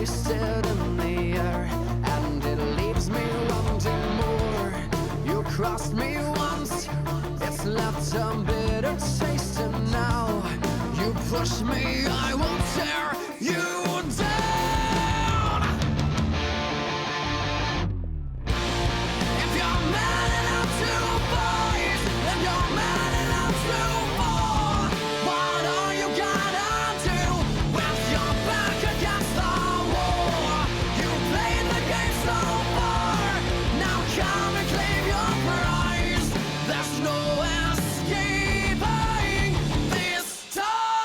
wasted in the air, and it leaves me wanting more. You crossed me once, it's left a bitter taste, and now you push me, I will tear you down. If you're man enough to fight, then you're man enough to fall. What are you gonna do with your back against the wall? You played the game so far, now come and claim your prize. There's no escaping this time.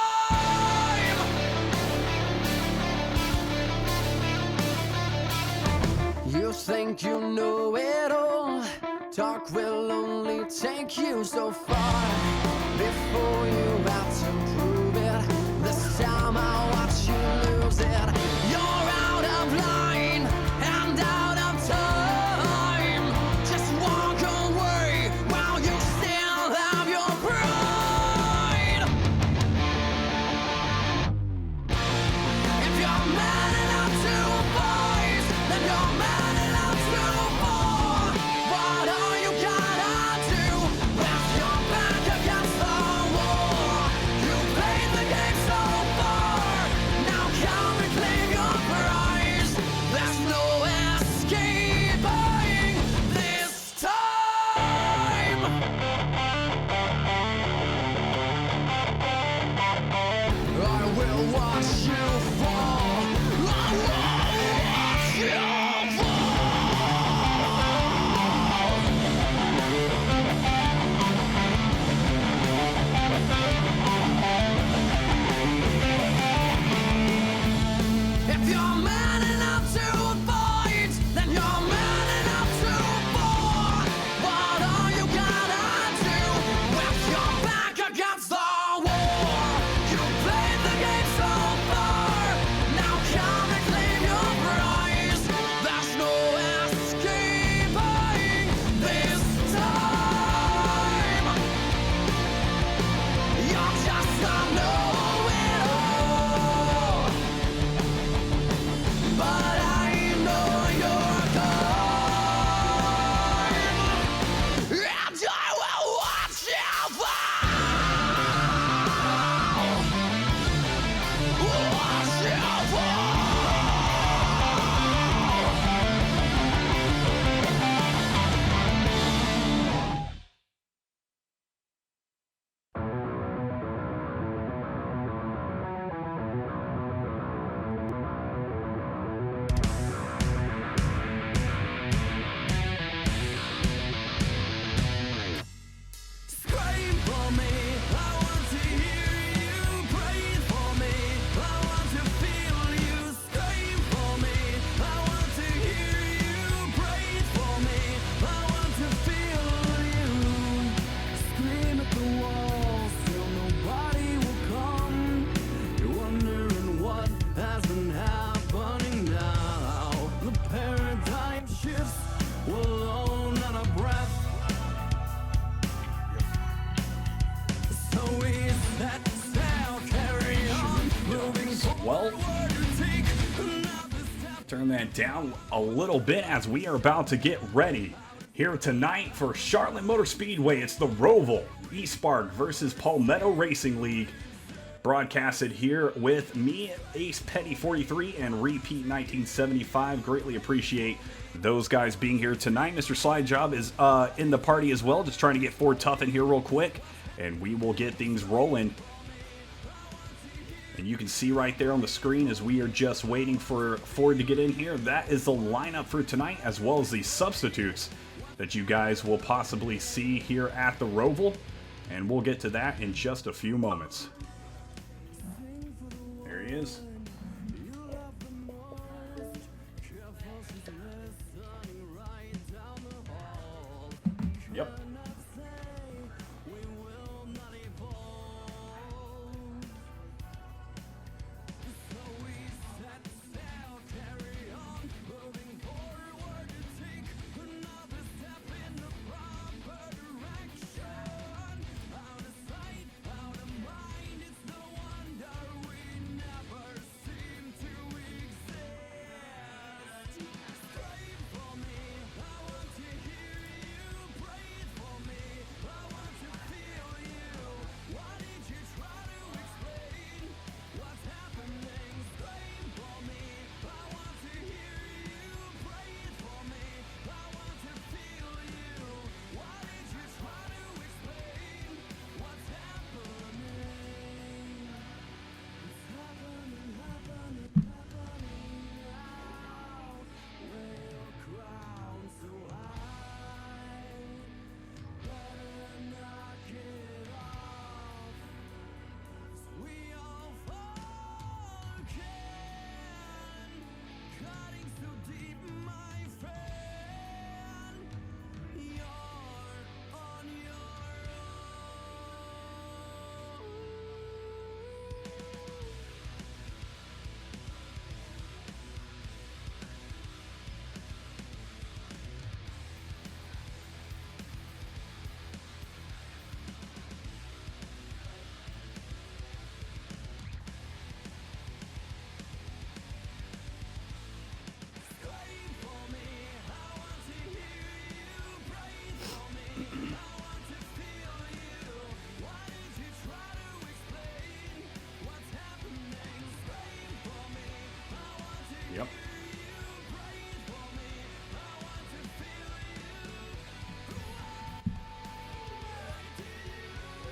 You think you know it all, talk will only take you so far before you have to prove it. This time I'll watch you lose it. You're out of line and out of time. Just walk away while you still have your pride. If you're man enough to fight, then you're man enough to fall. What are you gonna do with your back against the wall? You played the game so far, now come and claim your prize. There's no escaping this time. I will watch you fall. I will watch you fall. If you're man enough to fight, then you're man enough to fall. What are you gonna do with your back against the wall? You played the game so far, now come and claim your prize. There's no escaping this time. You're just a know-it-all, but I know you're kind, and I will watch you fall. Watch you fall. Scream for me, I want to hear you. Pray for me, I want to feel you. Scream for me, I want to hear you. Pray for me, I want to feel you. Scream at the wall, still nobody will come. You're wondering what has been happening now. The paradigm shifts, we're alone out of breath. So we set sail, carry on, moving Well, forward to take another step. turn that down a little bit as we are about to get ready here tonight for Charlotte Motor Speedway. It's the Roval Espark versus Palmetto Racing League, broadcasted here with me, Ace Petty 43 and Repeat 1975. Greatly appreciate those guys being here tonight. Mr. Slide Job is in the party as well, just trying to get Ford Tough in here real quick, and we will get things rolling. And you can see right there on the screen as we are just waiting for Ford to get in here, that is the lineup for tonight, as well as the substitutes that you guys will possibly see here at the Roval. And we'll get to that in just a few moments. There he is. Yep.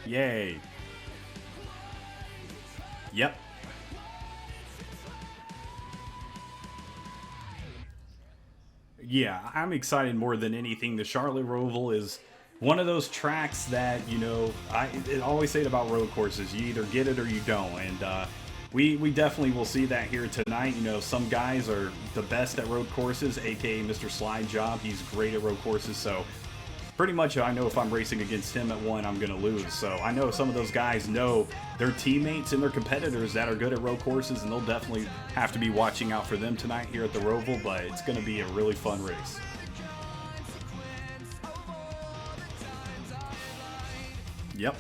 Yay. Yep. Yeah, I'm excited more than anything. The Charlotte Roval is one of those tracks that, I always say it about road courses. You either get it or you don't. And we definitely will see that here tonight. Some guys are the best at road courses, aka Mr. Slide Job. He's great at road courses. So pretty much I know if I'm racing against him at one, I'm going to lose. So I know some of those guys know their teammates and their competitors that are good at road courses, and they'll definitely have to be watching out for them tonight here at the Roval, but it's going to be a really fun race. Yep.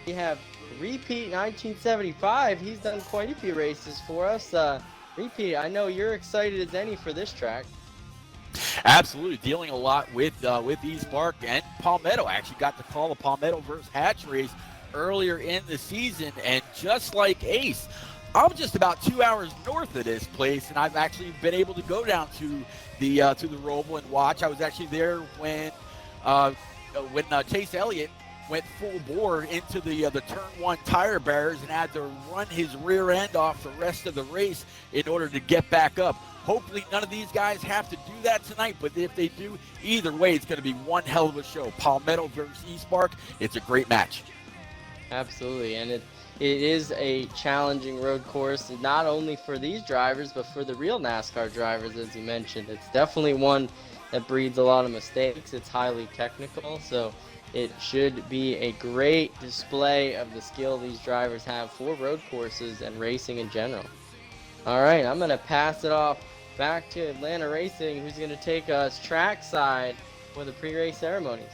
We have Repeat 1975. He's done quite a few races for us. Repeat, I know you're excited as any for this track. Absolutely, dealing a lot with Espark and Palmetto. I actually got to call the Palmetto versus Hatch race earlier in the season, and just like Ace, I'm just about 2 hours north of this place, and I've actually been able to go down to the Roval and watch. I was actually there when Chase Elliott went full bore into the turn one tire barriers and had to run his rear end off the rest of the race in order to get back up. Hopefully none of these guys have to do that tonight, but if they do, either way, it's going to be one hell of a show. Palmetto versus Espark, it's a great match. Absolutely, and it is a challenging road course, not only for these drivers, but for the real NASCAR drivers, as you mentioned. It's definitely one that breeds a lot of mistakes. It's highly technical, so it should be a great display of the skill these drivers have for road courses and racing in general. All right, I'm going to pass it off back to Atlanta Racing, who's going to take us trackside for the pre-race ceremonies.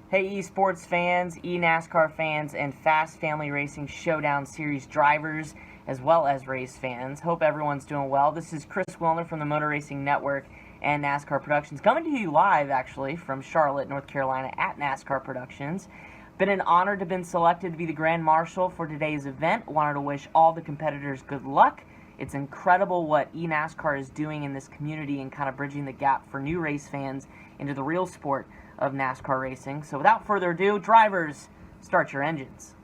Hey esports fans, eNASCAR fans, and Fast Family Racing Showdown Series drivers, as well as race fans. Hope everyone's doing well. This is Chris Wilner from the Motor Racing Network and NASCAR Productions, coming to you live, actually, from Charlotte, North Carolina at NASCAR Productions. Been an honor to have been selected to be the Grand Marshal for today's event. Wanted to wish all the competitors good luck. It's incredible what eNASCAR is doing in this community and kind of bridging the gap for new race fans into the real sport of NASCAR racing. So without further ado, drivers, start your engines.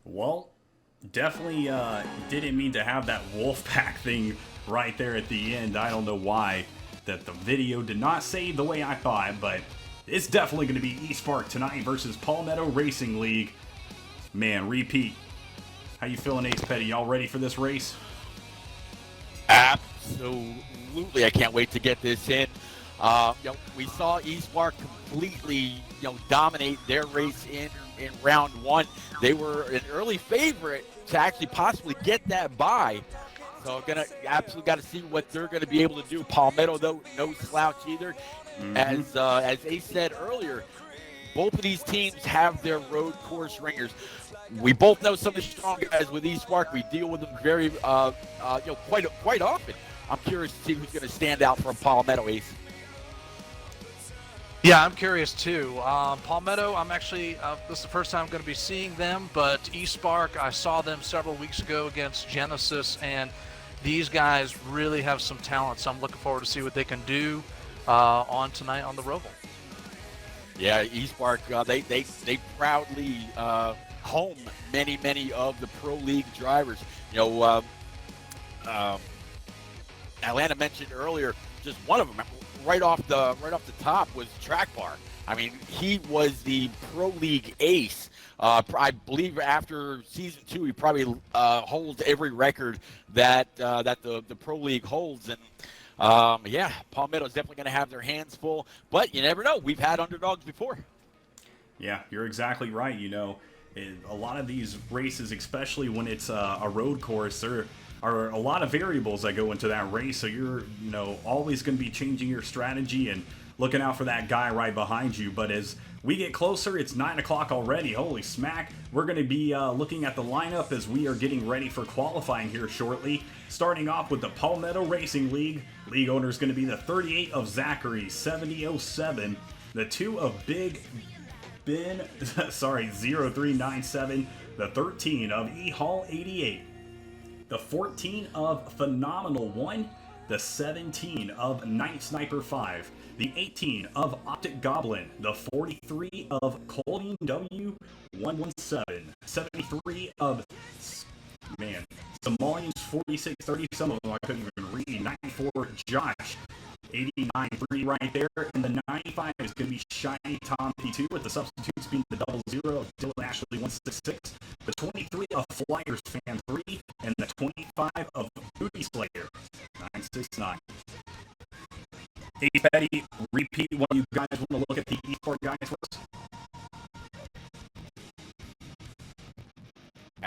Well, definitely didn't mean to have that Wolfpack thing right there at the end. I don't know why that the video did not save the way I thought, but it's definitely going to be Espark tonight versus Palmetto Racing League. Man, repeat. How you feeling, Ace Petty? Y'all ready for this race? Absolutely. I can't wait to get this in. We saw Espark completely, dominate their race in round one. They were an early favorite to actually possibly get that bye. So absolutely got to see what they're going to be able to do. Palmetto, though, no slouch either. As Ace said earlier, both of these teams have their road course ringers. We both know some of the strong guys with Espark. We deal with them very, quite often. I'm curious to see who's going to stand out from Palmetto, Ace. Yeah, I'm curious too. Palmetto, I'm actually, this is the first time I'm going to be seeing them, but Espark, I saw them several weeks ago against Genesis, and these guys really have some talent, so I'm looking forward to see what they can do on tonight on the Roval. Yeah, Espark, they proudly home many of the Pro League drivers. Atlanta mentioned earlier, just one of them, right off the top was Track Bar. I mean, he was the Pro League ace. I believe after season 2, he probably holds every record that the Pro League holds. And Palmetto's definitely going to have their hands full. But you never know. We've had underdogs before. Yeah, you're exactly right. A lot of these races, especially when it's a road course, there are a lot of variables that go into that race, so you're always going to be changing your strategy and looking out for that guy right behind you. But as we get closer, it's 9 o'clock already. Holy smack. We're going to be looking at the lineup as we are getting ready for qualifying here shortly. Starting off with the Palmetto Racing League. League owner is going to be the 38 of Zachary, 7007. The 2 of Big Ben, 0397. The 13 of E-Hall 88. The 14 of Phenomenal 1, the 17 of Night Sniper 5, the 18 of Optic Goblin, the 43 of Colding W117, 73 of, Somalians 4630, some of them I couldn't even read, 94 Josh, 89-3 right there, and the 95 is going to be Shiny Tom P2 with the substitutes being the 00 of Dylan Ashley 166, the 23 of Flyers Fan 3, and the 25 of Booty Slayer 969. Hey, Petty, repeat what you guys want to look at the eSport guys first.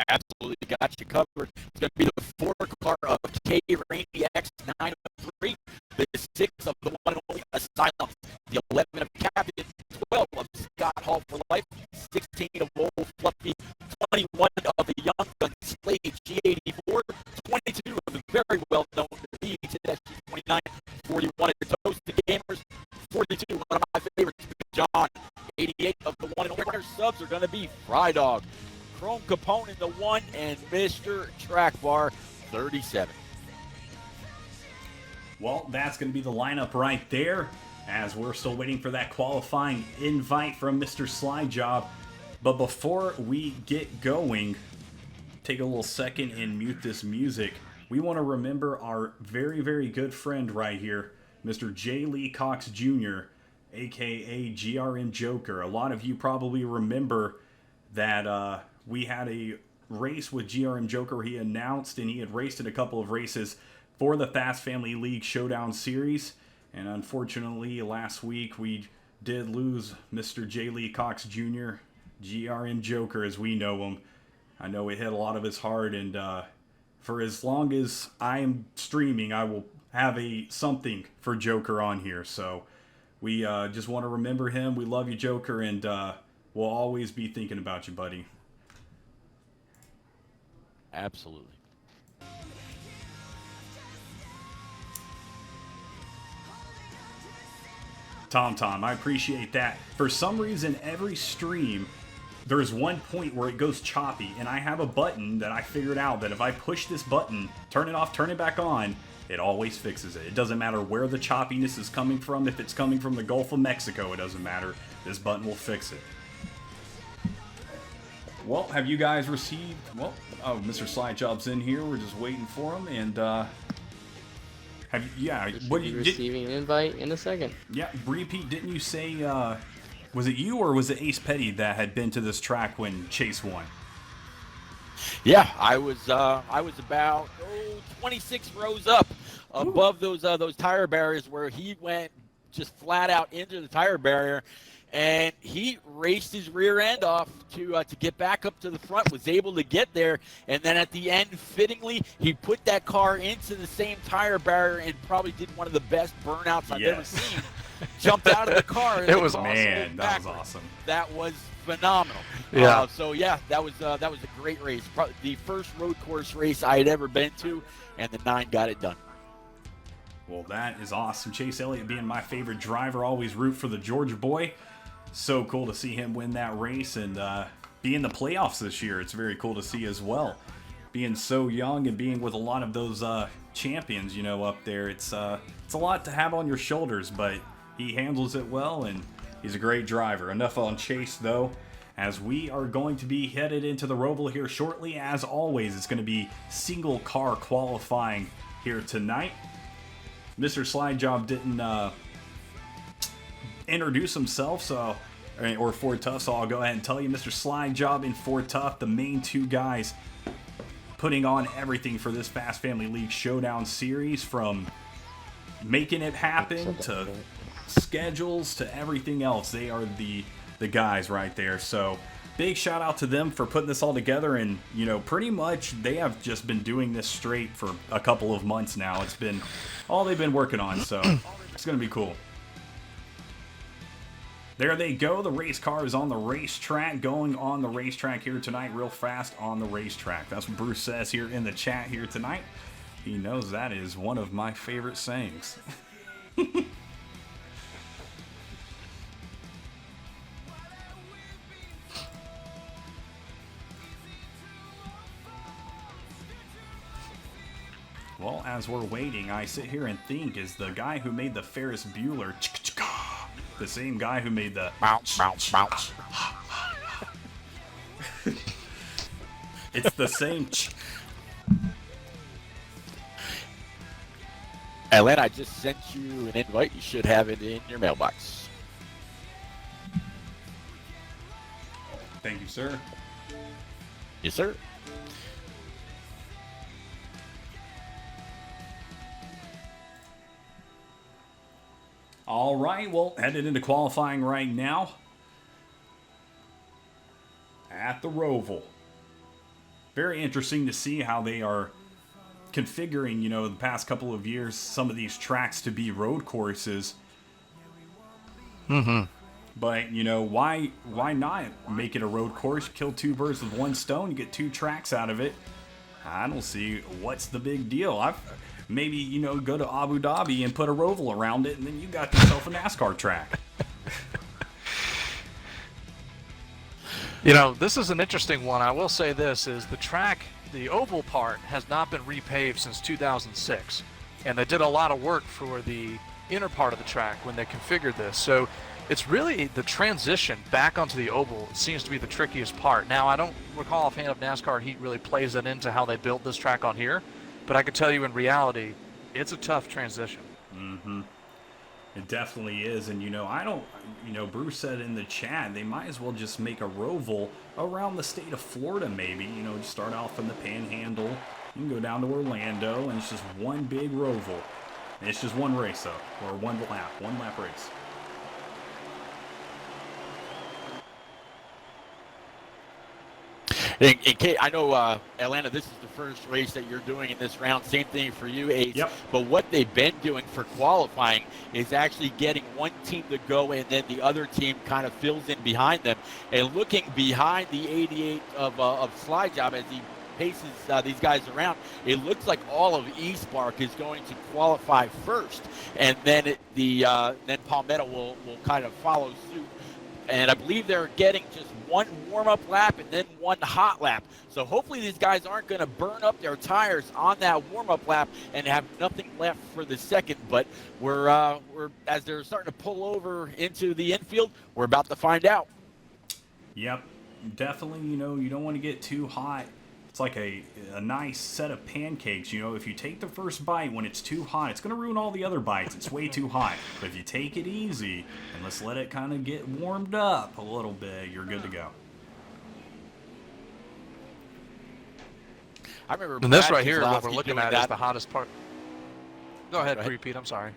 Absolutely got you covered. It's going to be the 4 car of K Rainey X903, the 6 of the one and only Asylum, the 11 of Captain, 12 of Scott Hall for Life, 16 of Old Fluffy, 21 of the Young Gun Slade G84, 22 of the very well-known BTS 29, 41 of the Toasted Gamers, 42, one of my favorites, John, 88 of the one and only Runner subs are going to be Fry Dog, Chrome Capone in the 1, and Mr. Track Bar 37. Well, that's going to be the lineup right there, as we're still waiting for that qualifying invite from Mr. Slide Job. But before we get going, take a little second and mute this music. We want to remember our very, very good friend right here, Mr. J. Lee Cox Jr., a.k.a. GRM Joker. A lot of you probably remember that we had a race with GRM Joker. He announced, and he had raced in a couple of races for the Fast Family League Showdown Series. And unfortunately, last week we did lose Mr. J. Lee Cox Jr., GRM Joker as we know him. I know it hit a lot of his heart, and for as long as I am streaming, I will have something for Joker on here. So we just want to remember him. We love you, Joker, and we'll always be thinking about you, buddy. Absolutely. Tom, I appreciate that. For some reason, every stream, there's one point where it goes choppy, and I have a button that I figured out that if I push this button, turn it off, turn it back on, it always fixes it. It doesn't matter where the choppiness is coming from. If it's coming from the Gulf of Mexico, it doesn't matter. This button will fix it. Well, have you guys received... Well, oh, Mr. Slidejob's in here. We're just waiting for him, and... What you receiving an invite in a second. Yeah, repeat. Didn't you say? Was it you or was it Ace Petty that had been to this track when Chase won? Yeah, I was about 26 rows up above those tire barriers where he went just flat out into the tire barrier, and he raced his rear end off to get back up to the front, was able to get there, and then at the end, fittingly, he put that car into the same tire barrier and probably did one of the best burnouts I've ever seen. Jumped out of the car. It was man, that was awesome. That was phenomenal. Yeah. That was a great race. Probably the first road course race I had ever been to, and the 9 got it done. Well, that is awesome. Chase Elliott being my favorite driver, always root for the Georgia boy. So cool to see him win that race and be in the playoffs this year. It's very cool to see as well. Being so young and being with a lot of those champions, you know, up there. It's a lot to have on your shoulders, but he handles it well, and he's a great driver. Enough on Chase, though, as we are going to be headed into the Roval here shortly. As always, it's going to be single car qualifying here tonight. Mr. Slidejob didn't introduce himself, or Ford Tough, so I'll go ahead and tell you. Mr. Slidejob and Ford Tough, the main two guys putting on everything for this Fast Family League Showdown series, from making it happen to schedules to everything else. They are the guys right there. So big shout out to them for putting this all together, and you know, pretty much they have just been doing this straight for a couple of months now. It's been all they've been working on, so it's gonna be cool. There they go. The race car is on the racetrack, going on the racetrack here tonight, real fast on the racetrack. That's what Bruce says here in the chat here tonight. He knows that is one of my favorite sayings. Well, as we're waiting, I sit here and think, is the guy who made the Ferris Bueller the same guy who made the Bounce, bounce, bounce. It's the same. Ellen, I just sent you an invite. You should have it in your mailbox. Thank you, sir. Yes, sir. All right, well, headed into qualifying right now at the Roval. Very interesting to see how they are configuring, you know, the past couple of years, some of these tracks to be road courses. Mm-hmm. But, you know, why not make it a road course? Kill two birds with one stone, you get two tracks out of it. I don't see what's the big deal. Maybe, you know, go to Abu Dhabi and put a Roval around it, and then you got yourself a NASCAR track. You know, this is an interesting one. I will say this, is the track, the oval part, has not been repaved since 2006. And they did a lot of work for the inner part of the track when they configured this. So It's really the transition back onto the oval seems to be the trickiest part. Now, I don't recall offhand if NASCAR Heat really plays that into how they built this track on here, but I can tell you in reality, it's a tough transition. Mm-hmm. It definitely is, and Bruce said in the chat they might as well just make a roval around the state of Florida, maybe. Just start off in the Panhandle, you can go down to Orlando, and it's just one big roval. And it's just one race, though, or one lap race. I know, Atlanta, this is the first race that you're doing in this round. Same thing for you, Ace. Yep. But what they've been doing for qualifying is actually getting one team to go, and then the other team kind of fills in behind them. And looking behind the 88 of Slide Job as he paces these guys around, it looks like all of Espark is going to qualify first, and then then Palmetto will kind of follow suit. And I believe they're getting just one warm-up lap and then one hot lap. So hopefully these guys aren't going to burn up their tires on that warm-up lap and have nothing left for the second. But we're as they're starting to pull over into the infield, we're about to find out. Yep, definitely. You don't want to get too hot. It's like a nice set of pancakes. If you take the first bite when it's too hot, it's going to ruin all the other bites. It's way too hot. But if you take it easy and let's let it kind of get warmed up a little bit, you're good to go. I remember. And this right here, what we're looking at, is the hottest part. Go ahead, repeat. I'm sorry.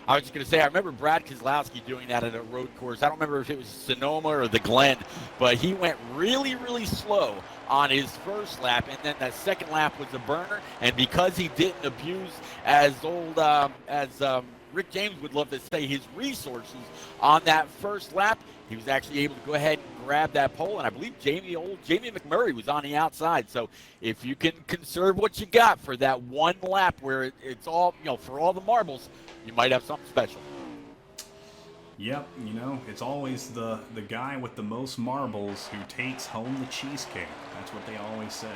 I was just going to say, I remember Brad Keselowski doing that at a road course. I don't remember if it was Sonoma or the Glen, but he went really, really slow on his first lap, and then that second lap was a burner. And because he didn't abuse as Rick James would love to say, his resources on that first lap, he was actually able to go ahead and grab that pole. And I believe Jamie McMurray was on the outside. So if you can conserve what you got for that one lap where it's all, for all the marbles, you might have something special. Yep, it's always the guy with the most marbles who takes home the cheesecake. That's what they always say.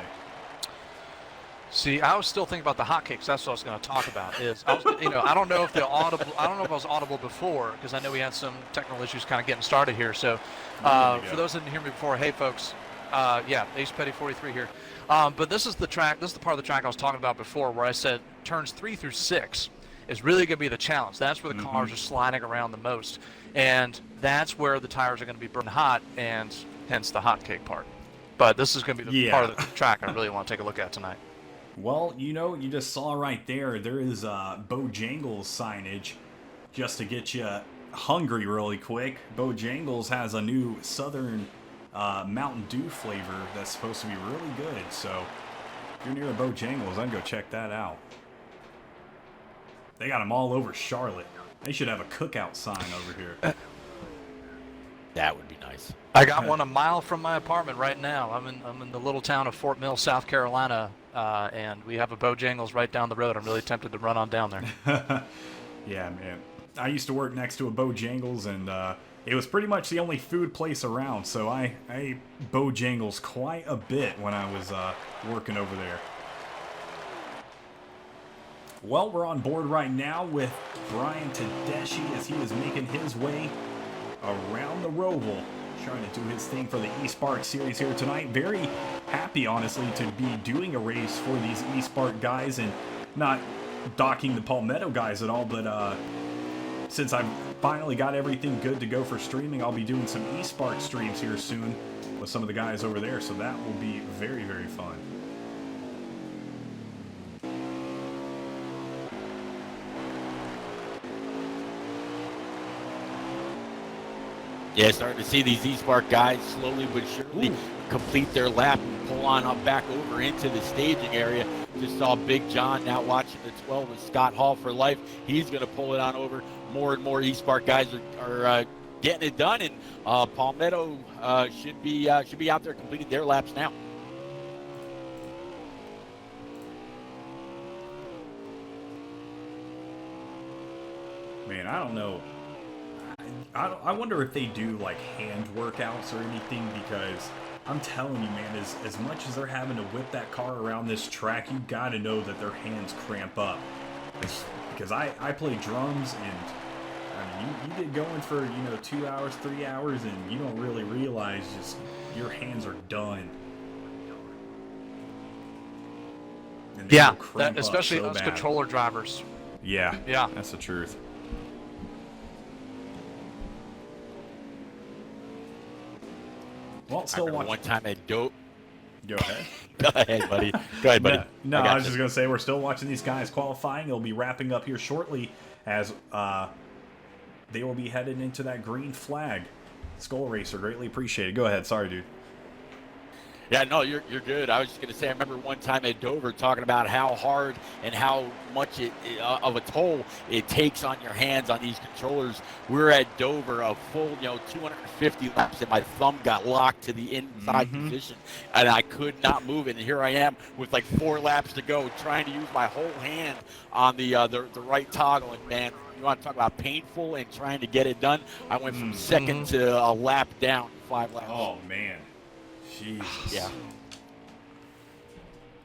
See, I was still thinking about the hotcakes. That's what I was going to talk about. I don't know if I was audible before, because I know we had some technical issues kind of getting started here. So, for those that didn't hear me before, hey folks, Ace Petty 43 here. But this is the track. This is the part of the track I was talking about before, where I said turns 3 through 6 is really going to be the challenge. That's where the cars are sliding around the most, and that's where the tires are going to be burning hot, and hence the hotcake part. But this is going to be the part of the track I really want to take a look at tonight. Well, you just saw right there is Bojangles signage just to get you hungry really quick. Bojangles has a new Southern Mountain Dew flavor that's supposed to be really good. So if you're near a Bojangles, I'd go check that out. They got them all over Charlotte. They should have a cookout sign over here. That would be nice. I got one a mile from my apartment right now. I'm in the little town of Fort Mill, South Carolina, and we have a Bojangles right down the road. I'm really tempted to run on down there. Yeah, man. I used to work next to a Bojangles, and it was pretty much the only food place around, so I ate Bojangles quite a bit when I was working over there. Well, we're on board right now with Brian Tedeschi as he is making his way around the Roval, trying to do his thing for the Espark series here tonight. Very happy, honestly, to be doing a race for these Espark guys and not docking the Palmetto guys at all, but since I've finally got everything good to go for streaming, I'll be doing some Espark streams here soon with some of the guys over there, so that will be very, very fun. Yeah, starting to see these Espark guys slowly but surely complete their lap and pull on up back over into the staging area. Just saw Big John now watching the 12 with Scott Hall for life. He's going to pull it on over. More and more Espark guys are getting it done, and Palmetto should be out there completing their laps now. Man, I don't know. I wonder if they do like hand workouts or anything, because I'm telling you, man, as much as they're having to whip that car around this track, you got to know that their hands cramp up. Because I play drums, and I mean, you get going for 2 hours, 3 hours, and you don't really realize just your hands are done. And they Yeah, will cramp up especially so those bad. controller drivers. Yeah, Yeah. that's the truth. Well, I still remember watching. one time at Dope. Go ahead. Go ahead, buddy. Go ahead, buddy. No, got I was this. just going to say we're still watching these guys qualifying. It'll be wrapping up here shortly as they will be headed into that green flag. Skull Racer, greatly appreciated. Go ahead. Sorry, dude. Yeah, no, you're good. I was just going to say, I remember one time at Dover talking about how hard and how much of a toll it takes on your hands on these controllers. We were at Dover a full, 250 laps, and my thumb got locked to the inside position, and I could not move it. And here I am with like 4 laps to go, trying to use my whole hand on the right toggle. And man, you want to talk about painful and trying to get it done? I went from second to a lap down, 5 laps. Oh, man. Jesus. Yeah.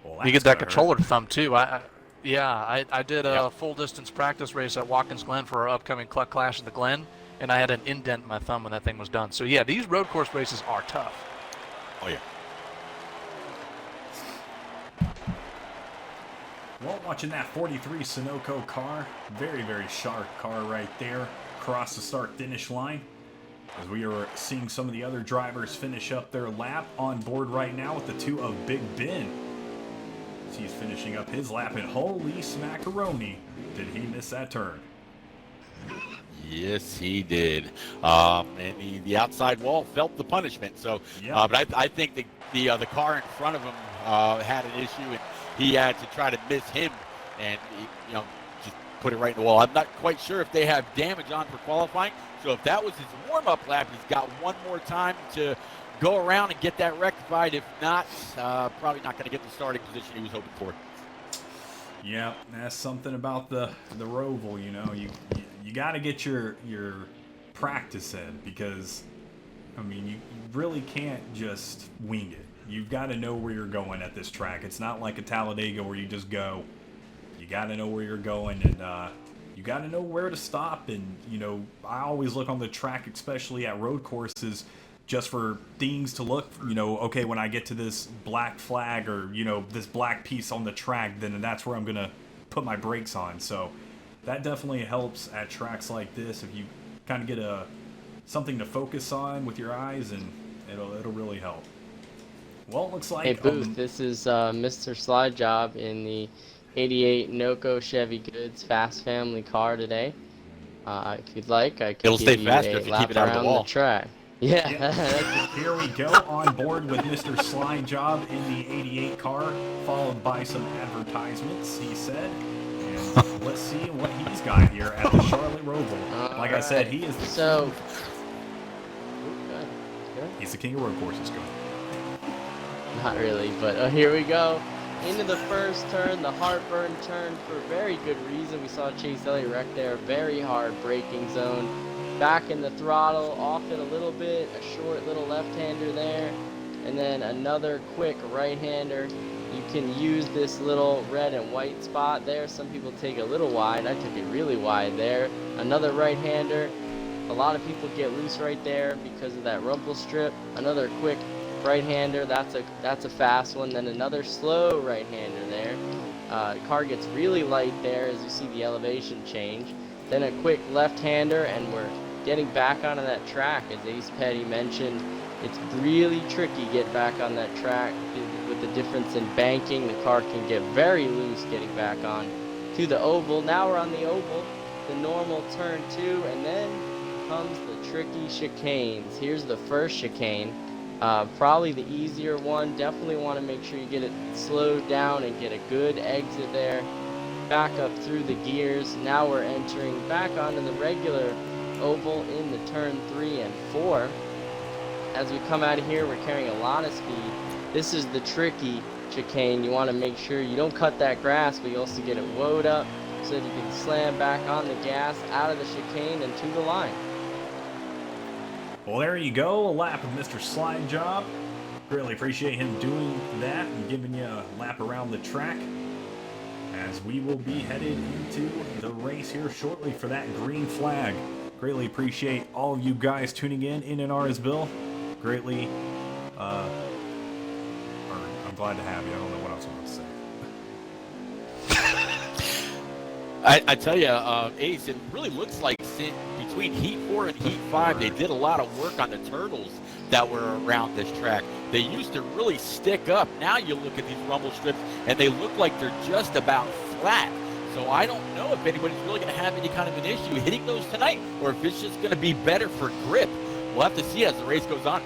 Well, You get that's that gotta hurt. controller thumb too. I did a full distance practice race at Watkins Glen for our upcoming Clash of the Glen, and I had an indent in my thumb when that thing was done. So yeah, these road course races are tough. Oh, yeah. Well, watching that 43 Sunoco car, very, very sharp car right there, across the start-finish line. As we are seeing some of the other drivers finish up their lap on board right now with the 2 of Big Ben. As he's finishing up his lap, and holy smackaroni, did he miss that turn. Yes, he did. And the outside wall felt the punishment. So, Yeah. but I think the car in front of him had an issue, and he had to try to miss him, and just put it right in the wall. I'm not quite sure if they have damage on for qualifying. So if that was his warm-up lap, he's got one more time to go around and get that rectified. If not, probably not going to get the starting position he was hoping for. Yeah, that's something about the Roval, you got to get your practice in, because I mean, you really can't just wing it. You've got to know where you're going at this track. It's not like a Talladega where you just go. You got to know where you're going, and you got to know where to stop. And I always look on the track, especially at road courses, just for things to look, okay, when I get to this black flag or, this black piece on the track, then that's where I'm going to put my brakes on. So that definitely helps at tracks like this. If you kind of get something to focus on with your eyes, and it'll really help. Well, it looks like... Hey, Booth, this is Mr. Slide Job in the 88 Noco Chevy Goods Fast Family car today. If you'd like, I could It'll give stay you faster a if you lap keep it out of the around wall. the track. Yeah. Here we go, on board with Mr. Slide Job in the 88 car, followed by some advertisements, he said. And let's see what he's got here at the Charlotte Roval. Like I said, he is So... Good. he's the king of road courses. Go. Not really, but here we go. Into the first turn, the heartburn turn for very good reason. We saw Chase Elliott wreck there. Very hard braking zone. Back in the throttle, off it a little bit. A short little left-hander there. And then another quick right-hander. You can use this little red and white spot there. Some people take a little wide. I took it really wide there. Another right-hander. A lot of people get loose right there because of that rumble strip. Another quick right-hander, that's a fast one. Then another slow right-hander there. Car gets really light there as you see the elevation change. Then a quick left-hander, and we're getting back onto that track. As Ace Petty mentioned, it's really tricky get back on that track with the difference in banking. The car can get very loose getting back on to the oval. Now we're on the oval, the normal turn 2, and then comes the tricky chicanes. Here's the first chicane. Probably the easier one. Definitely want to make sure you get it slowed down and get a good exit there. Back up through the gears. Now we're entering back onto the regular oval in the turn 3 and 4. As we come out of here, we're carrying a lot of speed. This is the tricky chicane. You want to make sure you don't cut that grass, but you also get it woed up so that you can slam back on the gas out of the chicane and to the line. Well, there you go, a lap of Mr. Slide Job. Really appreciate him doing that and giving you a lap around the track, as we will be headed into the race here shortly for that green flag. Greatly appreciate all of you guys tuning in and Arsville. Greatly, or I'm glad to have you. I don't know what else I'm going to say. I tell you, Ace, it really looks like between Heat 4 and Heat 5, they did a lot of work on the turtles that were around this track. They used to really stick up. Now you look at these rumble strips, and they look like they're just about flat. So I don't know if anybody's really going to have any kind of an issue hitting those tonight, or if it's just going to be better for grip. We'll have to see as the race goes on.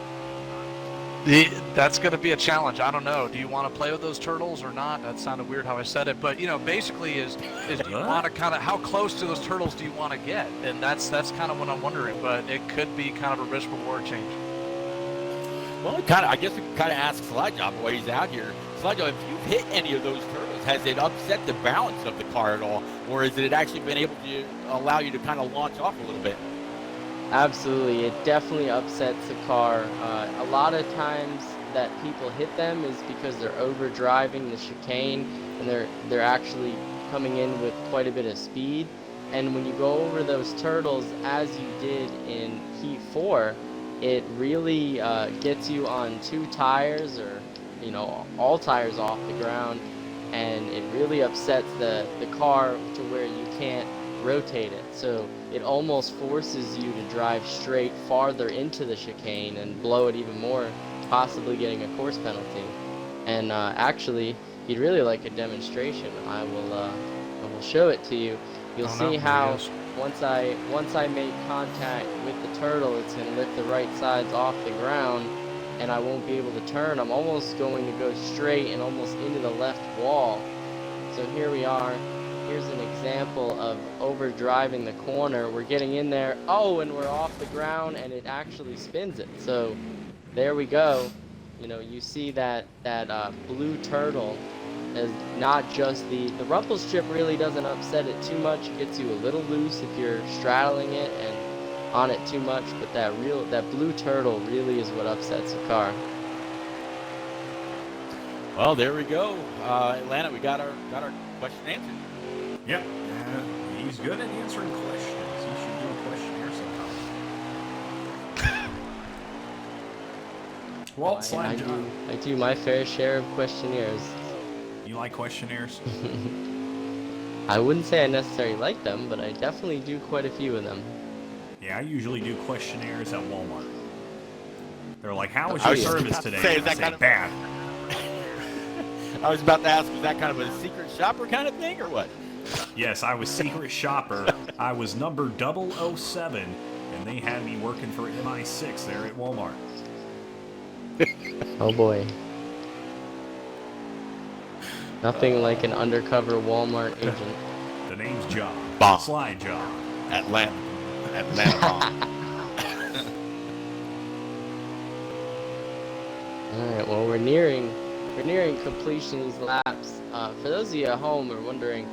That's going to be a challenge. I don't know. Do you want to play with those turtles or not? That sounded weird how I said it, but basically is do you want to kind of, how close to those turtles do you want to get? And that's kind of what I'm wondering. But it could be kind of a risk reward change. Well, I guess we can kind of ask Slide-Job while he's out here. Slide-Job, if you've hit any of those turtles, has it upset the balance of the car at all, or has it actually been able to allow you to kind of launch off a little bit? Absolutely, it definitely upsets the car. A lot of times that people hit them is because they're overdriving the chicane, and they're actually coming in with quite a bit of speed. And when you go over those turtles, as you did in Heat 4, it really gets you on 2 tires, or all tires off the ground, and it really upsets the car to where you can't rotate it. So it almost forces you to drive straight farther into the chicane and blow it even more, possibly getting a course penalty. And actually, if you'd really like a demonstration, I will show it to you. You'll see how once I make contact with the turtle, it's going to lift the right sides off the ground, and I won't be able to turn. I'm almost going to go straight and almost into the left wall. So here we are. Here's an example of overdriving the corner. We're getting in there, and we're off the ground, and it actually spins it. So there we go. You see that blue turtle is not just the rumble strip really doesn't upset it too much. It gets you a little loose if you're straddling it and on it too much, but that blue turtle really is what upsets the car. Well, there we go. Atlanta, we got our question answered. Yep. He's good at answering questions. He should do a questionnaire sometime. Well, I do my fair share of questionnaires. You like questionnaires? I wouldn't say I necessarily like them, but I definitely do quite a few of them. Yeah, I usually do questionnaires at Walmart. They're like, "How was your service today?" Is that kind of bad? I was about to ask, is that kind of a secret shopper kind of thing, or what? Yes, I was secret shopper. I was number 007, and they had me working for MI6 there at Walmart. Oh boy. Nothing like an undercover Walmart agent. The name's John. Bomb. Slide John. Atlanta bomb. Alright, well we're nearing completion of these laps. For those of you at home who are wondering,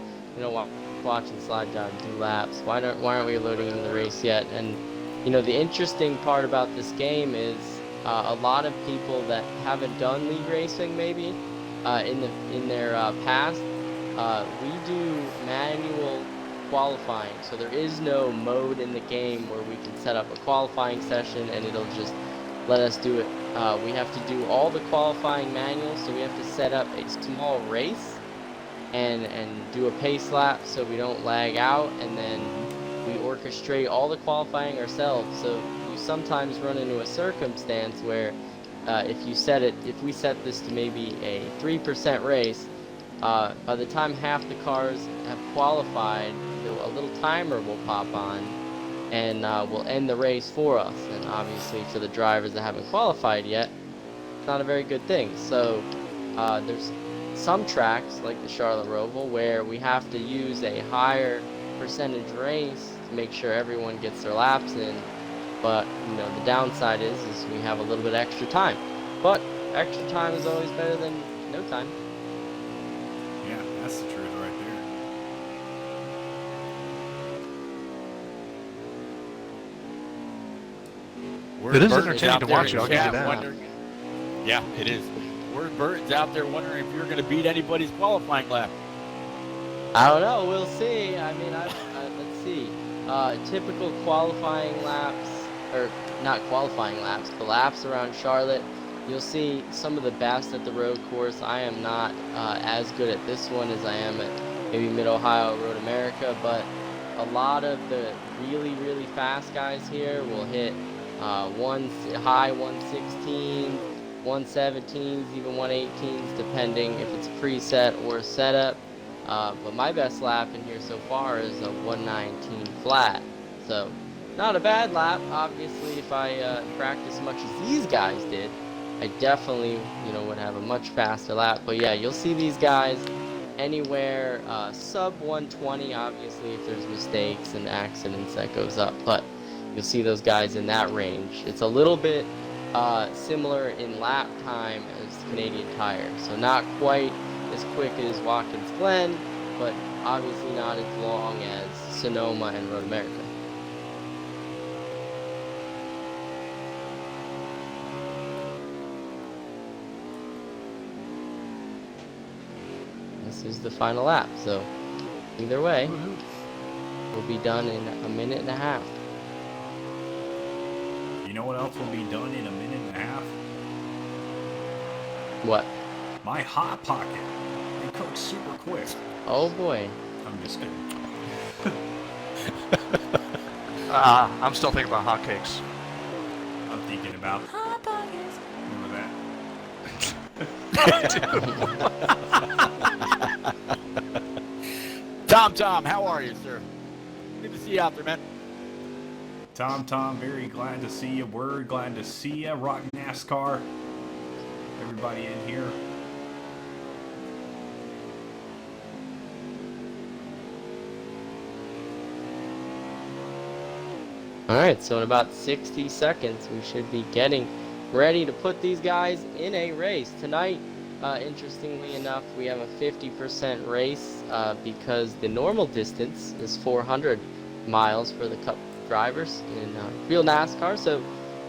watching Slide Job do laps, why aren't we loading into the race yet? And the interesting part about this game is a lot of people that haven't done league racing maybe in their past, we do manual qualifying. So there is no mode in the game where we can set up a qualifying session and it'll just let us do it. We have to do all the qualifying manual, so we have to set up a small race and do a pace lap so we don't lag out, and then we orchestrate all the qualifying ourselves. So you sometimes run into a circumstance where if we set this to maybe a 3% race, by the time half the cars have qualified, a little timer will pop on and will end the race for us. And obviously for the drivers that haven't qualified yet, it's not a very good thing. So there's some tracks like the Charlotte Roval where we have to use a higher percentage race to make sure everyone gets their laps in. But the downside is we have a little bit extra time. But extra time is always better than no time. Yeah, that's the truth right there. It is entertaining to watch it, I'll give you that. Yeah, it is. Word Burton's out there wondering if you're going to beat anybody's qualifying lap. I don't know. We'll see. I mean, let's see. typical qualifying laps, or not qualifying laps, but laps around Charlotte. You'll see some of the best at the road course. I am not as good at this one as I am at maybe Mid-Ohio Road America, but a lot of the really, really fast guys here will hit high 116s, 117s, even 118s, depending if it's preset or setup. But my best lap in here so far is a 119 flat. So not a bad lap. Obviously, if I practice as much as these guys did, I definitely, would have a much faster lap. But yeah, you'll see these guys anywhere sub 120. Obviously, if there's mistakes and accidents, that goes up. But you'll see those guys in that range. It's a little bit similar in lap time as Canadian Tire. So not quite as quick as Watkins Glen, but obviously not as long as Sonoma and Road America. This is the final lap, so either way, we'll be done in a minute and a half. You know what else will be done in a minute and a half? What? My Hot Pocket. It cooks super quick. Oh boy. I'm just kidding. I'm still thinking about hotcakes. I'm thinking about Hot Pockets. Remember that? Tom, how are you, sir? Good to see you out there, man. Tom, very glad to see you. We're glad to see you. Rock NASCAR. Everybody in here. Alright, so in about 60 seconds, we should be getting ready to put these guys in a race. Tonight, interestingly enough, we have a 50% race because the normal distance is 400 miles for the Cup drivers in real NASCAR. So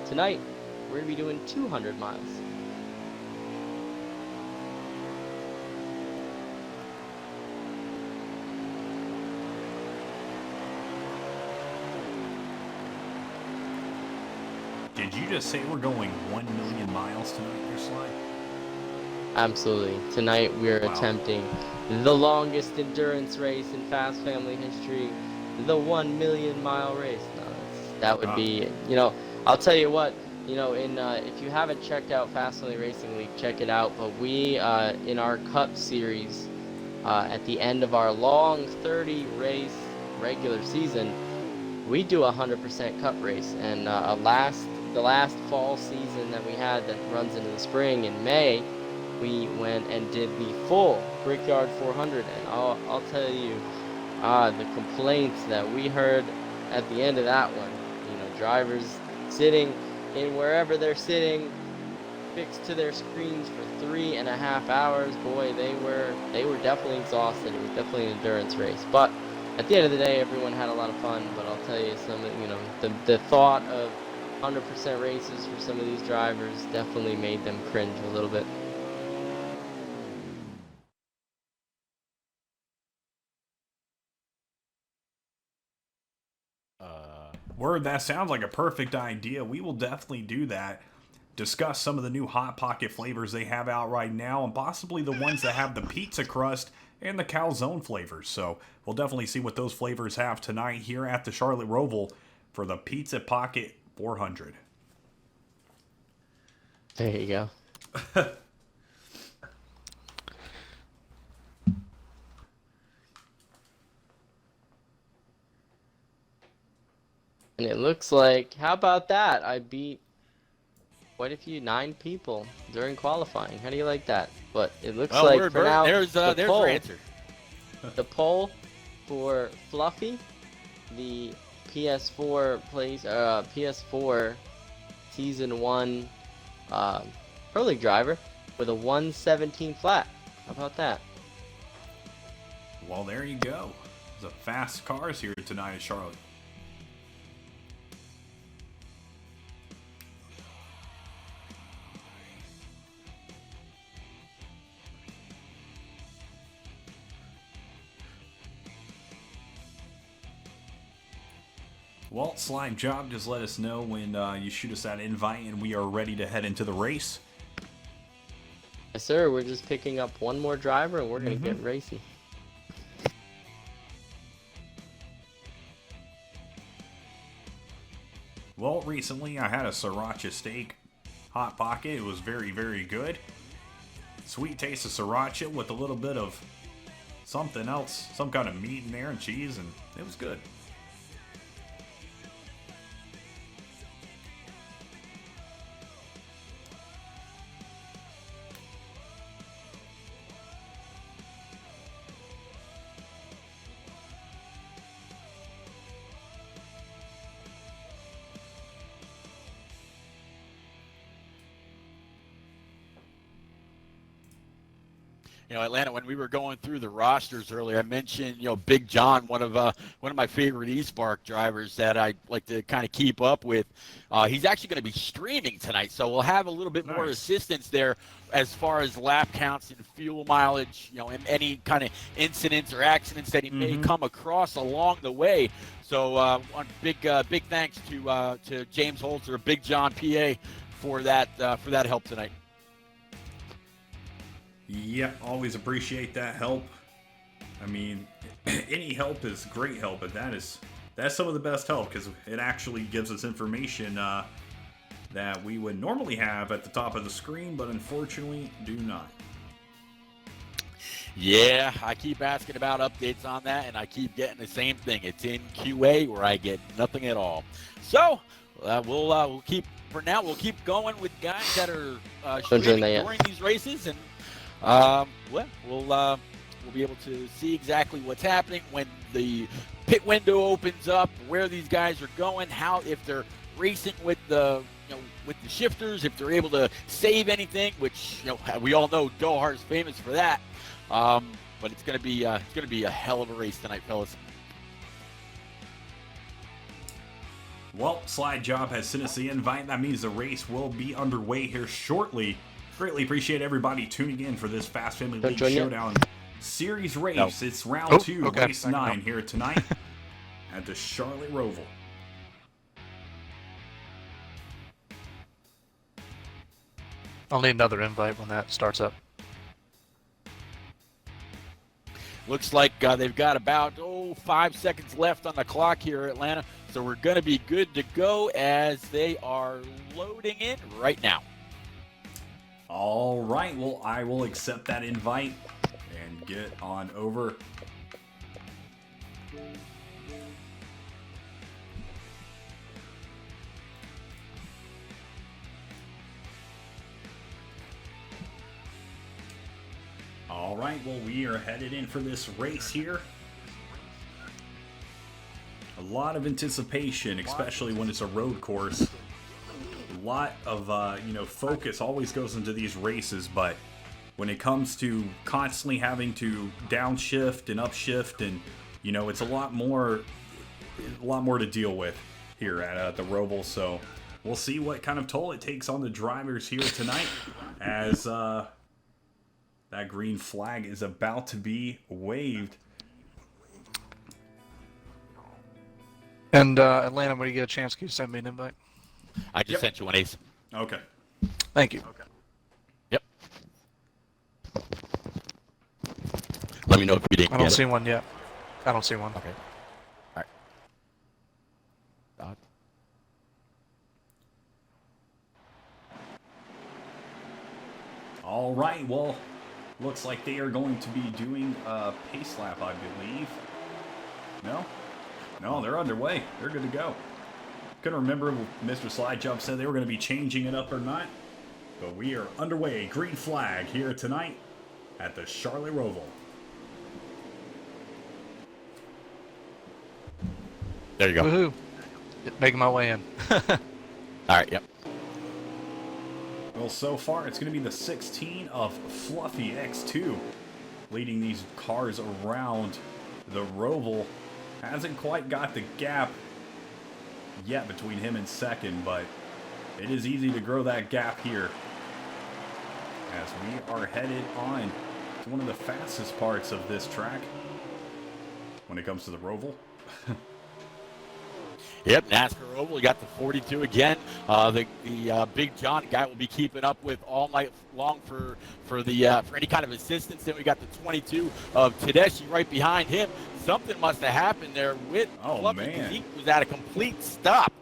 tonight, we're going to be doing 200 miles. Did you just say we're going 1 million miles tonight, your slide? Absolutely. Tonight we're Wow. attempting the longest endurance race in Fast Family history, the 1 million mile race. No, that would be, I'll tell you what, if you haven't checked out Fast Family Racing League, check it out. But we, in our Cup series, at the end of our long 30 race regular season, we do a 100% Cup race. And the last fall season that we had that runs into the spring in May, we went and did the full Brickyard 400, and I'll tell you, the complaints that we heard at the end of that one, drivers sitting in wherever they're sitting, fixed to their screens for 3.5 hours. Boy, they were definitely exhausted. It was definitely an endurance race, but at the end of the day, everyone had a lot of fun. But I'll tell you, the thought of 100% races for some of these drivers definitely made them cringe a little bit. Word, that sounds like a perfect idea. We will definitely do that. Discuss some of the new Hot Pocket flavors they have out right now, and possibly the ones that have the pizza crust and the calzone flavors. So we'll definitely see what those flavors have tonight here at the Charlotte Roval for the Pizza Pocket 400. There you go. And it looks like, how about that? I beat quite a few, 9 people during qualifying. How do you like that? But it looks like for now, there's your answer. The poll for Fluffy, the PS4 PS4 Season 1 early driver with a 117 flat. How about that? Well, there you go. The fast cars here tonight in Charlotte. Well, Slide Job, just let us know when you shoot us that invite and we are ready to head into the race. Yes, sir. We're just picking up one more driver and we're going to get racy. Well, recently I had a sriracha steak hot pocket. It was very, very good. Sweet taste of sriracha with a little bit of something else, some kind of meat in there and cheese, and it was good. You know, Atlanta, when we were going through the rosters earlier, I mentioned, you know, Big John, one of my favorite Espark drivers that I like to kind of keep up with. He's actually going to be streaming tonight, so we'll have a little bit more assistance there as far as lap counts and fuel mileage, you know, and any kind of incidents or accidents that he may come across along the way. So, one big thanks to James Holzer, Big John PA, for that help tonight. Yeah, always appreciate that help. I mean, any help is great help, but that's some of the best help because it actually gives us information that we would normally have at the top of the screen, but unfortunately do not. Yeah, I keep asking about updates on that, and I keep getting the same thing. It's in QA where I get nothing at all. So we'll keep for now. We'll keep going with guys that are streaming during these races, and we'll be able to see exactly what's happening when the pit window opens up, where these guys are going, how if they're racing with the shifters, if they're able to save anything, which we all know Dohar's famous for that. But it's gonna be a hell of a race tonight, fellas. Well, Slide Job has sent us the invite. That means the race will be underway here shortly. Greatly appreciate everybody tuning in for this Fast Family League Showdown Series race. No. It's round 2, race 9 here tonight at the Charlotte Roval. I'll need another invite when that starts up. Looks like they've got about 5 seconds left on the clock here, Atlanta. So we're going to be good to go as they are loading in right now. All right, well, I will accept that invite and get on over. All right, well, we are headed in for this race here. A lot of anticipation, especially when it's a road course. A lot of focus always goes into these races, but when it comes to constantly having to downshift and upshift, and it's a lot more to deal with here at the Roval. So we'll see what kind of toll it takes on the drivers here tonight as that green flag is about to be waved. And Atlanta, when you get a chance, can you send me an invite? I just sent you an ace. Okay. Thank you. Okay. Yep. Let me know if you didn't. I don't see one yet. I don't see one. Okay. All right. All right. Well, looks like they are going to be doing a pace lap, I believe. No, they're underway. They're good to go. Couldn't remember if Mr. Slide Jump said they were going to be changing it up or not. But we are underway. Green flag here tonight at the Charlotte Roval. There you go. Woohoo. Making my way in. All right, yep. Well, so far it's going to be the 16 of Fluffy X2 leading these cars around the Roval. Hasn't quite got the gap yet between him and second, but it is easy to grow that gap here as we are headed on to one of the fastest parts of this track when it comes to the Roval. Yep, NASCAR Oval. You got the 42 again. The Big John guy will be keeping up with all night long for any kind of assistance. Then we got the 22 of Tedeschi right behind him. Something must have happened there with Clubber, because he was at a complete stop,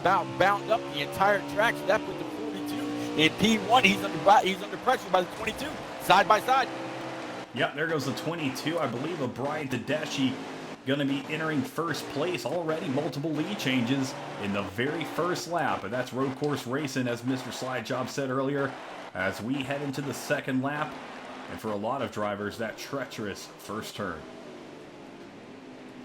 bound up the entire track. So that put the 42 in P1. He's under pressure by the 22, side by side. Yep, there goes the 22. I believe a Brian Tedeschi going to be entering first place already. Multiple lead changes in the very first lap. And that's road course racing, as Mr. Slidejob said earlier, as we head into the second lap. And for a lot of drivers, that treacherous first turn.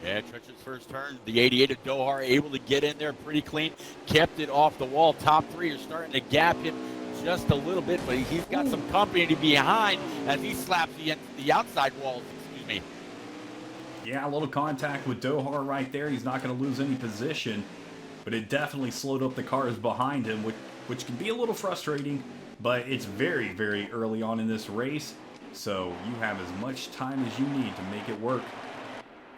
Yeah, treacherous first turn. The 88 of Dohar able to get in there pretty clean. Kept it off the wall. Top three are starting to gap him just a little bit, but he's got some company behind as he slaps the outside walls. Excuse me. Yeah, a little contact with Dohar right there. He's not going to lose any position, but it definitely slowed up the cars behind him, which can be a little frustrating, but it's very, very early on in this race, so you have as much time as you need to make it work,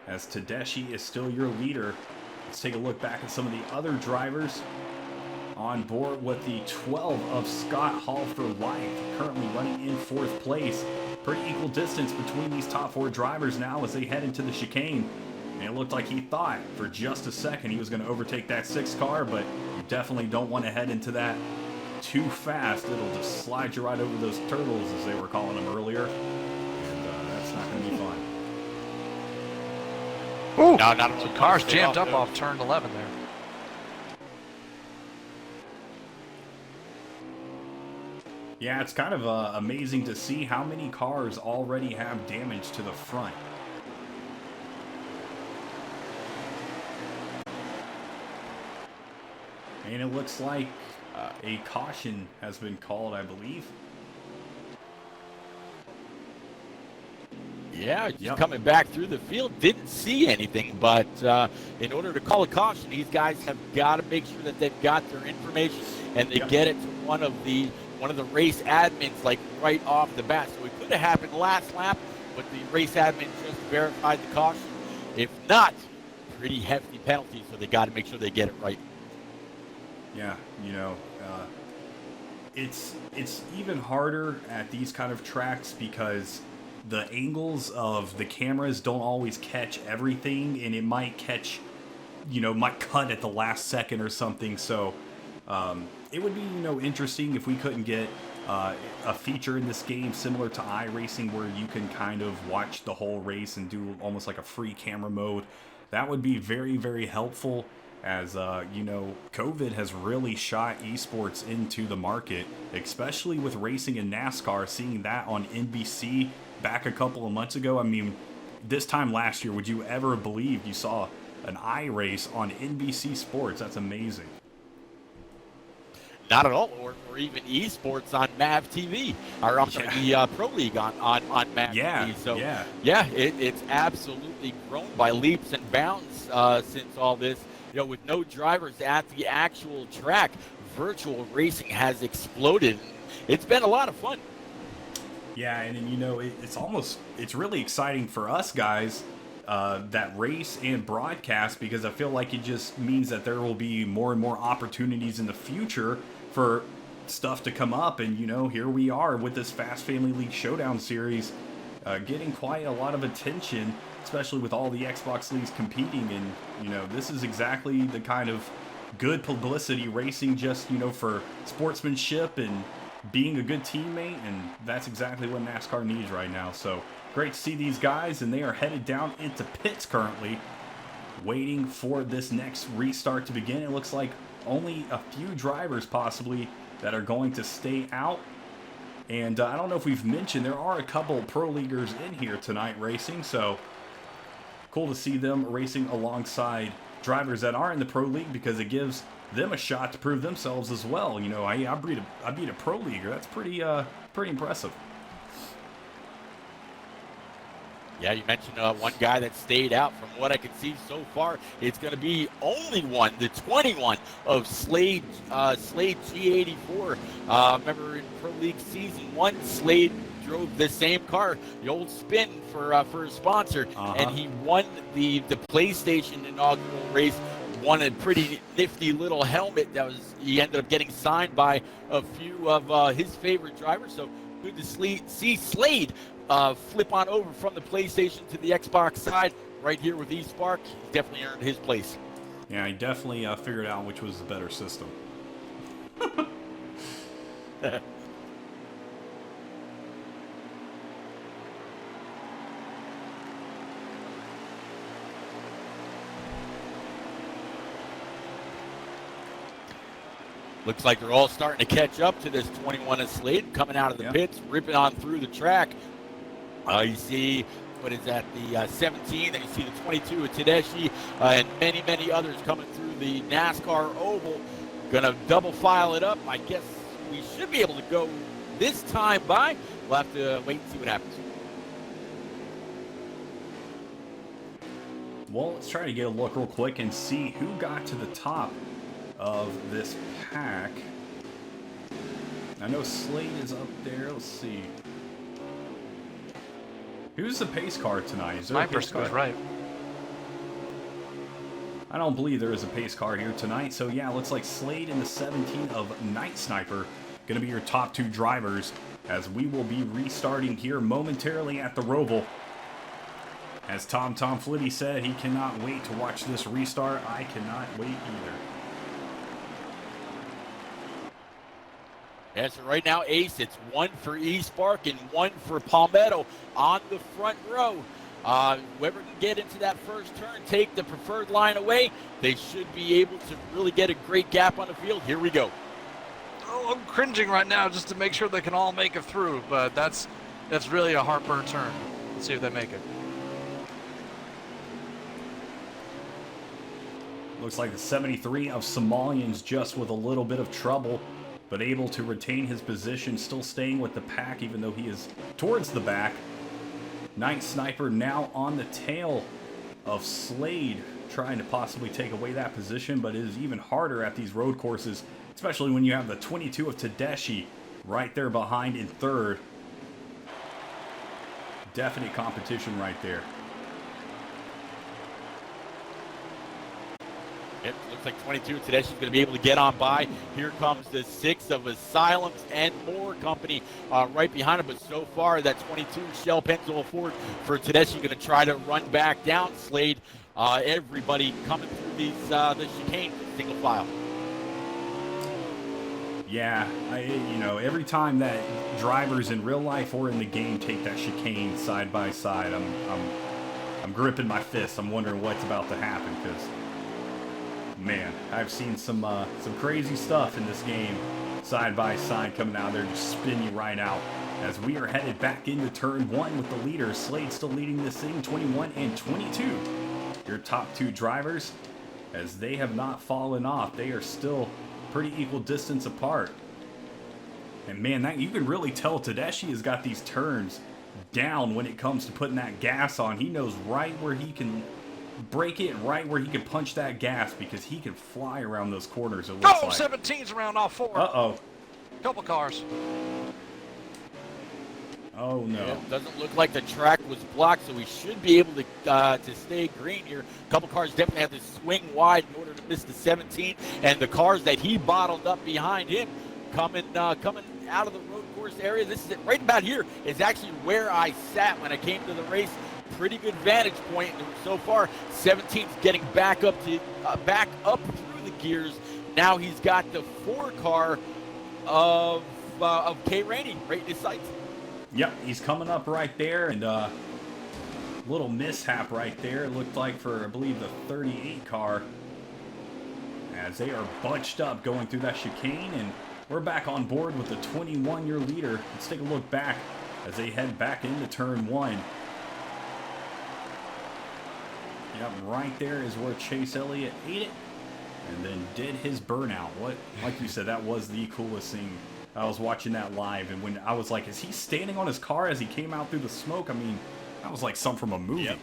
as Tedeschi is still your leader. Let's take a look back at some of the other drivers on board with the 12 of Scott Hall for Life, currently running in fourth place. Pretty equal distance between these top four drivers now as they head into the chicane. And it looked like he thought for just a second he was going to overtake that 6 car, but you definitely don't want to head into that too fast. It'll just slide you right over those turtles, as they were calling them earlier. And that's not going to be fun. Ooh, no, not the car's jammed up off turn 11 there. Yeah, it's kind of amazing to see how many cars already have damage to the front. And it looks like a caution has been called, I believe. Yeah, just coming back through the field, didn't see anything, but in order to call a caution, these guys have got to make sure that they've got their information and they get it to one of the race admins, like right off the bat. So it could have happened last lap, but the race admin just verified the caution. If not, pretty hefty penalty, so they got to make sure they get it right. Yeah, you know, it's even harder at these kind of tracks because the angles of the cameras don't always catch everything, and it might catch, might cut at the last second or something. So it would be, interesting if we couldn't get a feature in this game similar to iRacing where you can kind of watch the whole race and do almost like a free camera mode. That would be very, very helpful, as COVID has really shot esports into the market, especially with racing in NASCAR. Seeing that on NBC back a couple of months ago, I mean, this time last year, would you ever believe you saw an iRace on NBC Sports? That's amazing. Not at all, or even esports on MAV TV, or I'm sorry, the Pro League on MAV TV. So it's absolutely grown by leaps and bounds since all this. With no drivers at the actual track, virtual racing has exploded. It's been a lot of fun. Yeah, and it's really exciting for us guys that race and broadcast, because I feel like it just means that there will be more and more opportunities in the future for stuff to come up. And here we are with this Fast Family League Showdown series getting quite a lot of attention, especially with all the Xbox leagues competing. And this is exactly the kind of good publicity racing, just for sportsmanship and being a good teammate, and that's exactly what NASCAR needs right now. So great to see these guys, and they are headed down into pits currently, waiting for this next restart to begin. It looks like only a few drivers possibly that are going to stay out. And I don't know if we've mentioned, there are a couple pro leaguers in here tonight racing, so cool to see them racing alongside drivers that are in the pro league, because it gives them a shot to prove themselves as well. I beat a pro leaguer. That's pretty impressive. Yeah, you mentioned one guy that stayed out. From what I can see so far, it's going to be only one, the 21 of Slade G84. Remember in Pro League Season 1, Slade drove the same car, the old spin for a sponsor, and he won the PlayStation inaugural race won a pretty nifty little helmet that he ended up getting signed by a few of his favorite drivers. So good to see Slade flip on over from the PlayStation to the Xbox side right here with Espark. He's definitely earned his place. Yeah, he definitely figured out which was the better system. Looks like they're all starting to catch up to this 21 of Slade coming out of the pits, ripping on through the track. You see, what is that, the 17, and you see the 22 of Tedeschi, and many, many others coming through the NASCAR Oval. Gonna double file it up. I guess we should be able to go this time by. We'll have to wait and see what happens. Well, let's try to get a look real quick and see who got to the top of this pack. I know Slade is up there. Let's see. Who's the pace car tonight? Is there a pace car? Right. I don't believe there is a pace car here tonight. So yeah, looks like Slade and the 17 of Night Sniper going to be your top 2 drivers, as we will be restarting here momentarily at the Roval. As Tom Flitty said, he cannot wait to watch this restart. I cannot wait either. Yeah, so right now, Ace, it's 1 for Espark and 1 for Palmetto on the front row. Whoever can get into that first turn, take the preferred line away, they should be able to really get a great gap on the field. Here we go. Oh, I'm cringing right now just to make sure they can all make it through, but that's really a heartburn turn. Let's see if they make it. Looks like the 73 of Somalians just with a little bit of trouble, but able to retain his position, still staying with the pack even though he is towards the back. Night Sniper now on the tail of Slade, trying to possibly take away that position, but it is even harder at these road courses, especially when you have the 22 of Tedeschi right there behind in third. Definite competition right there. It looks like 22 Tedeschi's going to be able to get on by. Here comes the 6 of Asylums and More Company right behind him. But so far, that 22 Shell Pennzoil Ford for Tedeschi going to try to run back down Slade. Everybody coming through these the chicane single file. Yeah, every time that drivers in real life or in the game take that chicane side by side, I'm gripping my fist. I'm wondering what's about to happen, because man, I've seen some crazy stuff in this game, side by side, coming out there, just spin you right out. As we are headed back into turn 1 with the leaders, Slade still leading this thing, 21 and 22. Your top 2 drivers, as they have not fallen off, they are still pretty equal distance apart. And man, that you can really tell Tedeschi has got these turns down when it comes to putting that gas on. He knows right where he can break it, right where he can punch that gas, because he can fly around those corners, it looks like. 17's around all 4. Uh-oh. Couple cars. Oh, no. Yeah, doesn't look like the track was blocked, so we should be able to stay green here. A couple cars definitely have to swing wide in order to miss the 17, and the cars that he bottled up behind him coming out of the road course area. This is it. Right about here is actually where I sat when I came to the race. Pretty good vantage point, and so far 17's getting back up through the gears. Now he's got the 4 car of K. Rainey right in his sights. Yep, he's coming up right there, and little mishap right there. It looked like for, I believe, the 38 car, as they are bunched up going through that chicane, and we're back on board with the 21-year leader. Let's take a look back as they head back into turn 1. Yep, right there is where Chase Elliott ate it and then did his burnout. What, like you said, that was the coolest thing. I was watching that live, and when I was like, is he standing on his car as he came out through the smoke? I mean, that was like something from a movie. Yep.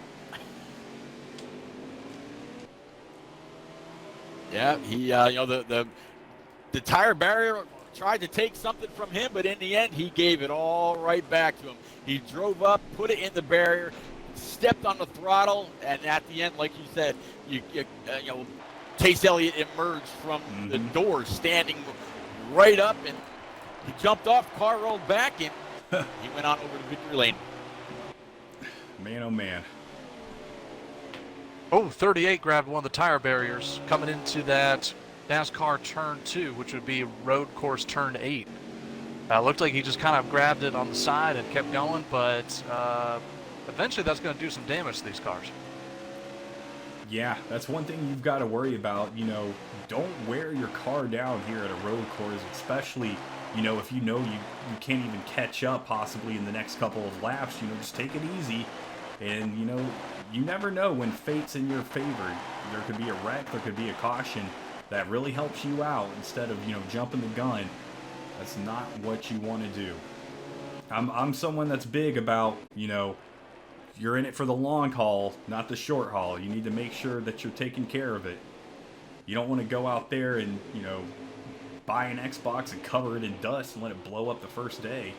Yeah, he, the tire barrier tried to take something from him, but in the end, he gave it all right back to him. He drove up, put it in the barrier, stepped on the throttle, and at the end, like you said, Chase Elliott emerged from the door, standing right up, and he jumped off, car rolled back, and he went on over to victory lane. Man, oh man. Oh, 38 grabbed one of the tire barriers coming into that NASCAR turn 2, which would be road course turn 8. Looked like he just kind of grabbed it on the side and kept going, but eventually that's going to do some damage to these cars. Yeah, that's one thing you've got to worry about. You know, don't wear your car down here at a road course, especially, you know, if you know you can't even catch up possibly in the next couple of laps. You know, just take it easy. And, you know, you never know when fate's in your favor. There could be a wreck, there could be a caution that really helps you out instead of, you know, jumping the gun. That's not what you want to do. I'm someone that's big about, you know, you're in it for the long haul, not the short haul. You need to make sure that you're taking care of it. You don't want to go out there and, you know, buy an Xbox and cover it in dust and let it blow up the first day.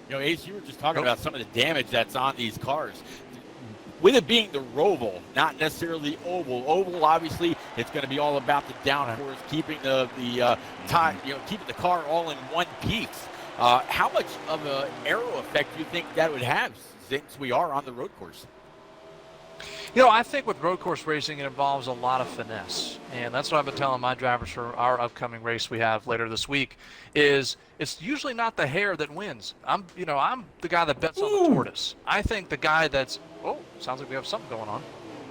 You know, Ace, you were just talking about some of the damage that's on these cars. With it being the Roval, not necessarily oval. Oval, obviously, it's going to be all about the downforce, keeping the time, you know, keeping the car all in one piece. How much of an aero effect do you think that would have, since we are on the road course? You know, I think with road course racing, it involves a lot of finesse. And that's what I've been telling my drivers for our upcoming race we have later this week, is it's usually not the hare that wins. I'm the guy that bets on the tortoise. I think the guy that's, sounds like we have something going on.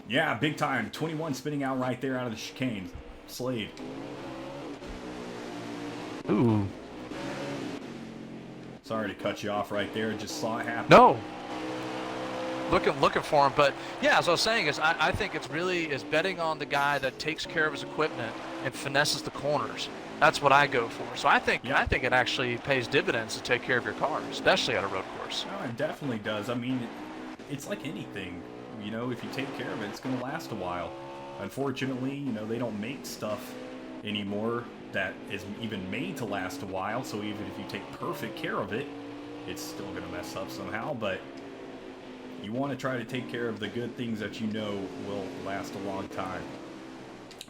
Yeah, big time. 21 spinning out right there out of the chicane. Slade. Ooh. Sorry to cut you off right there. Just saw it happen. No. Looking for him, but yeah, as I was saying, is I think it's really is betting on the guy that takes care of his equipment and finesses the corners. That's what I go for. So I think it actually pays dividends to take care of your car, especially at a road course. No, it definitely does. I mean, it's like anything. You know, if you take care of it, it's going to last a while. Unfortunately, you know, they don't make stuff anymore that is even made to last a while. So even if you take perfect care of it, it's still going to mess up somehow. But you want to try to take care of the good things that you know will last a long time.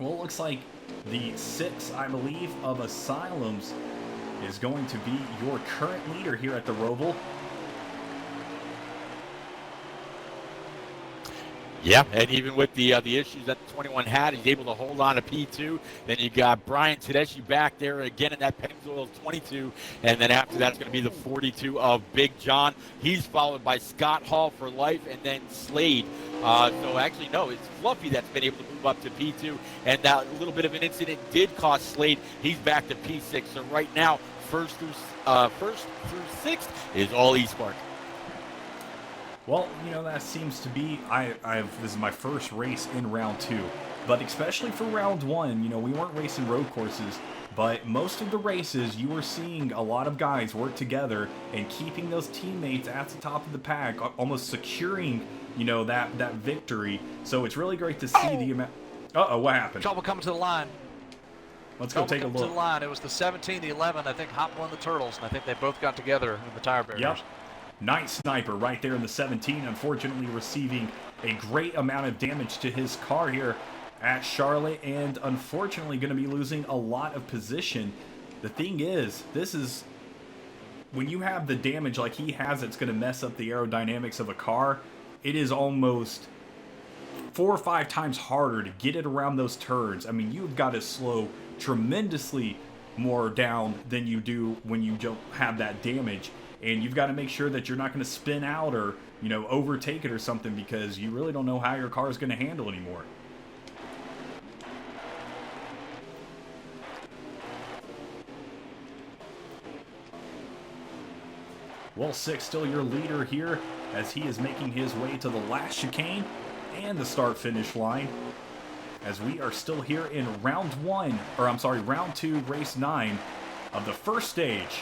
Well, it looks like the 6, I believe, of Asylums is going to be your current leader here at the Roval. Yeah, and even with the issues that the 21 had, he's able to hold on to P2. Then you got Brian Tedeschi back there again in that Pennzoil 22. And then after that, it's going to be the 42 of Big John. He's followed by Scott Hall for life, and then Slade. So actually, no, it's Fluffy that's been able to move up to P2. And that little bit of an incident did cost Slade. He's back to P6. So right now, first through sixth is all Espark. Well, you know, that seems to be, this is my first race in round 2, but especially for round 1, you know, we weren't racing road courses, but most of the races you were seeing a lot of guys work together and keeping those teammates at the top of the pack, almost securing, you know, that victory. So it's really great to see the amount. What happened? Trouble coming to the line. Let's go take a look. To the line. It was the 17, the 11. I think Hop won the Turtles, and I think they both got together in the tire barriers. Yep. Night Sniper right there in the 17, unfortunately receiving a great amount of damage to his car here at Charlotte, and unfortunately going to be losing a lot of position. The thing is, this is, when you have the damage like he has, it's going to mess up the aerodynamics of a car. It is almost 4 or 5 times harder to get it around those turns. I mean, you've got to slow tremendously more down than you do when you don't have that damage. And you've got to make sure that you're not going to spin out or, you know, overtake it or something, because you really don't know how your car is going to handle anymore. Well, 6 still your leader here as he is making his way to the last chicane and the start-finish line, as we are still here in round 2, race 9 of the first stage.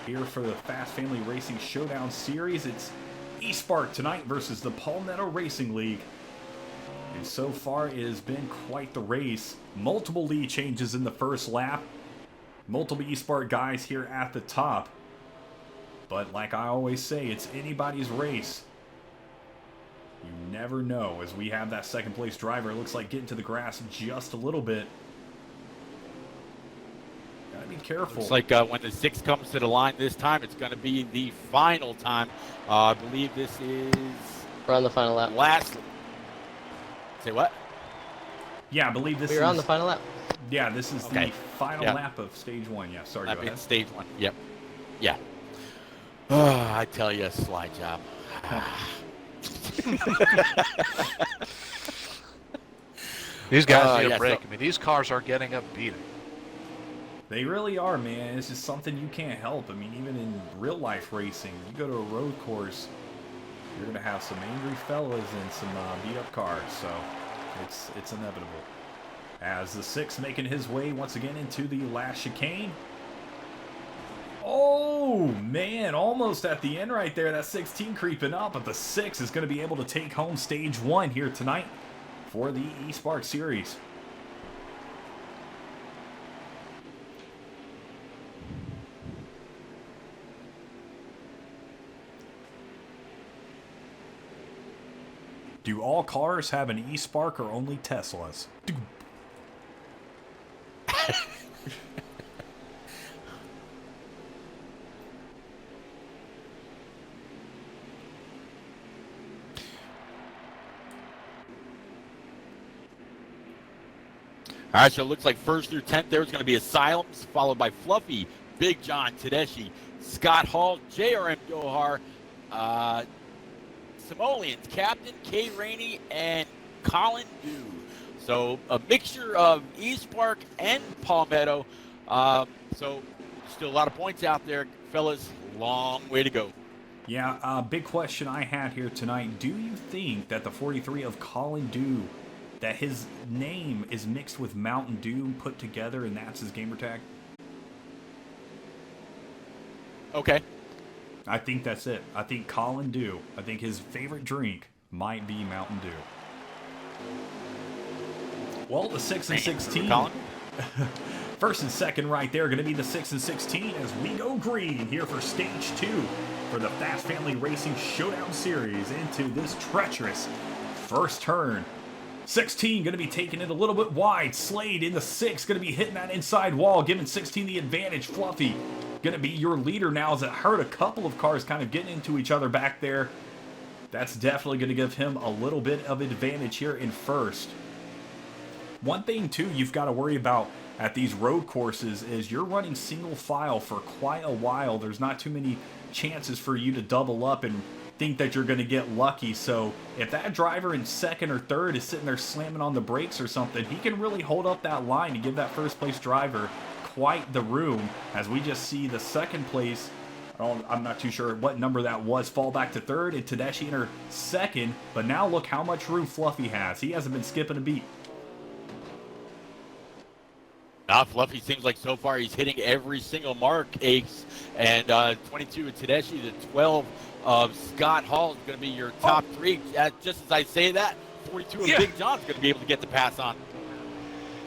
Here for the Fast Family Racing Showdown Series, it's Espark tonight versus the Palmetto Racing League. And so far, it has been quite the race. Multiple lead changes in the first lap. Multiple Espark guys here at the top. But like I always say, it's anybody's race. You never know. As we have that second place driver, it looks like getting to the grass just a little bit. Gotta be careful. Looks like when the 6 comes to the line this time, it's going to be the final time. I believe this is We're on the final lap. last. Say what? Yeah, I believe this We're on the final lap. Yeah, this is Okay. the final Yeah. lap of stage 1. Yeah, sorry, Lap go in ahead. stage 1. Yep. Yeah. I tell you, slide job. These guys need yeah, a break. so- I mean, these cars are getting a beating. They really are, man. It's just something you can't help. I mean, even in real life racing, you go to a road course, you're going to have some angry fellas and some beat up cars. So it's inevitable. As the 6 making his way once again into the last chicane. Oh, man, almost at the end right there. That 16 creeping up, but the 6 is going to be able to take home stage 1 here tonight for the Espark Series. Do all cars have an Espark or only Teslas? All right, so it looks like 1st through 10th there's going to be Asylums, followed by Fluffy, Big John Tedeschi, Scott Hall, JRM Dohar, Simoleons, Captain, Kay Rainey, and Colin Dew. So a mixture of Espark and Palmetto. So still a lot of points out there, fellas. Long way to go. Yeah, big question I had here tonight. Do you think that the 43 of Colin Dew, that his name is mixed with Mountain Dew put together and that's his gamer tag? Okay. I think that's it. I think Colin Dew, I think his favorite drink might be Mountain Dew. Well, the 6 and 16. Colin? First and second right there going to be the 6 and 16 as we go green here for stage 2 for the Fast Family Racing Showdown Series into this treacherous first turn. 16 going to be taking it a little bit wide. Slade in the 6 going to be hitting that inside wall, giving 16 the advantage. Fluffy going to be your leader now as it heard a couple of cars kind of getting into each other back there. That's definitely going to give him a little bit of advantage here in first. One thing, too, you've got to worry about at these road courses is you're running single file for quite a while. There's not too many chances for you to double up and think that you're going to get lucky. So if that driver in second or third is sitting there slamming on the brakes or something, he can really hold up that line and give that first place driver quite the room, as we just see the second place, I'm not too sure what number that was, fall back to third and Tedeschi enter second. But now look how much room Fluffy has. He hasn't been skipping a beat. Fluffy seems like so far he's hitting every single mark, Ace. And 22 of Tedeschi, the 12 of Scott Hall is going to be your top 3. Just as I say that, 42 of Big John's going to be able to get the pass on.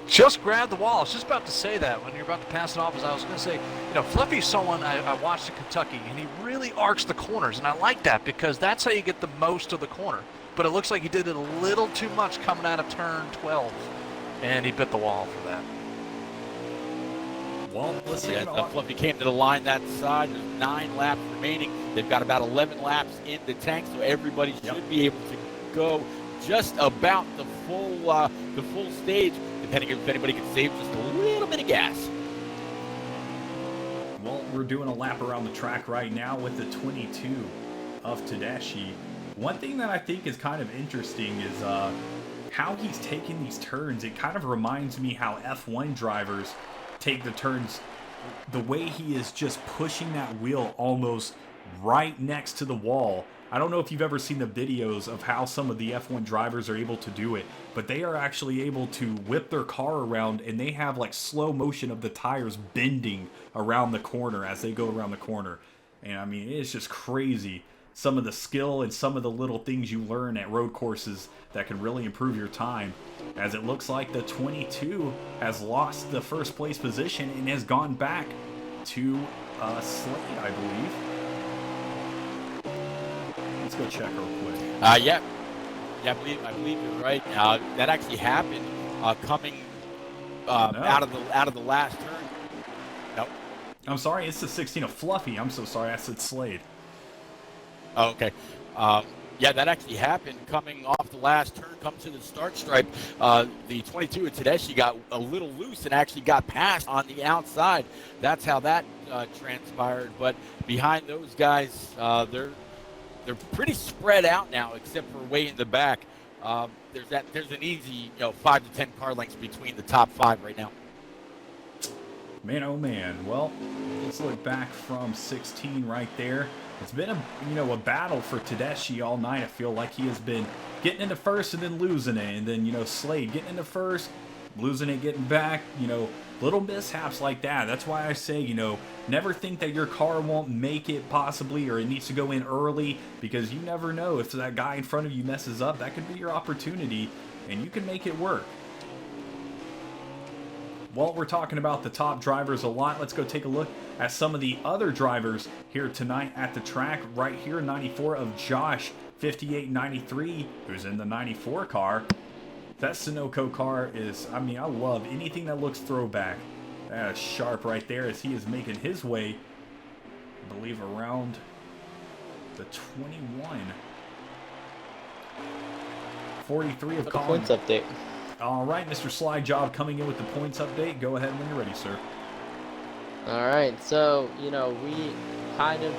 Just grab the wall. I was just about to say that when you're about to pass it off. As I was going to say, Fluffy's someone I watched in Kentucky, and he really arcs the corners, and I like that because that's how you get the most of the corner. But it looks like he did it a little too much coming out of turn 12, and he bit the wall for that. Well, let's see. Fluffy came to the line that side. There's 9 laps remaining. They've got about 11 laps in the tank, so everybody should be able to go just about the full stage, depending if anybody can save just a little bit of gas. Well, we're doing a lap around the track right now with the 22 of Tedeschi. One thing that I think is kind of interesting is how he's taking these turns. It kind of reminds me how F1 drivers take the turns, the way he is just pushing that wheel almost right next to the wall. I don't know if you've ever seen the videos of how some of the F1 drivers are able to do it, but they are actually able to whip their car around and they have like slow motion of the tires bending around the corner as they go around the corner. And I mean, it's just crazy. Some of the skill and some of the little things you learn at road courses that can really improve your time. As it looks like the 22 has lost the first place position and has gone back to Slade, I believe. Let's go check real quick. Yeah. Yeah, I believe you're right. That actually happened coming No. out of the last turn. Nope. I'm sorry, it's the 16 of Fluffy. I'm so sorry, I said Slade. Oh, okay. Yeah, that actually happened coming off the last turn, come to the start stripe. The 22 of Tedeschi got a little loose and actually got past on the outside. That's how that transpired. But behind those guys, they're pretty spread out now, except for way in the back. There's an easy 5 to 10 car lengths between the top 5 right now. Man, oh man. Well, let's look back from 16 right there. It's been a battle for Tedeschi all night. I feel like he has been getting into first and then losing it, and then Slade getting into first, losing it, getting back. Little mishaps like that. That's why I say never think that your car won't make it possibly, or it needs to go in early, because you never know if that guy in front of you messes up. That could be your opportunity, and you can make it work. Well, we're talking about the top drivers a lot. Let's go take a look at some of the other drivers here tonight at the track. Right here, 94 of Josh, 5893, who's in the 94 car. That Sunoco car is, I love anything that looks throwback. That is sharp right there as he is making his way, I believe, around the 21. 43 of Colin. Points update. All right, Mr. Slide Job coming in with the points update. Go ahead when you're ready, sir. All right, so we kind of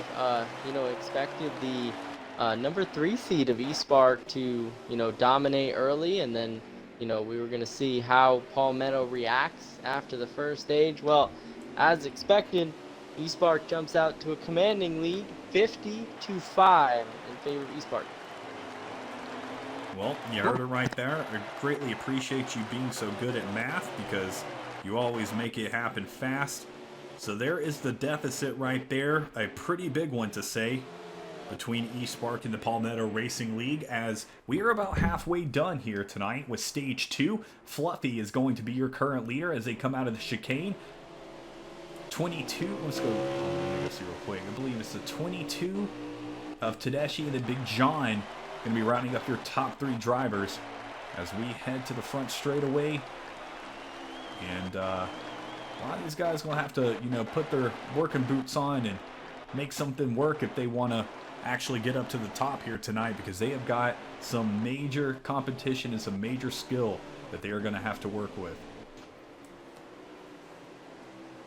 expected the number 3 seed of Espark to dominate early, and then we were going to see how Palmetto reacts after the first stage. Well, as expected, Espark jumps out to a commanding lead, 50-5 in favor of Espark. Well, you heard it right there. I greatly appreciate you being so good at math, because you always make it happen fast. So there is the deficit right there. A pretty big one to say between Espark and the Palmetto Racing League, as we are about halfway done here tonight with Stage 2. Fluffy is going to be your current leader as they come out of the chicane. 22, let's go see real quick. I believe it's the 22 of Tedeschi and then Big John going to be rounding up your top 3 drivers as we head to the front straightaway. And a lot of these guys will have to, put their working boots on and make something work if they want to actually get up to the top here tonight, because they have got some major competition and some major skill that they are going to have to work with.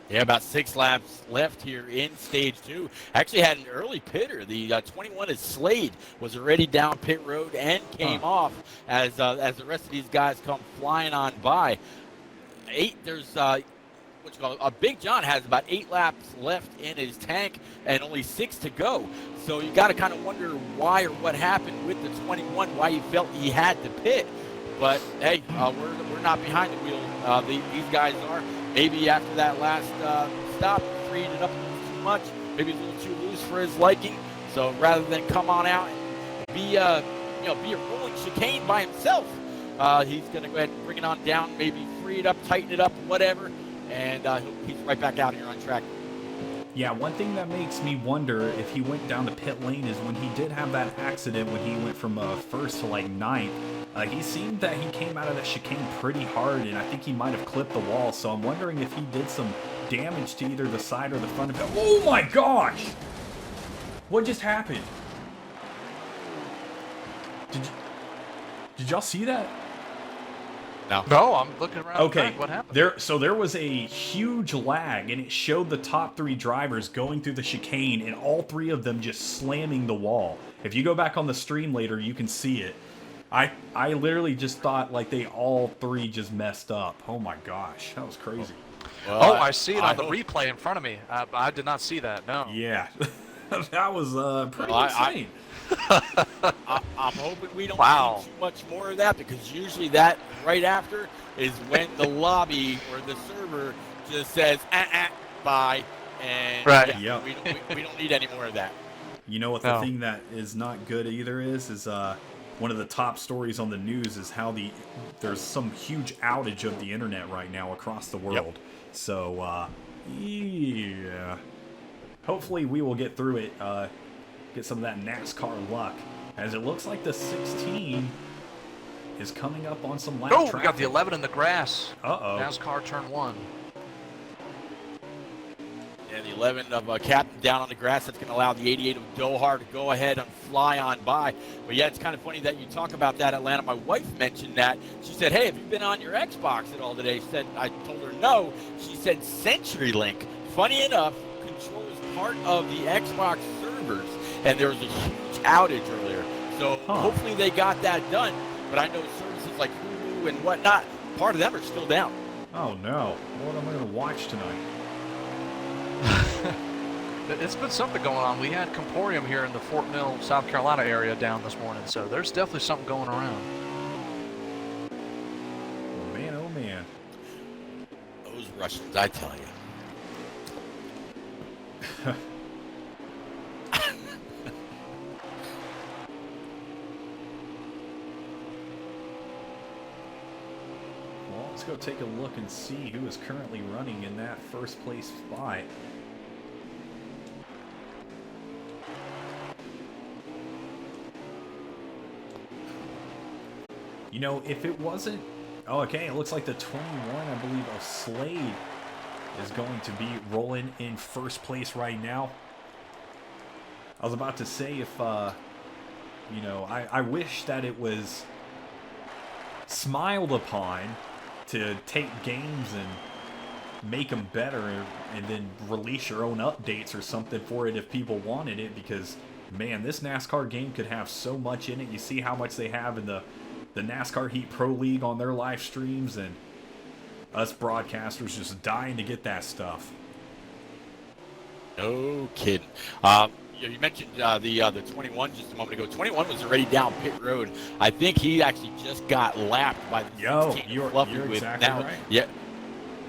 Yeah, about 6 laps left here in Stage 2. Actually had an early pitter. The 21 of Slade was already down pit road and came off as the rest of these guys come flying on by. There's Big John has about 8 laps left in his tank and only 6 to go. So you got to kind of wonder why or what happened with the 21, why he felt he had to pit. But hey, we're not behind the wheel. These guys are. Maybe after that last stop, freed it up a little too much. Maybe a little too loose for his liking. So rather than come on out and be a rolling chicane by himself, he's going to go ahead and bring it on down. Maybe free it up, tighten it up, whatever, and he's right back out here on track. Yeah, one thing that makes me wonder if he went down the pit lane is when he did have that accident when he went from first to like 9th. He seemed that he came out of that chicane pretty hard, and I think he might have clipped the wall. So I'm wondering if he did some damage to either the side or the front of it. Oh my gosh! What just happened? Did y'all see that? No, I'm looking around. Okay, What happened? there was a huge lag, and it showed the top 3 drivers going through the chicane, and all 3 of them just slamming the wall. If you go back on the stream later, you can see it. I literally just thought like they all 3 just messed up. Oh my gosh, that was crazy. Well, I see it on the replay in front of me. I did not see that. No. Yeah, that was pretty insane. I'm hoping we don't see too much more of that, because usually that right after is when the lobby or the server just says bye, and we don't need any more of that. You know what the thing that is not good either is one of the top stories on the news is how there's some huge outage of the internet right now across the world. Yep. So yeah, hopefully we will get through it, get some of that NASCAR luck, as it looks like the 16 is coming up on some lap Oh, traffic. we got the 11 in the grass. Uh-oh. NASCAR turn 1. And the 11 of Captain down on the grass. That's going to allow the 88 of Dohar to go ahead and fly on by. But yeah, it's kind of funny that you talk about that, Atlanta. My wife mentioned that. She said, hey, have you been on your Xbox at all today? I told her no. She said CenturyLink, funny enough, controls part of the Xbox servers. And there was a huge outage earlier. So hopefully they got that done. But I know services like Hulu and whatnot, part of them are still down. Oh, no. What am I going to watch tonight? It's been something going on. We had Comporium here in the Fort Mill, South Carolina area down this morning, so there's definitely something going around. Oh, man, oh, man. Those Russians, I tell you. Well, let's go take a look and see who is currently running in that first place spot. You know, if it wasn't... Oh, okay, it looks like the 21, I believe, of Slade is going to be rolling in first place right now. I was about to say if, you know, I wish that it was smiled upon to take games and make them better and then release your own updates or something for it if people wanted it, because, man, this NASCAR game could have so much in it. You see how much they have in the NASCAR Heat Pro League on their live streams, and us broadcasters just dying to get that stuff. No kidding. You mentioned the 21 just a moment ago. 21 was already down pit road. I think he actually just got lapped by the 16 you're with exactly now, right.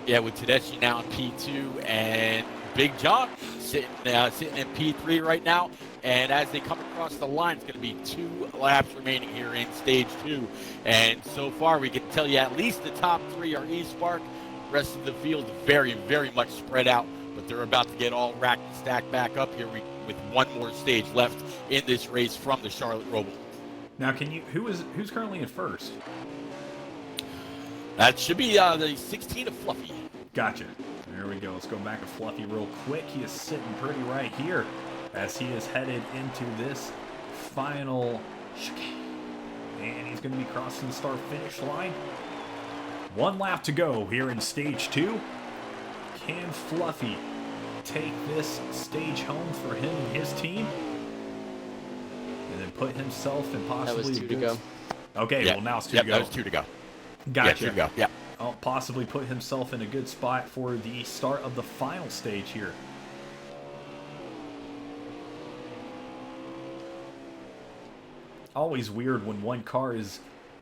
Yeah, with Tedeschi now in P2 and Big John sitting in P3 right now. And as they come across the line, it's going to be 2 laps remaining here in stage 2. And so far, we can tell you at least the top 3 are Espark. The rest of the field very, very much spread out. But they're about to get all racked and stacked back up here with one more stage left in this race from the Charlotte Roval. Now, who's currently in first? That should be the 16 of Fluffy. Gotcha. There we go. Let's go back to Fluffy real quick. He is sitting pretty right here as he is headed into this final chicane. And he's going to be crossing the start-finish line. 1 lap to go here in stage 2. Can Fluffy take this stage home for him and his team? And then put himself in possibly... That was 2 to go. Okay, Yep. well now it's 2 Yep, to go. that was 2 to go. Gotcha. Yeah, 2 to go. Yeah. I'll possibly put himself in a good spot for the start of the final stage here. Always weird when one car is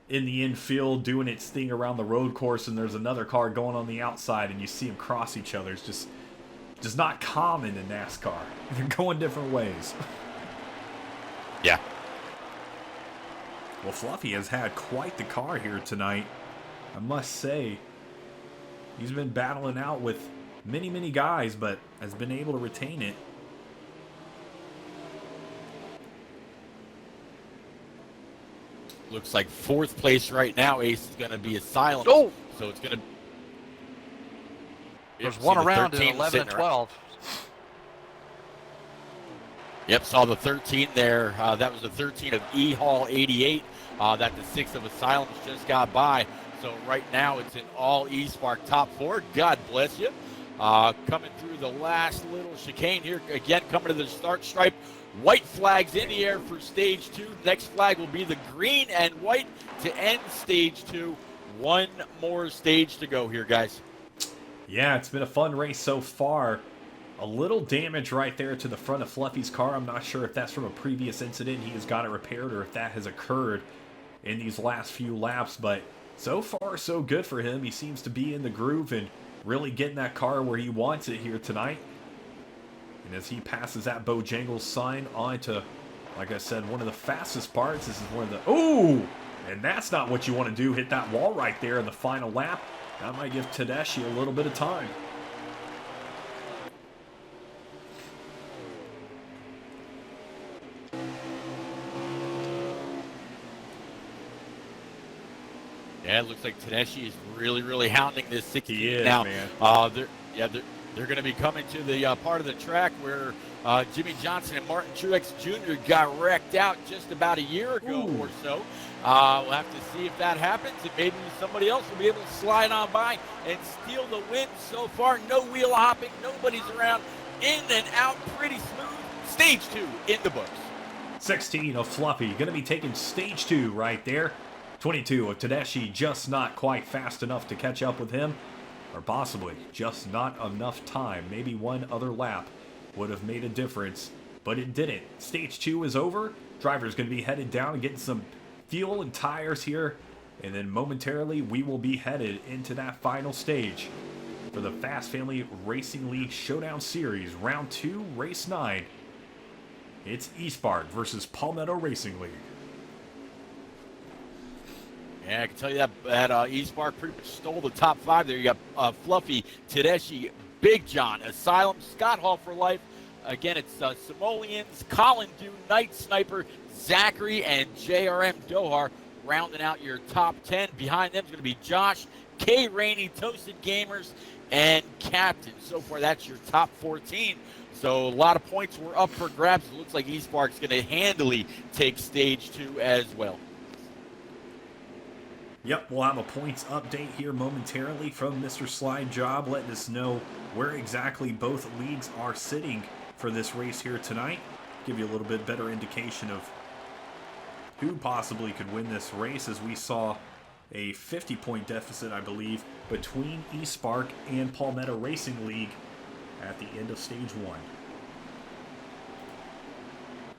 in the infield doing its thing around the road course and there's another car going on the outside and you see them cross each other. It's just not common in NASCAR. They're going different ways. Yeah. Well, Fluffy has had quite the car here tonight, I must say. He's been battling out with many, many guys, but has been able to retain it. Looks like 4th place right now. Ace is going to be asylum. Oh! So it's going to... There's one around in 11 and 12. Yep, saw the 13 there. That was the 13 of E Hall 88. That the 6 of Asylums just got by. So right now it's an all Espark top 4. God bless you. Coming through the last little chicane here. Again, coming to the start stripe. White flags in the air for stage 2. Next flag will be the green and white to end stage 2. 1 more stage to go here, guys. Yeah, it's been a fun race so far. A little damage right there to the front of Fluffy's car. I'm not sure if that's from a previous incident. He has got it repaired or if that has occurred in these last few laps. But so far, so good for him. He seems to be in the groove and really getting that car where he wants it here tonight. And as he passes that Bojangles sign onto, like I said, one of the fastest parts. This is one of the... Ooh! And that's not what you want to do. Hit that wall right there in the final lap. That might give Tedeschi a little bit of time. Yeah, it looks like Tedeschi is really hounding this 16 He is, now. man. They're going to be coming to the part of the track where Jimmy Johnson and Martin Truex Jr. got wrecked out just about a year ago Ooh. or so. We'll have to see if that happens, and maybe somebody else will be able to slide on by and steal the win. So far, no wheel hopping, nobody's around, in and out, pretty smooth. Stage 2 in the books. 16 of Fluffy, going to be taking stage 2 right there. 22 of Tedeschi, just not quite fast enough to catch up with him. Or possibly just not enough time. Maybe one other lap would have made a difference, but it didn't. Stage 2 is over. Driver's going to be headed down and getting some fuel and tires here. And then momentarily, we will be headed into that final stage for the Fast Family Racing League Showdown Series, Round 2, Race 9. It's Espark versus Palmetto Racing League. Yeah, I can tell you that Espark pretty much stole the top 5 there. You got Fluffy, Tedeschi, Big John, Asylum, Scott Hall for life. Again, it's Simoleons, Colin Dune, Night Sniper, Zachary, and JRM Dohar rounding out your top 10. Behind them is going to be Josh, K. Rainey, Toasted Gamers, and Captain. So far, that's your top 14. So a lot of points were up for grabs. It looks like Espark's going to handily take stage 2 as well. Yep, we'll have a points update here momentarily from Mr. Slide Job, letting us know where exactly both leagues are sitting for this race here tonight. Give you a little bit better indication of who possibly could win this race, as we saw a 50-point deficit, I believe, between Espark and Palmetto Racing League at the end of stage 1.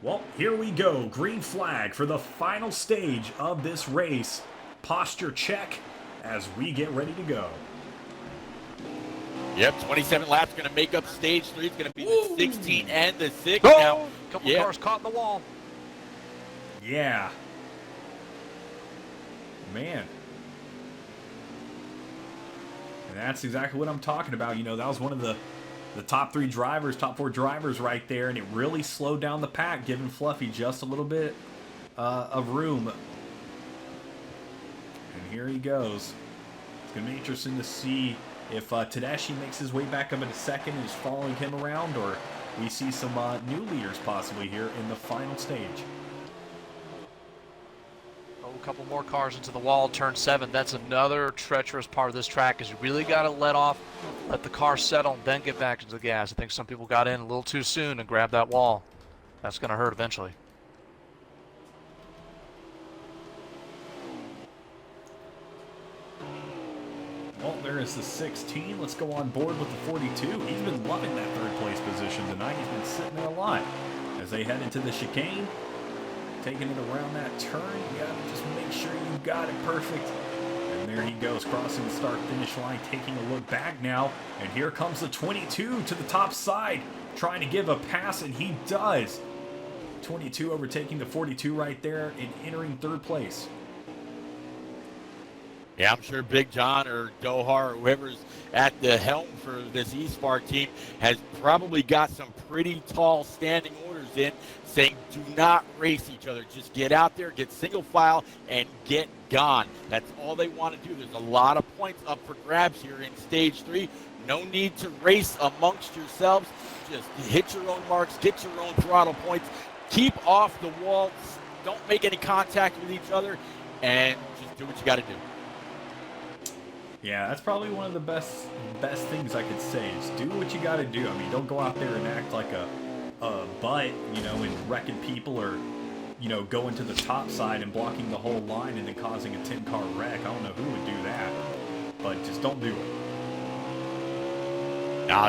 Well, here we go. Green flag for the final stage of this race. Posture check as we get ready to go. Yep, 27 laps going to make up stage 3. It's going to be the 16 and the 6. Oh, Now, couple cars caught in the wall. Yeah. Man. And that's exactly what I'm talking about. You know, that was one of the top 3 drivers, top 4 drivers right there, and it really slowed down the pack, giving Fluffy just a little bit of room. And here he goes. It's going to be interesting to see if Tedeschi makes his way back up in a second and is following him around, or we see some new leaders possibly here in the final stage. Oh, a couple more cars into the wall, turn 7. That's another treacherous part of this track, is you really got to let the car settle, and then get back into the gas. I think some people got in a little too soon and grabbed that wall. That's going to hurt eventually. Well, there is the 16. Let's go on board with the 42. He's been loving that third place position tonight. He's been sitting there a lot. As they head into the chicane, taking it around that turn, you got to just make sure you got it perfect. And there he goes, crossing the start-finish line, taking a look back now. And here comes the 22 to the top side, trying to give a pass, and he does. 22 overtaking the 42 right there and entering third place. Yeah, I'm sure Big John or Dohar or whoever's at the helm for this Espark team has probably got some pretty tall standing orders in saying do not race each other. Just get out there, get single file, and get gone. That's all they want to do. There's a lot of points up for grabs here in stage 3. No need to race amongst yourselves. Just hit your own marks, get your own throttle points, keep off the wall, don't make any contact with each other, and just do what you got to do. Yeah, that's probably one of the best things I could say is do what you got to do. I mean, don't go out there and act like a butt, you know, and wrecking people, or, you know, going to the top side and blocking the whole line and then causing a 10-car wreck. I don't know who would do that, but just don't do it. No,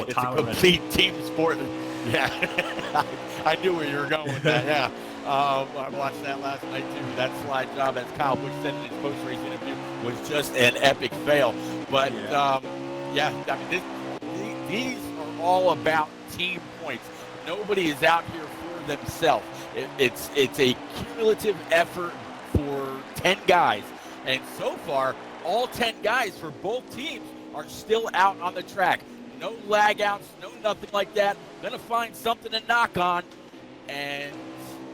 it's a complete team sport. Yeah, I knew where you were going with that. Yeah, I watched that last night too. That slide job, as Kyle Busch said in his post-race interview, was just an epic fail. But I mean, these are all about team points. Nobody is out here for themselves. It's a cumulative effort for 10 guys, and so far, all 10 guys for both teams are still out on the track. No lag outs, no nothing like that. Gonna find something to knock on. And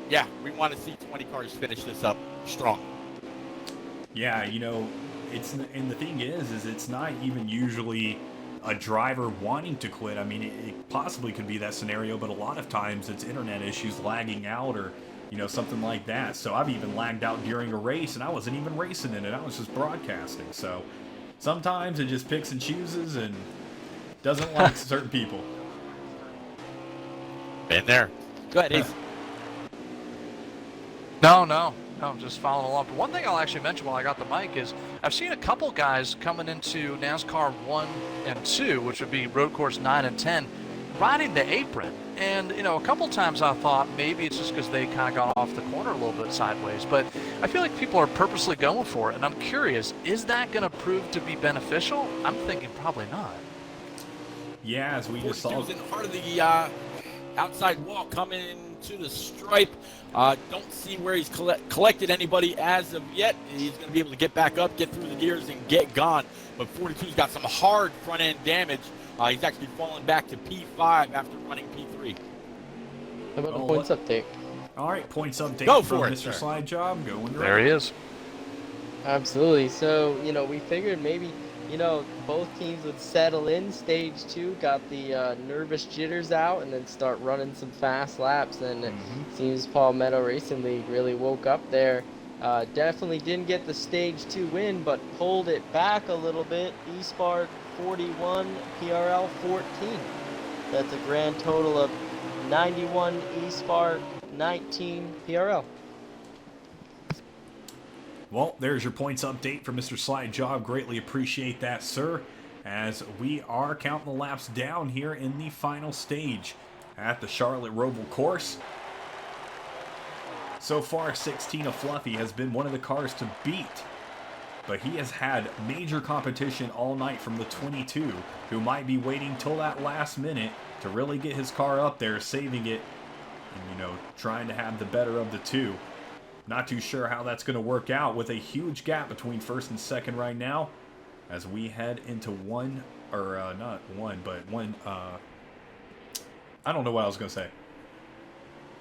yeah, we want to see 20 cars finish this up strong. Yeah, and the thing is it's not even usually a driver wanting to quit. I mean, it possibly could be that scenario, but a lot of times it's internet issues lagging out or, something like that. So I've even lagged out during a race and I wasn't even racing in it. I was just broadcasting. So sometimes it just picks and chooses and doesn't like certain people. Been there. Go ahead, Ace. No, just following along. But one thing I'll actually mention while I got the mic is I've seen a couple guys coming into NASCAR 1 and 2, which would be road course 9 and 10, riding the apron. And, a couple times I thought maybe it's just because they kind of got off the corner a little bit sideways. But I feel like people are purposely going for it. And I'm curious, is that going to prove to be beneficial? I'm thinking probably not. Yeah, as we just saw. In the heart of the outside wall coming to the stripe. Don't see where he's collected anybody as of yet. He's going to be able to get back up, get through the gears, and get gone. But 42's got some hard front-end damage. He's actually fallen back to P5 after running P3. How about the points update? All right, points update Go from for it, Mr. sir. Slide Job. Go when you're There ready. he is. Absolutely. So, we figured maybe, both teams would settle in stage 2, got the nervous jitters out, and then start running some fast laps. And it seems Palmetto Racing League really woke up there. Definitely didn't get the stage 2 win, but pulled it back a little bit. Espark 41, PRL 14. That's a grand total of 91 Espark, 19 PRL. Well, there's your points update for Mr. Slide Job. Greatly appreciate that, sir. As we are counting the laps down here in the final stage at the Charlotte Roval course. So far, 16 of Fluffy has been one of the cars to beat. But he has had major competition all night from the 22, who might be waiting till that last minute to really get his car up there, saving it, and, trying to have the better of the two. Not too sure how that's going to work out with a huge gap between first and second right now as we head into not one, but one, I don't know what I was going to say.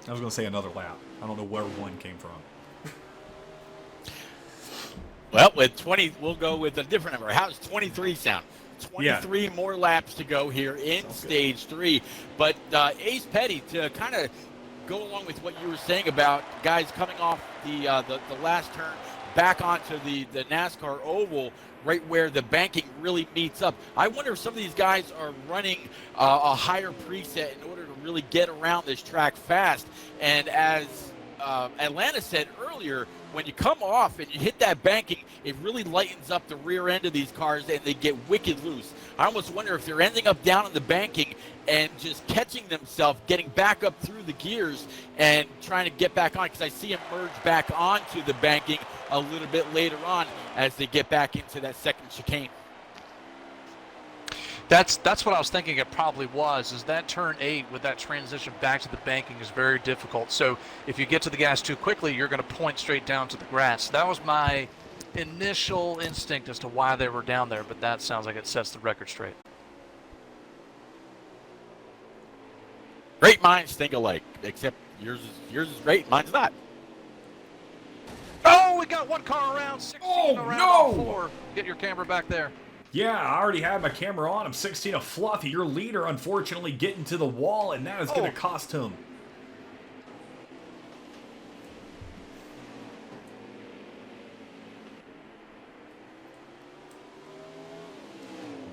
I was going to say another lap. I don't know where one came from. Well, with 20, we'll go with a different number. How does 23 sound? 23 more laps to go here in stage 3. But Ace Petty, to kind of go along with what you were saying about guys coming off the last turn back onto the NASCAR oval, right where the banking really meets up. I wonder if some of these guys are running a higher preset in order to really get around this track fast. And as Atlanta said earlier, when you come off and you hit that banking, it really lightens up the rear end of these cars and they get wicked loose. I almost wonder if they're ending up down in the banking and just catching themselves, getting back up through the gears and trying to get back on, because I see them merge back onto the banking a little bit later on as they get back into that second chicane. That's what I was thinking it probably was, is that turn 8 with that transition back to the banking is very difficult. So if you get to the gas too quickly, you're going to point straight down to the grass. That was my initial instinct as to why they were down there, but that sounds like it sets the record straight. Great minds think alike, except yours is great, mine's not. Oh, we got one car around, 16 around no! 4. Get your camera back there. Yeah, I already had my camera on. I'm 16 of Fluffy. Your leader, unfortunately, getting to the wall, and that is going to cost him.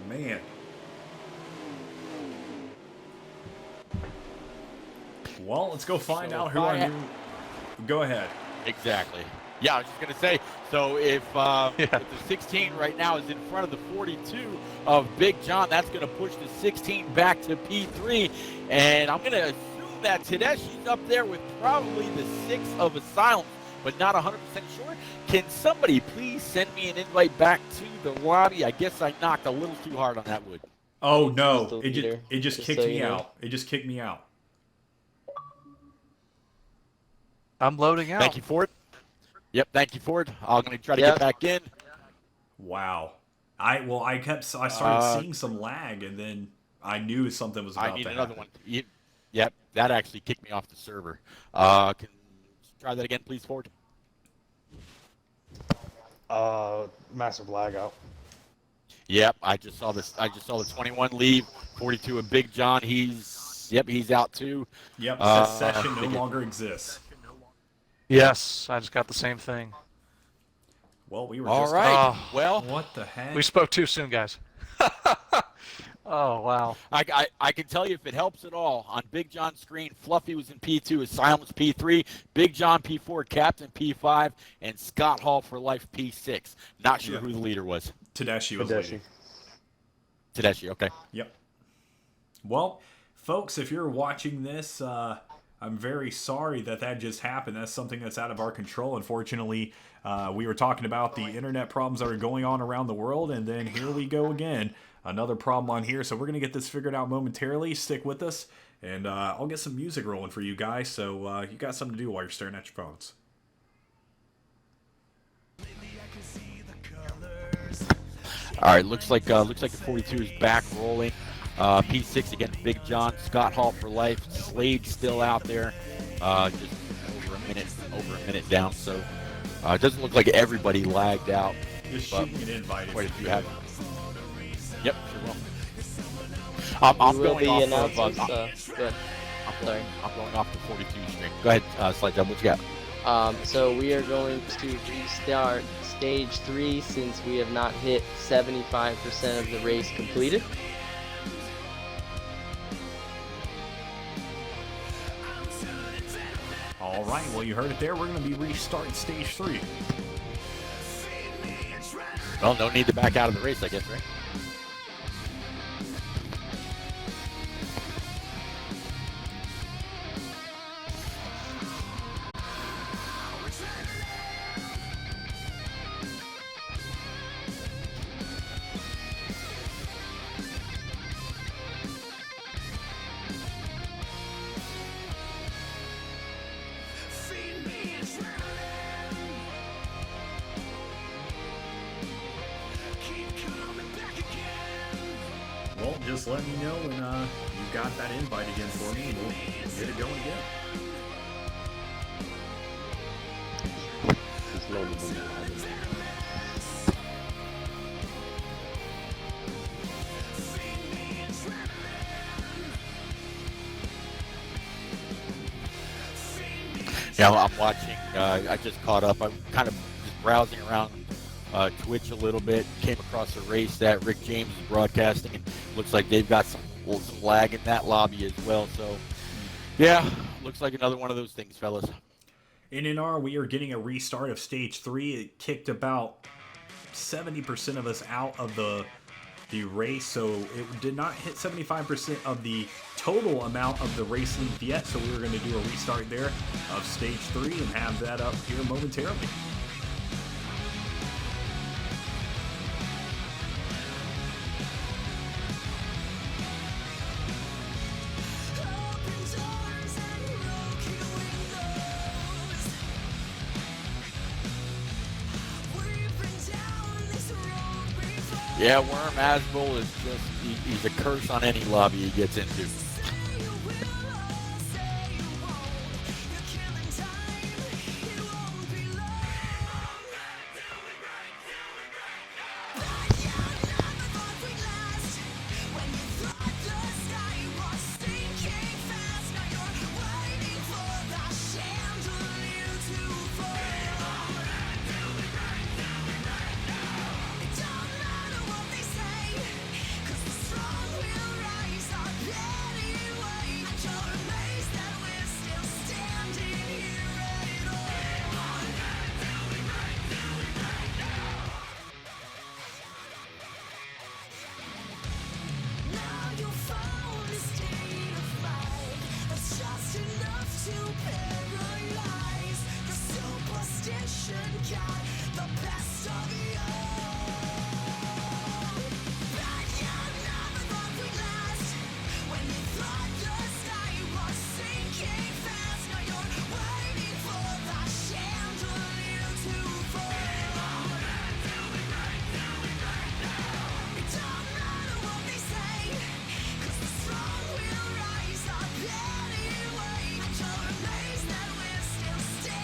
Man. Well, let's go find out who our new... Go ahead. Exactly. Yeah, I was just going to say, so if the 16 right now is in front of the 42 of Big John, that's going to push the 16 back to P3. And I'm going to assume that Tedeschi's up there with probably the 6 of Asylum, but not 100% sure. Can somebody please send me an invite back to the lobby? I guess I knocked a little too hard on that wood. Oh, no. It just just kicked so me you know. out. It just kicked me out. I'm loading out. Thank you for it. Yep, thank you for it. I'm going to try to get back in. Wow. I started seeing some lag, and then I knew something was about to happen. I need another one. Yep, that actually kicked me off the server. Can you try that again, please, Ford? Massive lag out. Yep, I just saw this. I just saw the 21 leave. 42 of Big John. He's out too. Yep, says session no longer exists. Yes, I just got the same thing. Well, we were All just... right. Oh. Well, What the heck? We spoke too soon, guys. Oh, wow. I can tell you if it helps at all. On Big John's screen, Fluffy was in P2, his Silence P3, Big John P4, Captain P5, and Scott Hall for life P6. Not sure who the leader was. Tedeschi was Tedeschi. leading. Tedeschi, okay. Yep. Well, folks, if you're watching this, I'm very sorry that just happened. That's something that's out of our control. Unfortunately, we were talking about the internet problems that are going on around the world, and then here we go again. Another problem on here. So we're going to get this figured out momentarily. Stick with us, and I'll get some music rolling for you guys. So you got something to do while you're staring at your phones. All right, looks like the 42 is back rolling. P6 against Big John, Scott Hall for life. Slade's still out there, just over a minute down. So it doesn't look like everybody lagged out. Just but shoot me an invite. quite a few have. Yep, sure will. I'm We will going be off announcing. of. Good. Sorry. I'm going off the 42 stream. Go ahead, Slide Job. What you got? So we are going to restart stage 3 since we have not hit 75% of the race completed. All right, well, you heard it there. We're going to be restarting stage 3. Well, no need to back out of the race, I guess, right? Well, just let me know when you got that invite again for me, and we'll get it going again. It's loaded in there. Yeah, I'm watching. I just caught up. I'm kind of just browsing around Twitch a little bit. Came across a race that Rick James is broadcasting, and looks like they've got some lag in that lobby as well. So, yeah, looks like another one of those things, fellas. In NR, we are getting a restart of stage 3. It kicked about 70% of us out of the race, so it did not hit 75% of the total amount of the race length yet, so we were going to do a restart there of stage 3 and have that up here momentarily. Yeah, Worm Asbel is he's a curse on any lobby he gets into.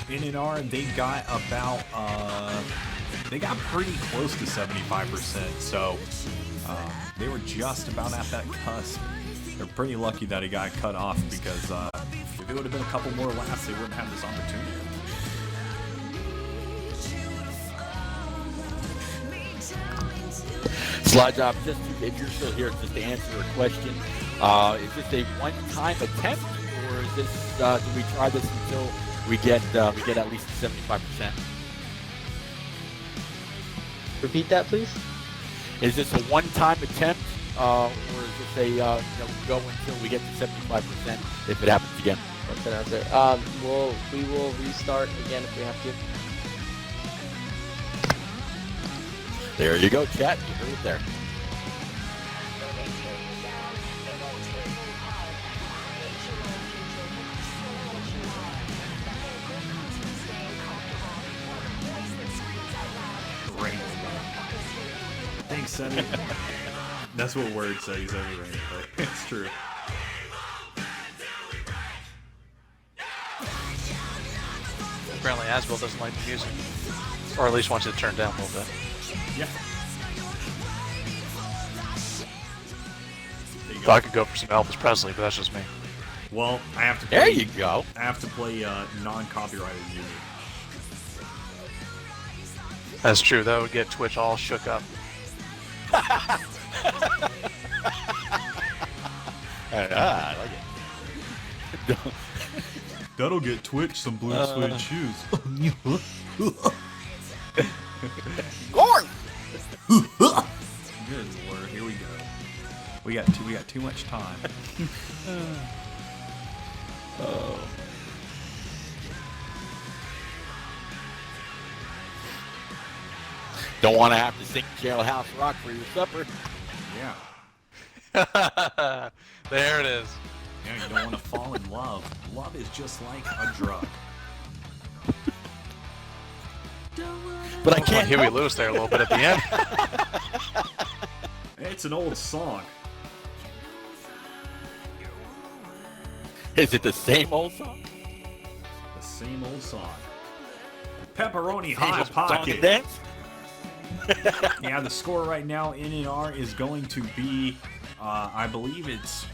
In NR, they got about they got pretty close to 75%, so they were just about at that cusp. They're pretty lucky that he got cut off because if it would have been a couple more laps, they wouldn't have this opportunity. Slide job, just if you're still here, just to answer a question, is this a one-time attempt, or is this do we try this until we get at least 75%? Repeat that, please. Is this a one-time attempt, or is this a go until we get to 75% if it happens again? That's an answer. We will restart again if we have to. There you go, chat. You heard it there. Great. Thanks, Sonny. That's what Word says anyway, but it's true. Apparently Asbel doesn't like the music. Or at least wants it turned down a little bit. Yeah. So I could go for some Elvis Presley, but that's just me. Well, I have to play, There you go. I have to play non-copyrighted music. That's true. That would get Twitch all shook up. I like it. That'll get Twitch some blue suede shoes. Gorn! Good lord, here we go. We got too much time. Don't want to have to sing Jailhouse Rock for your supper. Yeah. There it is. Yeah, you don't want to fall in love. Love is just like a drug. But I Like can't Huey help Lewis there a little bit at the end. It's an old song. Is it the same old song? The same old song. Pepperoni Same Hot old song and Pocket. dance? Yeah, the score right now in NR is going to be, I believe it's,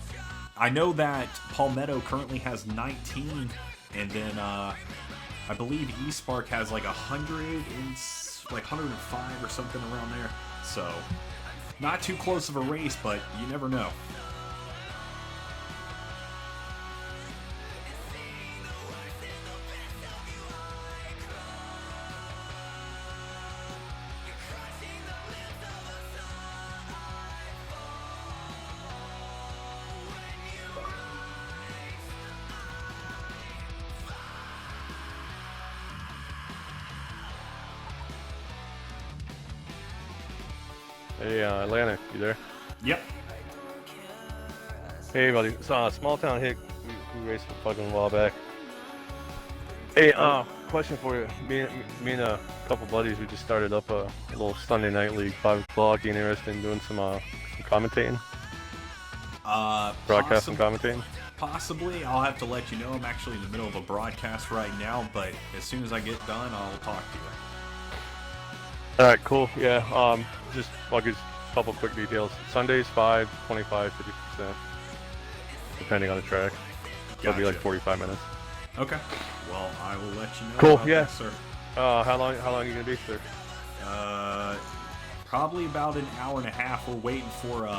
I know that Palmetto currently has 19, and then I believe Espark has like 100 and like 105 or something around there. So not too close of a race, but you never know. Hey, Atlantic, you there? Yep. Hey, buddy. So, Small Town Hick, we raced a fucking while back. Hey, question for you. Me and a couple buddies, we just started up a little Sunday night league, 5 o'clock. You interested in doing some commentating? Broadcasting, commentating? Possibly. I'll have to let you know. I'm actually in the middle of a broadcast right now, but as soon as I get done, I'll talk to you. Alright, cool. Yeah, I'll give a couple quick details. Sundays, 5, 25, 50%. Depending on the track. It'll be like Gotcha. 45 minutes. Okay. Well, I will let you know. Cool, about yeah. that, sir. How long are you gonna be, sir? Probably about an hour and a half. We're waiting for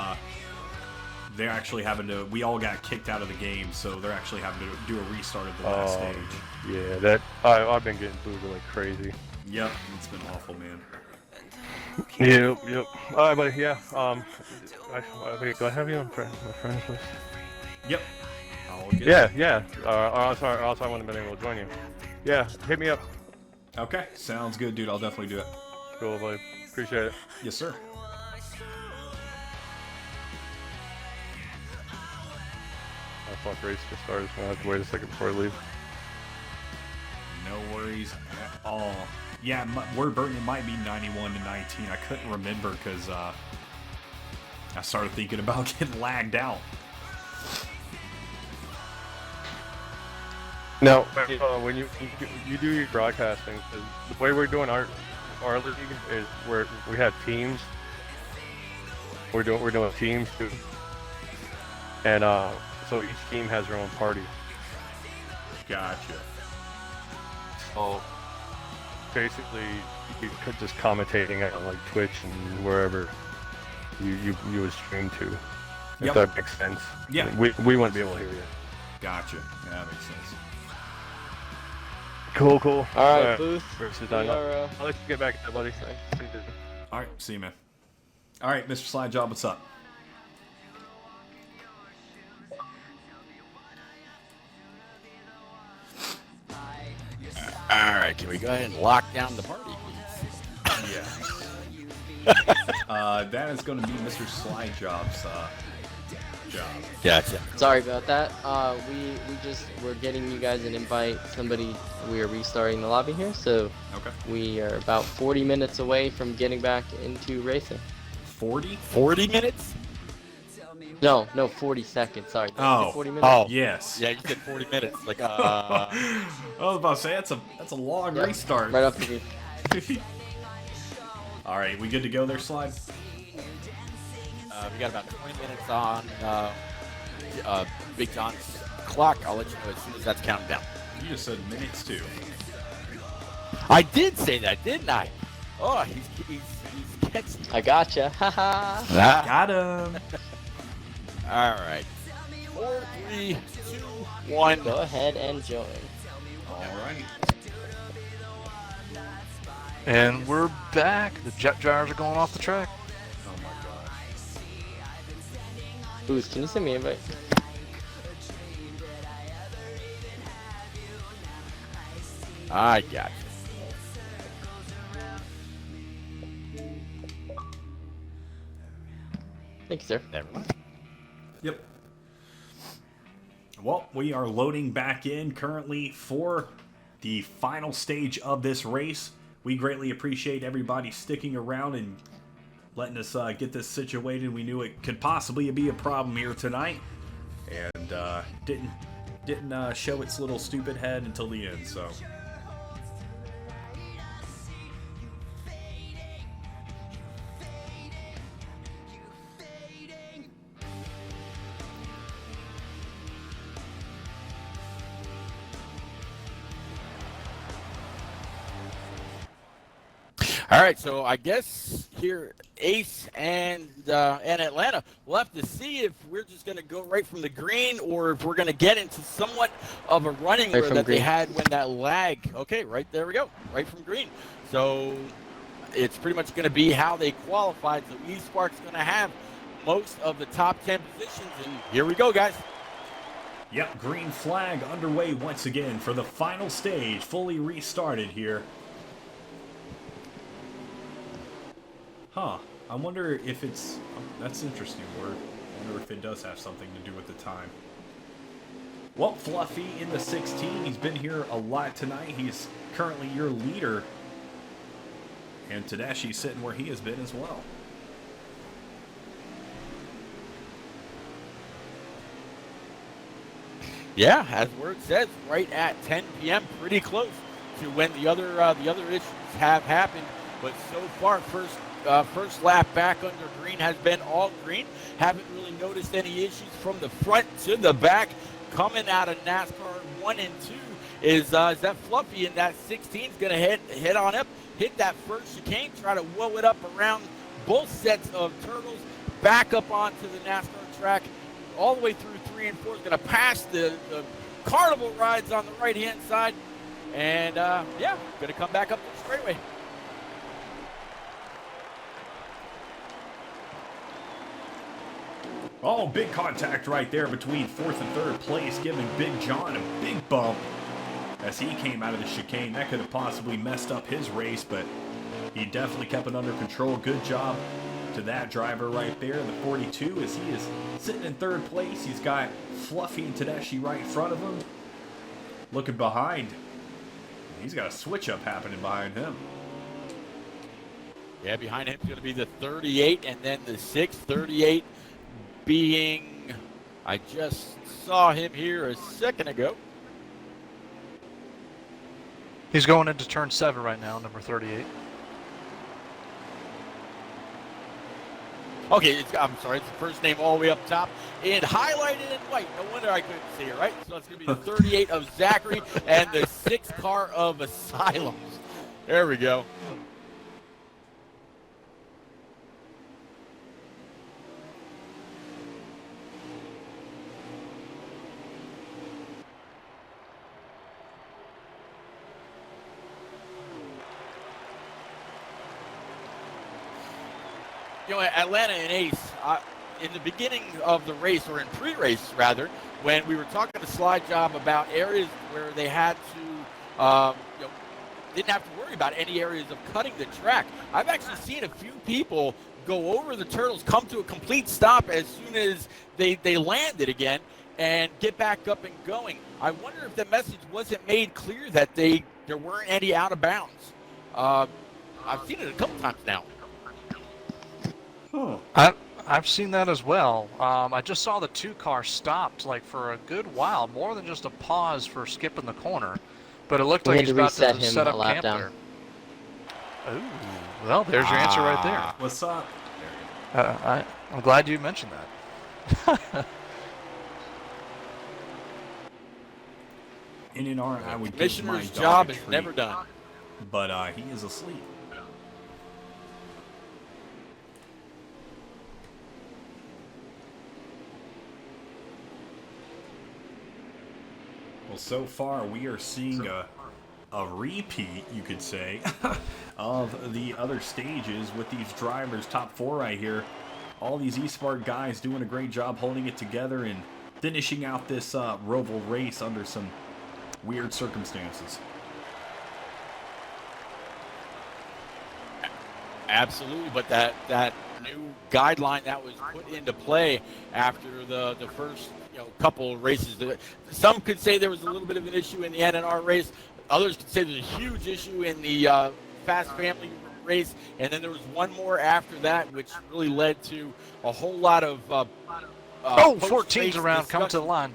they're actually having to. We all got kicked out of the game, so they're actually having to do a restart of the last stage. Yeah, I've been getting booed like crazy. Yep, it's been awful, man. Yep. Alright, buddy, yeah. Wait, do I have you on my friends list? Yep. I'll get Yeah. Or else I wouldn't have been able to join you. Yeah, hit me up. Okay, sounds good, dude. I'll definitely do it. Cool, buddy. Appreciate it. Yes, sir. My fuck race just started, so I have to wait a second before I leave. No worries at all. Yeah, word Burton, it might be 91 to 19. I couldn't remember because I started thinking about getting lagged out. Now, when you do your broadcasting, 'cause the way we're doing our our league is where we have teams. We're doing teams too, and so each team has their own party. Gotcha. So basically, you could just commentating on like Twitch and wherever you would stream to. If Yep. that makes sense. Yeah. We wouldn't be able to hear you. Gotcha. Yeah, that makes sense. Cool. All right, Booth. Versus We Dino. are, I'll let you get back to that, buddy. All right, see you, man. All right, Mr. Slide Job, what's up? All right, can we go ahead and lock down the party, please? Yeah. That is going to be Mr. Slide Job's job. Gotcha. sorry about that. We're getting you guys an invite. We are restarting the lobby here, so Okay. we are about 40 minutes away from getting back into racing. 40? 40 minutes? No, 40 seconds. Sorry. Did I say Oh. 40 minutes? Oh. Yes. Yeah, you said 40 minutes. Like, I was about to say that's a long Yep, restart. Right off the gate. All right, we good to go there, Slide? we got about 20 minutes on Big John's clock. I'll let you know as soon as that's counting down. You just said minutes too. I did say that, didn't I? Oh, he's catching. I gotcha. Haha. Ah. Got him. All right. 4, 3, 2, 1. Go ahead and join. All right. And we're back. The jet drivers are going off the track. Oh my gosh. Booth, can you send me an invite? I got you. Thank you, sir. Never mind. Yep. Well, we are loading back in currently for the final stage of this race. We greatly appreciate everybody sticking around and letting us get this situated. We knew it could possibly be a problem here tonight, and didn't show its little stupid head until the end. So. All right, so I guess here Ace and Atlanta, we'll have to see if we're just going to go right from the green or if we're going to get into somewhat of a running Right where from that they green. had when that lag. Okay, right there we go, right from green. So it's pretty much going to be how they qualified. So Espark's going to have most of the top 10 positions, and here we go, guys. Yep, green flag underway once again for the final stage, fully restarted here. Huh. I wonder if it's... that's interesting word. I wonder if it does have something to do with the time. Well, Fluffy in the 16. He's been here a lot tonight. He's currently your leader. And Tedeschi's sitting where he has been as well. Yeah, as word says, right at 10 p.m., pretty close to when the other issues have happened. But so far, first lap back under green has been all green. Haven't really noticed any issues from the front to the back. Coming out of NASCAR 1 and 2 is that Fluffy in that 16 is going to head on up, hit that first chicane, try to whoa it up around both sets of turtles, back up onto the NASCAR track, all the way through 3 and 4. Is going to pass the carnival rides on the right-hand side, and yeah, going to come back up the straightaway. Oh, big contact right there between 4th and 3rd place, giving Big John a big bump as he came out of the chicane. That could have possibly messed up his race, but he definitely kept it under control. Good job to that driver right there, the 42, as he is sitting in 3rd place. He's got Fluffy and Tedeschi right in front of him. Looking behind, he's got a switch-up happening behind him. Yeah, behind him is going to be the 38 and then the 6. 38 being, I just saw him here a second ago. He's going into turn 7 right now, number 38. Okay, I'm sorry, it's the first name all the way up top. And highlighted in white. No wonder I couldn't see it, right? So it's going to be the 38 of Zachary and the 6 car of Asylums. There we go. You know, Atlanta and Ace, in the beginning of the race, or in pre-race rather, when we were talking to Slide Job about areas where they had to, didn't have to worry about any areas of cutting the track. I've actually seen a few people go over the turtles, come to a complete stop as soon as they landed again, and get back up and going. I wonder if the message wasn't made clear that there weren't any out of bounds. I've seen it a couple times now. I've seen that as well. I just saw the 2 car stopped like for a good while, more than just a pause for skipping the corner. But it looked We like had he's to about reset to him set a up lap camp down. there. Ooh, well, there's your answer right there. What's up? There you go. I'm glad you mentioned that. In an hour, I would give my Commissioner's dog job a is treat, never done. but he is asleep. Well, so far we are seeing a repeat, you could say, of the other stages with these drivers. Top 4 right here. All these Espark guys doing a great job holding it together and finishing out this Roval race under some weird circumstances. Absolutely, but that new guideline that was put into play after the first couple of races, some could say there was a little bit of an issue in the NNR race. Others could say there's a huge issue in the Fast Family race, and then there was one more after that, which really led to a whole lot of 14's around, coming to the line.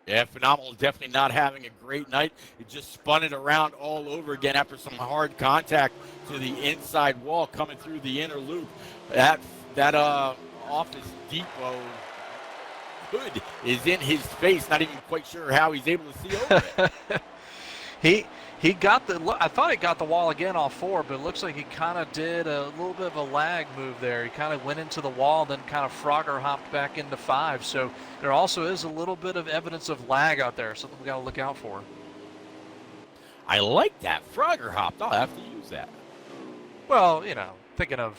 Yeah, Phenomenal Definitely not having a great night. It just spun it around all over again after some hard contact to the inside wall coming through the inner loop. That Office Depot hood is in his face. Not even quite sure how he's able to see over it. He got I thought he got the wall again off 4, but it looks like he kind of did a little bit of a lag move there. He kind of went into the wall, then kind of Frogger hopped back into 5. So there also is a little bit of evidence of lag out there, something we got to look out for. I like that. Frogger hopped. I'll have to use that. Well, thinking of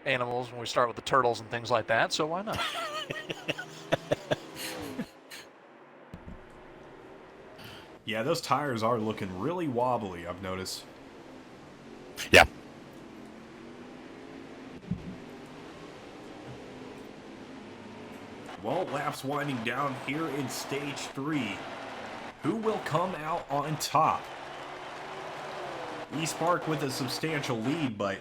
animals when we start with the turtles and things like that, so why not? Yeah, those tires are looking really wobbly, I've noticed. Yeah. Well, laps winding down here in stage 3. Who will come out on top? Espark with a substantial lead, but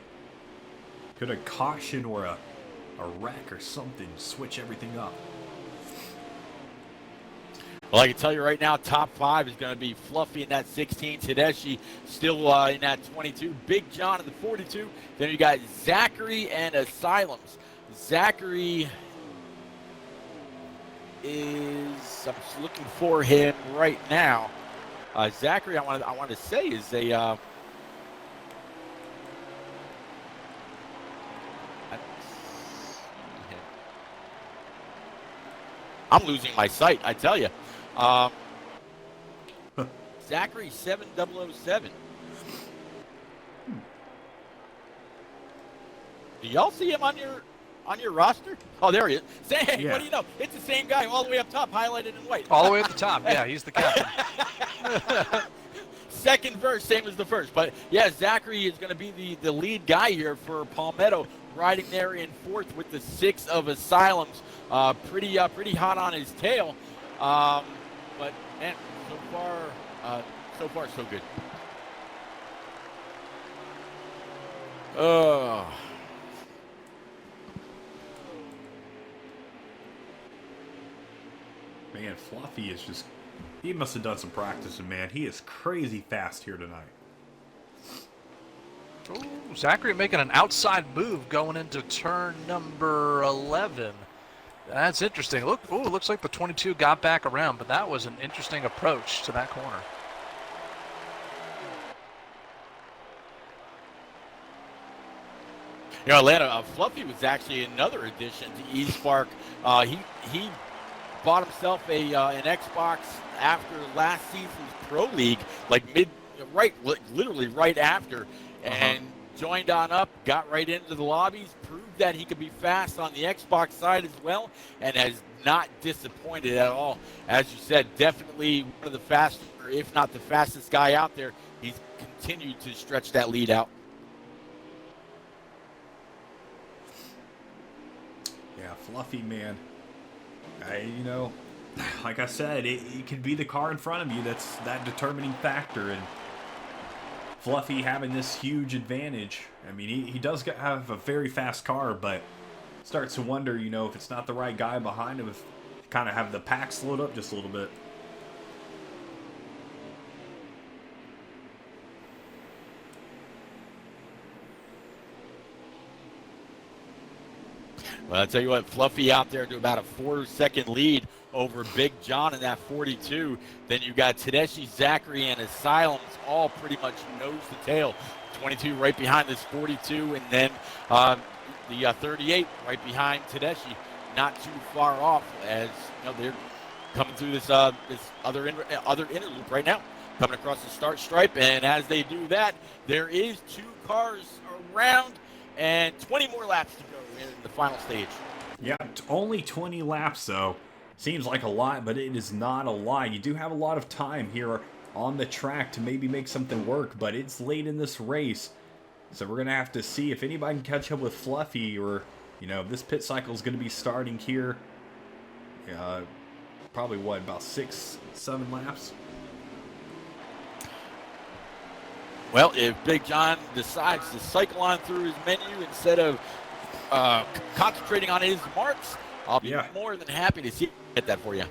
could a caution or a wreck or something switch everything up? Well, I can tell you right now, top 5 is going to be Fluffy in that 16, Tedeschi still in that 22, Big John in the 42. Then you got Zachary and Asylums. Zachary is, I'm just looking for him right now. Zachary, I want to say is a I'm losing my sight, I tell you. Zachary 7007. Do y'all see him on your roster? Oh, there he is. Say, Yeah. What do you know? It's the same guy all the way up top, highlighted in white. All the way at the top, yeah, he's the captain. Second verse, same as the first. But, yeah, Zachary is going to be the lead guy here for Palmetto. riding there in fourth with the 6 of Asylums. Pretty hot on his tail. But man, so far so good. Man, Fluffy is just... He must have done some practicing, man. He is crazy fast here tonight. Ooh, Zachary making an outside move going into turn number 11. That's interesting. Look, ooh, it looks like the 22 got back around, but that was an interesting approach to that corner. You know, Atlanta, Fluffy was actually another addition to Espark. He bought himself an Xbox after last season's Pro League, literally right after, and joined on up, got right into the lobbies, proved that he could be fast on the Xbox side as well, and has not disappointed at all. As you said, definitely one of the fastest, if not the fastest guy out there. He's continued to stretch that lead out. Yeah, Fluffy, man. Like I said, it could be the car in front of you that's that determining factor, and Fluffy having this huge advantage. I mean, he does have a very fast car, but starts to wonder, if it's not the right guy behind him, if kind of have the pack slowed up just a little bit. Well, I'll tell you what, Fluffy out there to about a 4-second lead over Big John in that 42. Then you got Tedeschi, Zachary, and Asylums all pretty much nose to tail. 22 right behind this 42, and then the 38 right behind Tedeschi. Not too far off, as they're coming through this other interloop right now, coming across the start stripe. And as they do that, there is 2 cars around and 20 more laps to go in the final stage. Yeah, only 20 laps, though. Seems like a lot, but it is not a lot. You do have a lot of time here on the track to maybe make something work, but it's late in this race. So we're going to have to see if anybody can catch up with Fluffy, or, this pit cycle is going to be starting here. Probably, about 6-7 laps? Well, if Big John decides to cycle on through his menu instead of concentrating on his marks, I'll be more than happy to get that for you.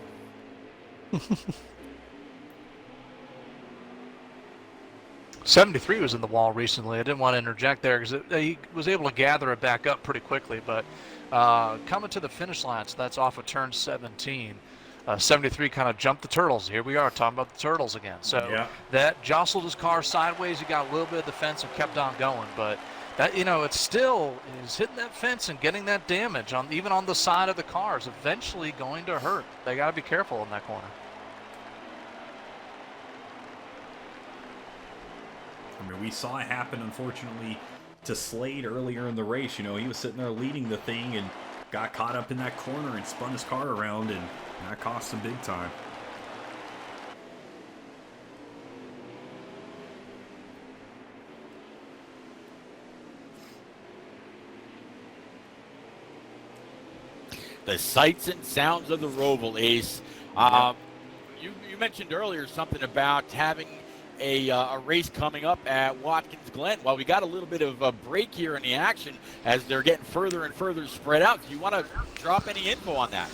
73 was in the wall recently. I didn't want to interject there because he was able to gather it back up pretty quickly. But coming to the finish line, so that's off of turn 17. 73 kind of jumped the turtles. Here we are talking about the turtles again. So that jostled his car sideways. He got a little bit of the fence and kept on going. But that, it still is hitting that fence and getting that damage even on the side of the car is eventually going to hurt. They got to be careful in that corner. I mean, we saw it happen, unfortunately, to Slade earlier in the race. He was sitting there leading the thing and got caught up in that corner and spun his car around, and that cost him big time. The sights and sounds of the Roval, Ace. You mentioned earlier something about having a race coming up at Watkins Glen. Well, we got a little bit of a break here in the action as they're getting further and further spread out. Do you want to drop any info on that?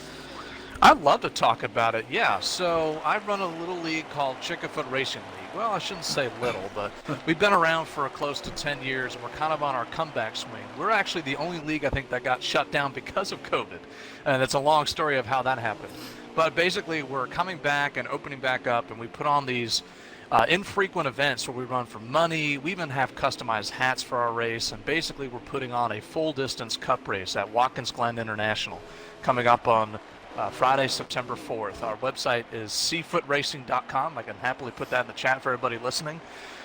I'd love to talk about it, yeah. So I run a little league called Chickafoot Racing League. Well, I shouldn't say little, but we've been around for close to 10 years, and we're kind of on our comeback swing. We're actually the only league, I think, that got shut down because of COVID. And it's a long story of how that happened. But basically, we're coming back and opening back up, and we put on these infrequent events where we run for money. We even have customized hats for our race, and basically we're putting on a full-distance cup race at Watkins Glen International coming up on Friday, September 4th. Our website is seafootracing.com. I can happily put that in the chat for everybody listening.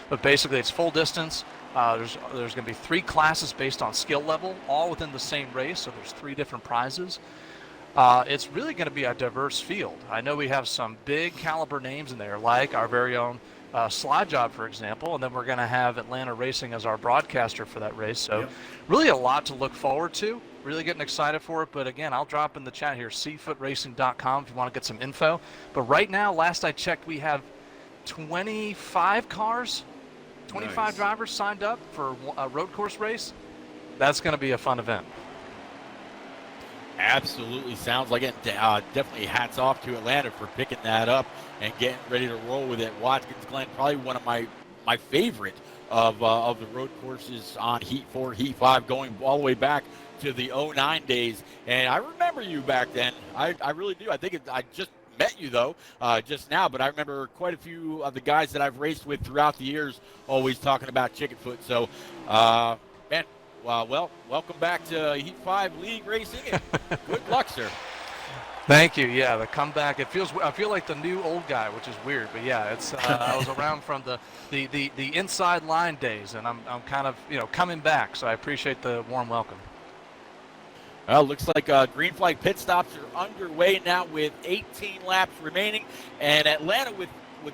But basically, it's full distance. There's going to be 3 classes based on skill level, all within the same race, so there's 3 different prizes. It's really going to be a diverse field. I know we have some big caliber names in there, like our very own Slide Job, for example, and then we're going to have Atlanta Racing as our broadcaster for that race. So Yep. really a lot to look forward to. Really getting excited for it. But again, I'll drop in the chat here, seafootracing.com if you want to get some info. But right now, last I checked, we have 25 cars, 25 Nice. drivers signed up for a road course race. That's going to be a fun event. Absolutely sounds like it. Definitely hats off to Atlanta for picking that up and getting ready to roll with it. Watkins Glen, probably one of my favorite of the road courses on Heat 4, Heat 5, going all the way back to the 09 days. And I remember you back then. I really do. I think I just met you, though, just now. But I remember quite a few of the guys that I've raced with throughout the years always talking about Chickenfoot. So, man, well, welcome back to Heat 5 League Racing, and good luck, sir. Thank you. Yeah, the comeback. I feel like the new old guy, which is weird, but yeah, it's. I was around from the inside line days, and I'm kind of coming back. So I appreciate the warm welcome. Well, looks like green flag pit stops are underway now with 18 laps remaining, and Atlanta with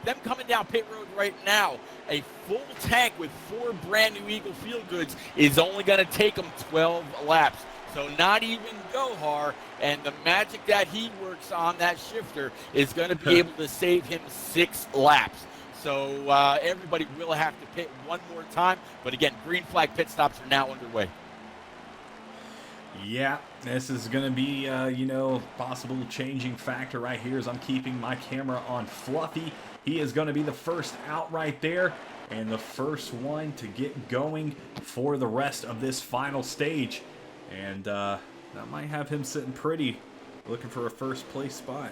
them coming down pit road right now, a full tank with 4 brand new Eagle Feel Goods is only going to take them 12 laps. So not even Gohar, and the magic that he works on that shifter is going to be able to save him 6 laps. So everybody will have to pit one more time. But again, green flag pit stops are now underway. Yeah, this is going to be, possible changing factor right here as I'm keeping my camera on Fluffy. He is going to be the first out right there and the first one to get going for the rest of this final stage. And that might have him sitting pretty, looking for a first place spot.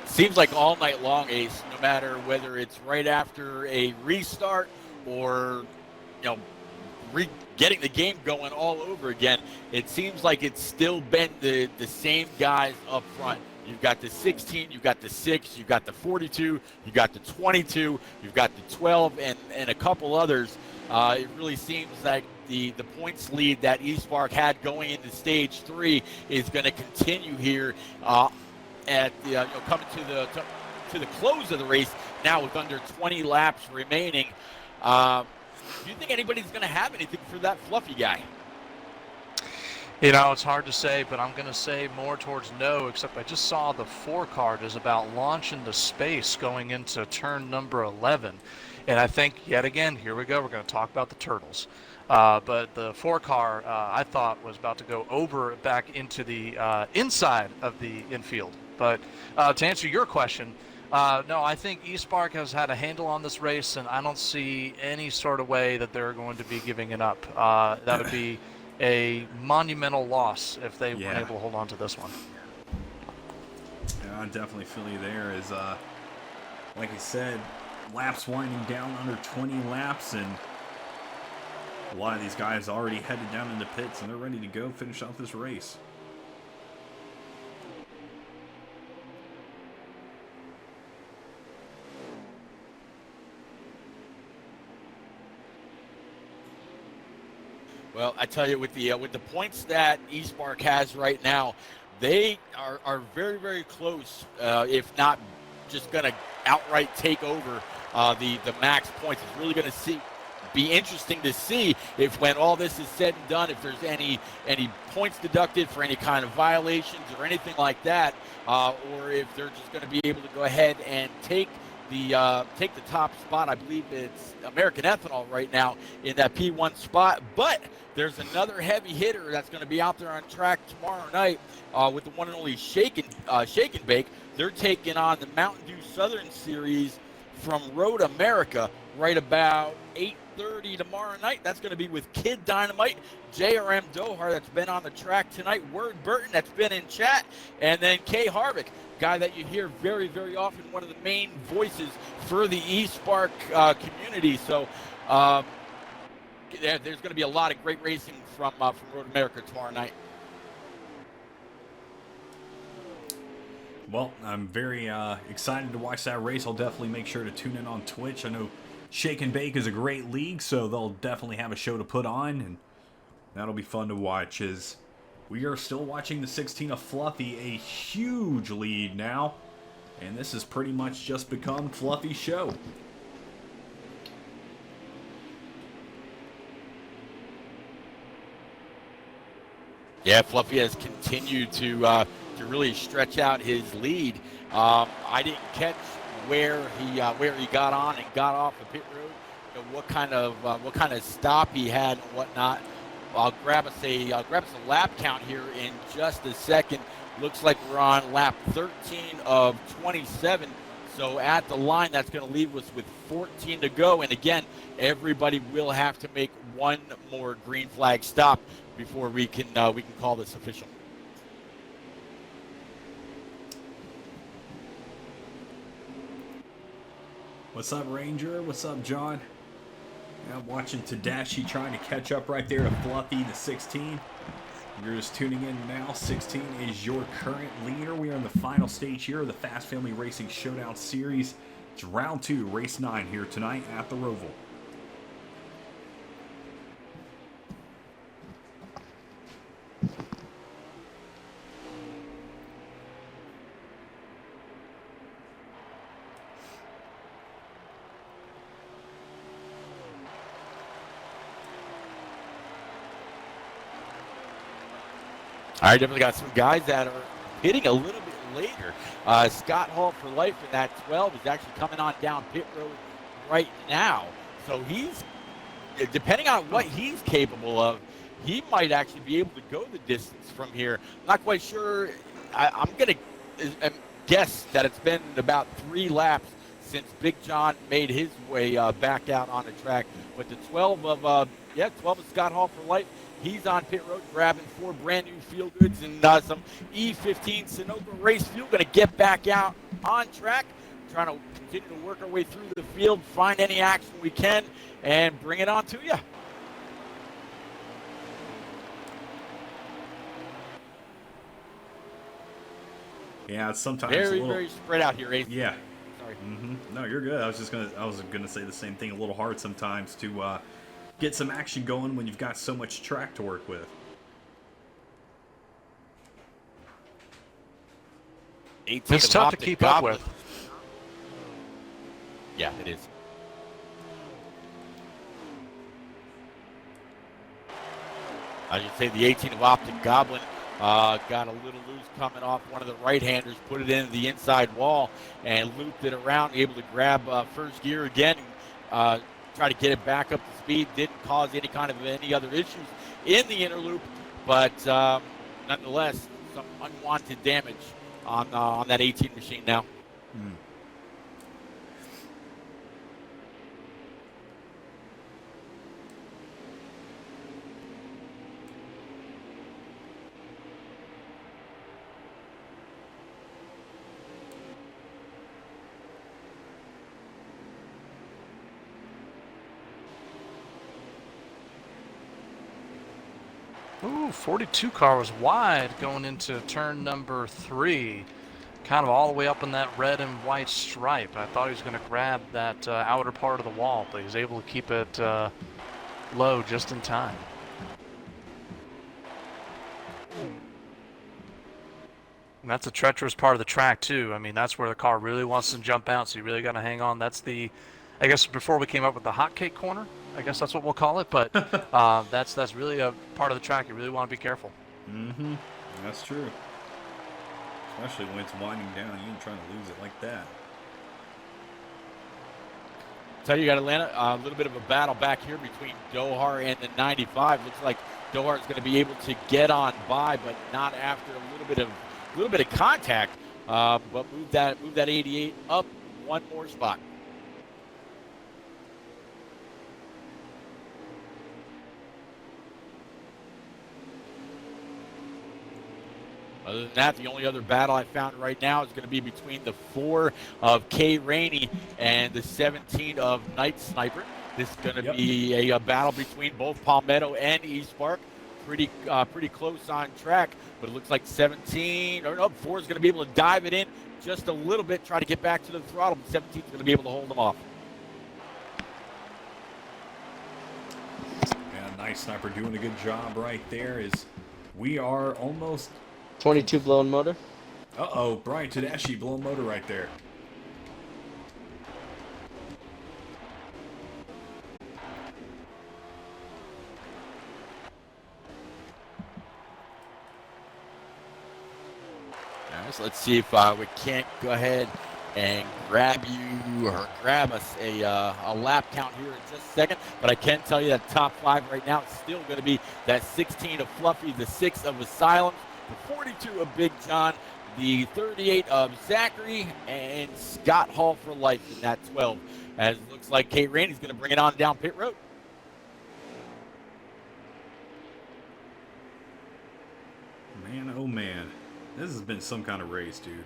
Seems like all night long, Ace, no matter whether it's right after a restart or, getting the game going all over again, it seems like it's still been the same guys up front. You've got the 16, you've got the 6, you've got the 42, you've got the 22, you've got the 12, and a couple others. It really seems like the points lead that Espark had going into stage 3 is going to continue here at the coming to the close of the race now with under 20 laps remaining. Do you think anybody's going to have anything for that Fluffy guy? It's hard to say, but I'm going to say more towards no, except I just saw the 4 card is about launch into space going into turn number 11. And I think, yet again, here we go, we're going to talk about the turtles. But the 4 car, I thought, was about to go over back into the inside of the infield. But to answer your question, no, I think Espark has had a handle on this race, and I don't see any sort of way that they're going to be giving it up. That would be a monumental loss if they weren't able to hold on to this one. Yeah, I definitely feel you there. Is like I said, laps winding down under 20 laps, and a lot of these guys already headed down into pits, and they're ready to go finish out this race. Well, I tell you, with the points that Espark has right now, they are very, very close, if not just going to outright take over the max points. It's really going to be interesting to see if, when all this is said and done, if there's any points deducted for any kind of violations or anything like that, or if they're just going to be able to go ahead and take the top spot. I believe it's American Ethanol right now in that P1 spot, but there's another heavy hitter that's going to be out there on track tomorrow night with the one and only Shake and Bake. They're taking on the Mountain Dew Southern Series from Road America right about 8:30 tomorrow night. That's going to be with Kid Dynamite, JRM Dohar that's been on the track tonight, Word Burton that's been in chat, and then Kay Harvick, guy that you hear very, very often, one of the main voices for the Espark community. So there's going to be a lot of great racing from Road America tomorrow night. Well, I'm very excited to watch that race. I'll definitely make sure to tune in on Twitch. I know Shake and Bake is a great league, so they'll definitely have a show to put on, and that'll be fun to watch. As we are still watching the 16 of Fluffy, a huge lead now, and this has pretty much just become Fluffy's show. Yeah, Fluffy has continued to really stretch out his lead. I didn't catch where he got on and got off the pit road. You know, what kind of stop he had and whatnot. I'll grab us a lap count here in just a second. Looks like we're on lap 13 of 27. So at the line, that's going to leave us with 14 to go. And again, everybody will have to make one more green flag stop before we can call this official. What's up, Ranger? What's up, John? Yeah, I'm watching Tadashi trying to catch up right there to Fluffy, the 16. You're just tuning in now. 16 is your current leader. We are in the final stage here of the Fast Family Racing Showdown Series. It's round 2, race 9 here tonight at the Roval. All right, definitely got some guys that are hitting a little bit later. Scott Hall for life in that 12 is actually coming on down pit road right now. So he's, depending on what he's capable of, he might actually be able to go the distance from here. Not quite sure. I'm going to guess that it's been about 3 laps since Big John made his way back out on the track. But the 12 of Scott Hall for life. He's on pit road grabbing 4 brand new field goods and some E15 Sunoco race fuel. Going to get back out on track, trying to continue to work our way through the field, find any action we can, and bring it on to you. Yeah, it's sometimes very spread out here, Ace. Yeah. Sorry. No, you're good. I was gonna say the same thing. A little hard sometimes to get some action going when you've got so much track to work with. It's tough to keep up with. Yeah, it is. I should say the 18 of Optic Goblin got a little loose coming off one of the right-handers, put it into the inside wall, and looped it around, able to grab first gear again, try to get it back up to speed. Didn't cause any other issues in the inner loop, but nonetheless, some unwanted damage on that 18 machine now. Ooh, 42 car was wide going into turn number 3. Kind of all the way up in that red and white stripe. I thought he was going to grab that outer part of the wall, but he was able to keep it low just in time. And that's a treacherous part of the track, too. I mean, that's where the car really wants to jump out, so you really got to hang on. That's the, I guess before we came up with the hotcake corner, I guess that's what we'll call it, but that's really a part of the track you really want to be careful. That's true. Especially when it's winding down, you ain't trying to lose it like that. So you got Atlanta, a little bit of a battle back here between Dohar and the 95. Looks like Dohar is going to be able to get on by, but not after a little bit of contact. But move that 88 up one more spot. Other than that, the only other battle I found right now is going to be between the 4 of K. Rainey and the 17 of Night Sniper. This is going to be a battle between both Palmetto and Espark. pretty close on track, but it looks like 17 or no, 4 is going to be able to dive it in just a little bit, try to get back to the throttle, but 17 is going to be able to hold them off. Yeah, nice sniper doing a good job right there. Is we are almost 22 blown motor. Uh-oh, Brian Tedeschi blowing motor right there. All right, so let's see if we can't go ahead and grab you or grab us a lap count here in just a second. But I can tell you that top 5 right now is still going to be that 16 of Fluffy, the 6 of Asylum, the 42 of Big John, the 38 of Zachary, and Scott Hall for life in that 12. As it looks like Kate Rainey's going to bring it on down pit road. Man, oh man. This has been some kind of race, dude.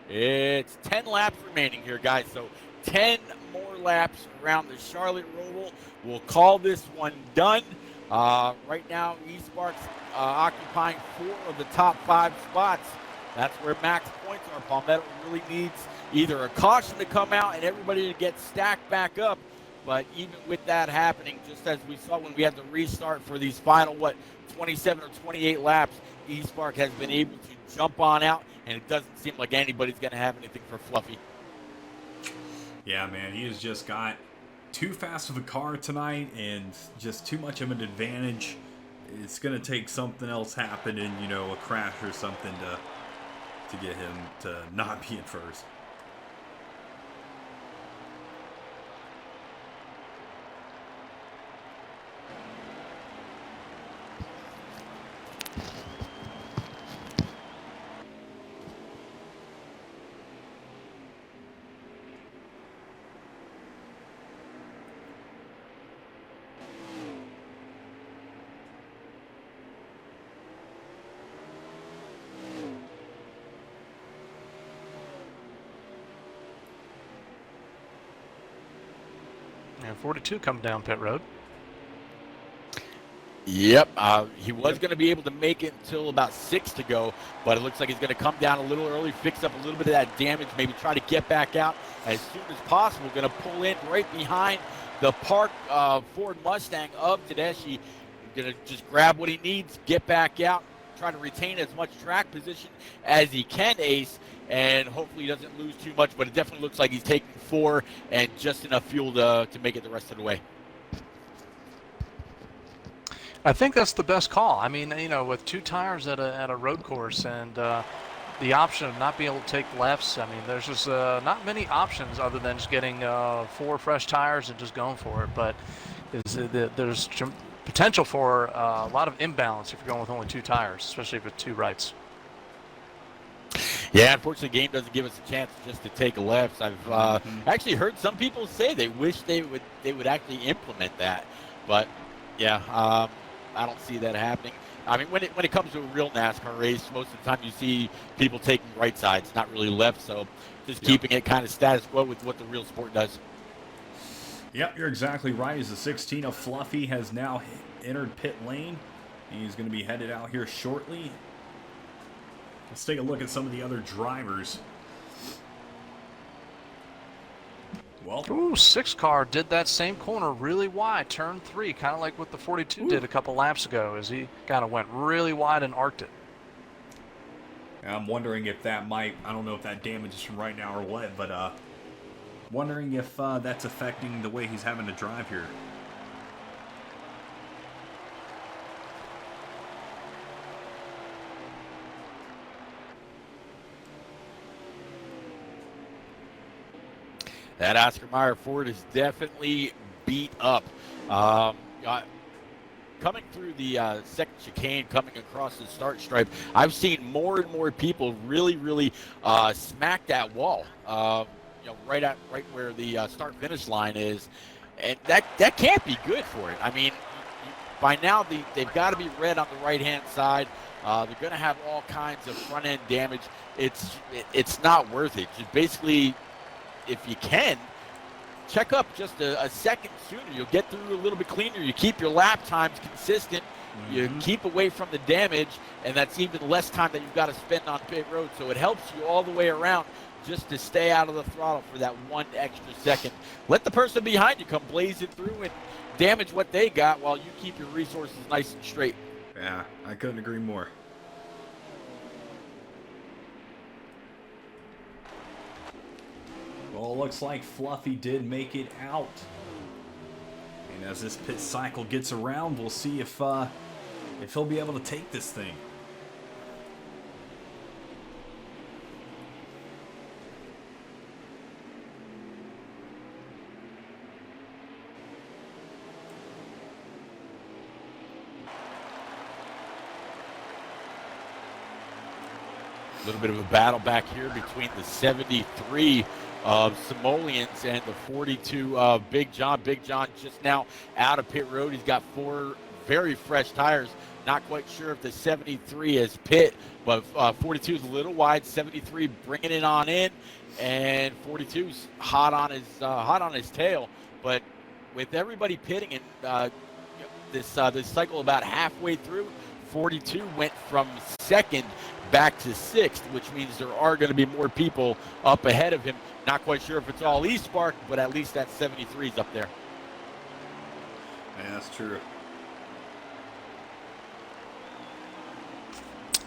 It's 10 laps remaining here, guys. So 10 more laps around the Charlotte Roval. We'll call this one done. Right now, Espark's occupying 4 of the top 5 spots. That's where max points are. Palmetto really needs either a caution to come out and everybody to get stacked back up. But even with that happening, just as we saw when we had the restart for these final, 27 or 28 laps, Espark has been able to jump on out, and it doesn't seem like anybody's going to have anything for Fluffy. Yeah, man, he has just got too fast of a car tonight and just too much of an advantage. It's going to take something else happening, you know, a crash or something to get him to not be in first. And 42 coming down pit road. Yep, he was going to be able to make it until about 6 to go, but it looks like he's going to come down a little early, fix up a little bit of that damage, maybe try to get back out as soon as possible. Going to pull in right behind the parked Ford Mustang of Tedeschi. Going to just grab what he needs, get back out, try to retain as much track position as he can, Ace, and hopefully he doesn't lose too much, but it definitely looks like he's taking 4 and just enough fuel to make it the rest of the way. I think that's the best call. I mean, you know, with 2 tires at a road course and the option of not being able to take lefts, I mean, there's just not many options other than just getting 4 fresh tires and just going for it. But there's potential for a lot of imbalance if you're going with only 2 tires, especially with 2 rights. Yeah, unfortunately, the game doesn't give us a chance just to take lefts. I've actually heard some people say they wish they would actually implement that, but yeah, I don't see that happening. I mean, when it comes to a real NASCAR race, most of the time you see people taking right sides, not really left. So just keeping it kind of status quo with what the real sport does. Yep, you're exactly right. As the 16 of Fluffy has now entered pit lane, he's going to be headed out here shortly. Let's take a look at some of the other drivers. Well, Ooh, 6 car did that same corner really wide, turn 3, kind of like what the 42 did a couple laps ago, as he kind of went really wide and arced it. I'm wondering if that might, I don't know if that damages from right now or what, but wondering if that's affecting the way he's having to drive here. That Oscar Mayer Ford is definitely beat up. Coming through the second chicane, coming across the start stripe, I've seen more and more people really smack that wall. Right where the start-finish line is, and that can't be good for it. I mean, by now they've got to be red on the right-hand side. They're going to have all kinds of front-end damage. It's not worth it. Just basically, if you can, check up just a second sooner. You'll get through a little bit cleaner. You keep your lap times consistent. You keep away from the damage, and that's even less time that you've got to spend on pit road. So it helps you all the way around just to stay out of the throttle for that 1 extra second. Let the person behind you come blazing through and damage what they got while you keep your resources nice and straight. Yeah, I couldn't agree more. Well, it looks like Fluffy did make it out. And as this pit cycle gets around, we'll see if he'll be able to take this thing. A little bit of a battle back here between the 73 of Simoleons and the 42 of Big John. Big John just now out of pit road. He's got 4 very fresh tires. Not quite sure if the 73 is pit, but 42 is a little wide. 73 bringing it on in, and 42's hot on his tail. But with everybody pitting and this cycle about halfway through, 42 went from second back to 6th, which means there are going to be more people up ahead of him. Not quite sure if it's all Espark, but at least that 73 is up there. Yeah, that's true.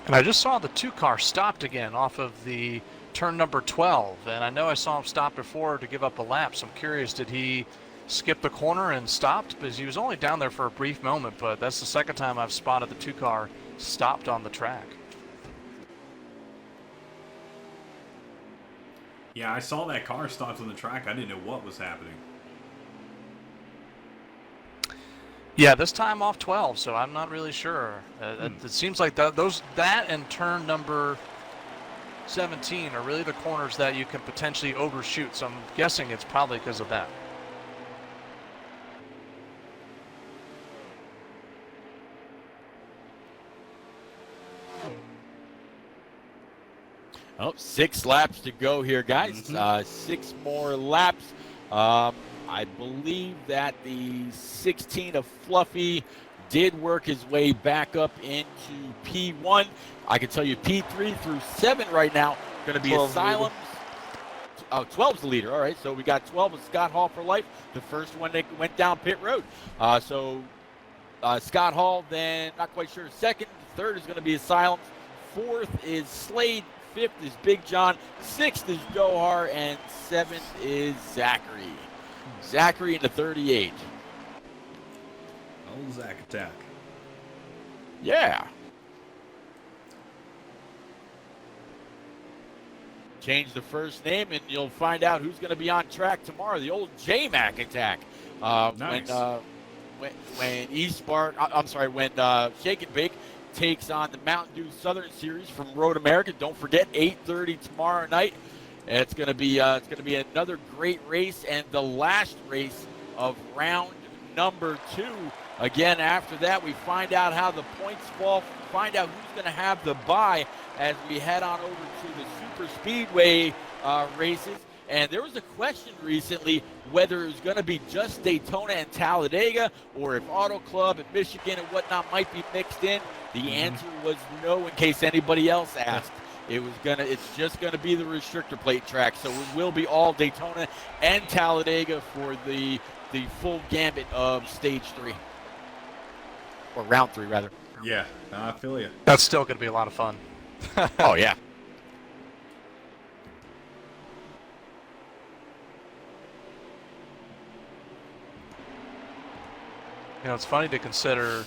And I just saw the 2-car stopped again off of the turn number 12, and I know I saw him stop before to give up a lap, so I'm curious, did he skip the corner and stopped? Because he was only down there for a brief moment, but that's the second time I've spotted the 2-car stopped on the track. Yeah, I saw that car stopped on the track. I didn't know what was happening. Yeah, this time off 12, so I'm not really sure. It seems like that and turn number 17 are really the corners that you can potentially overshoot, so I'm guessing it's probably because of that. Oh, 6 laps to go here, guys. 6 more laps. I believe that the 16 of Fluffy did work his way back up into P1. I can tell you P3 through 7 right now going to be Asylums. Oh, 12's the leader. All right, so we got 12 with Scott Hall for life. The first one that went down pit road. Scott Hall, then not quite sure. Second, third is going to be Asylums. Fourth is Slade. 5th is Big John. 6th is Dohar, and 7th is Zachary. Zachary in the 38. Old Zach Attack. Yeah. Change the first name, and you'll find out who's going to be on track tomorrow. The old J-Mac Attack. Nice. When Espark, I'm sorry, when Shake and Bake takes on the Mountain Dew Southern Series from Road America. Don't forget, 8:30 tomorrow night. It's going to be another great race, and the last race of round number 2. Again, after that, we find out how the points fall, find out who's going to have the bye as we head on over to the Super Speedway races. And there was a question recently whether it was going to be just Daytona and Talladega, or if Auto Club and Michigan and whatnot might be mixed in. The answer was no, in case anybody else asked. It's just gonna be the restrictor plate track, so it will be all Daytona and Talladega for the full gambit of stage 3, or round 3 rather. Yeah, I feel you. That's still going to be a lot of fun. Oh yeah. You know, it's funny to consider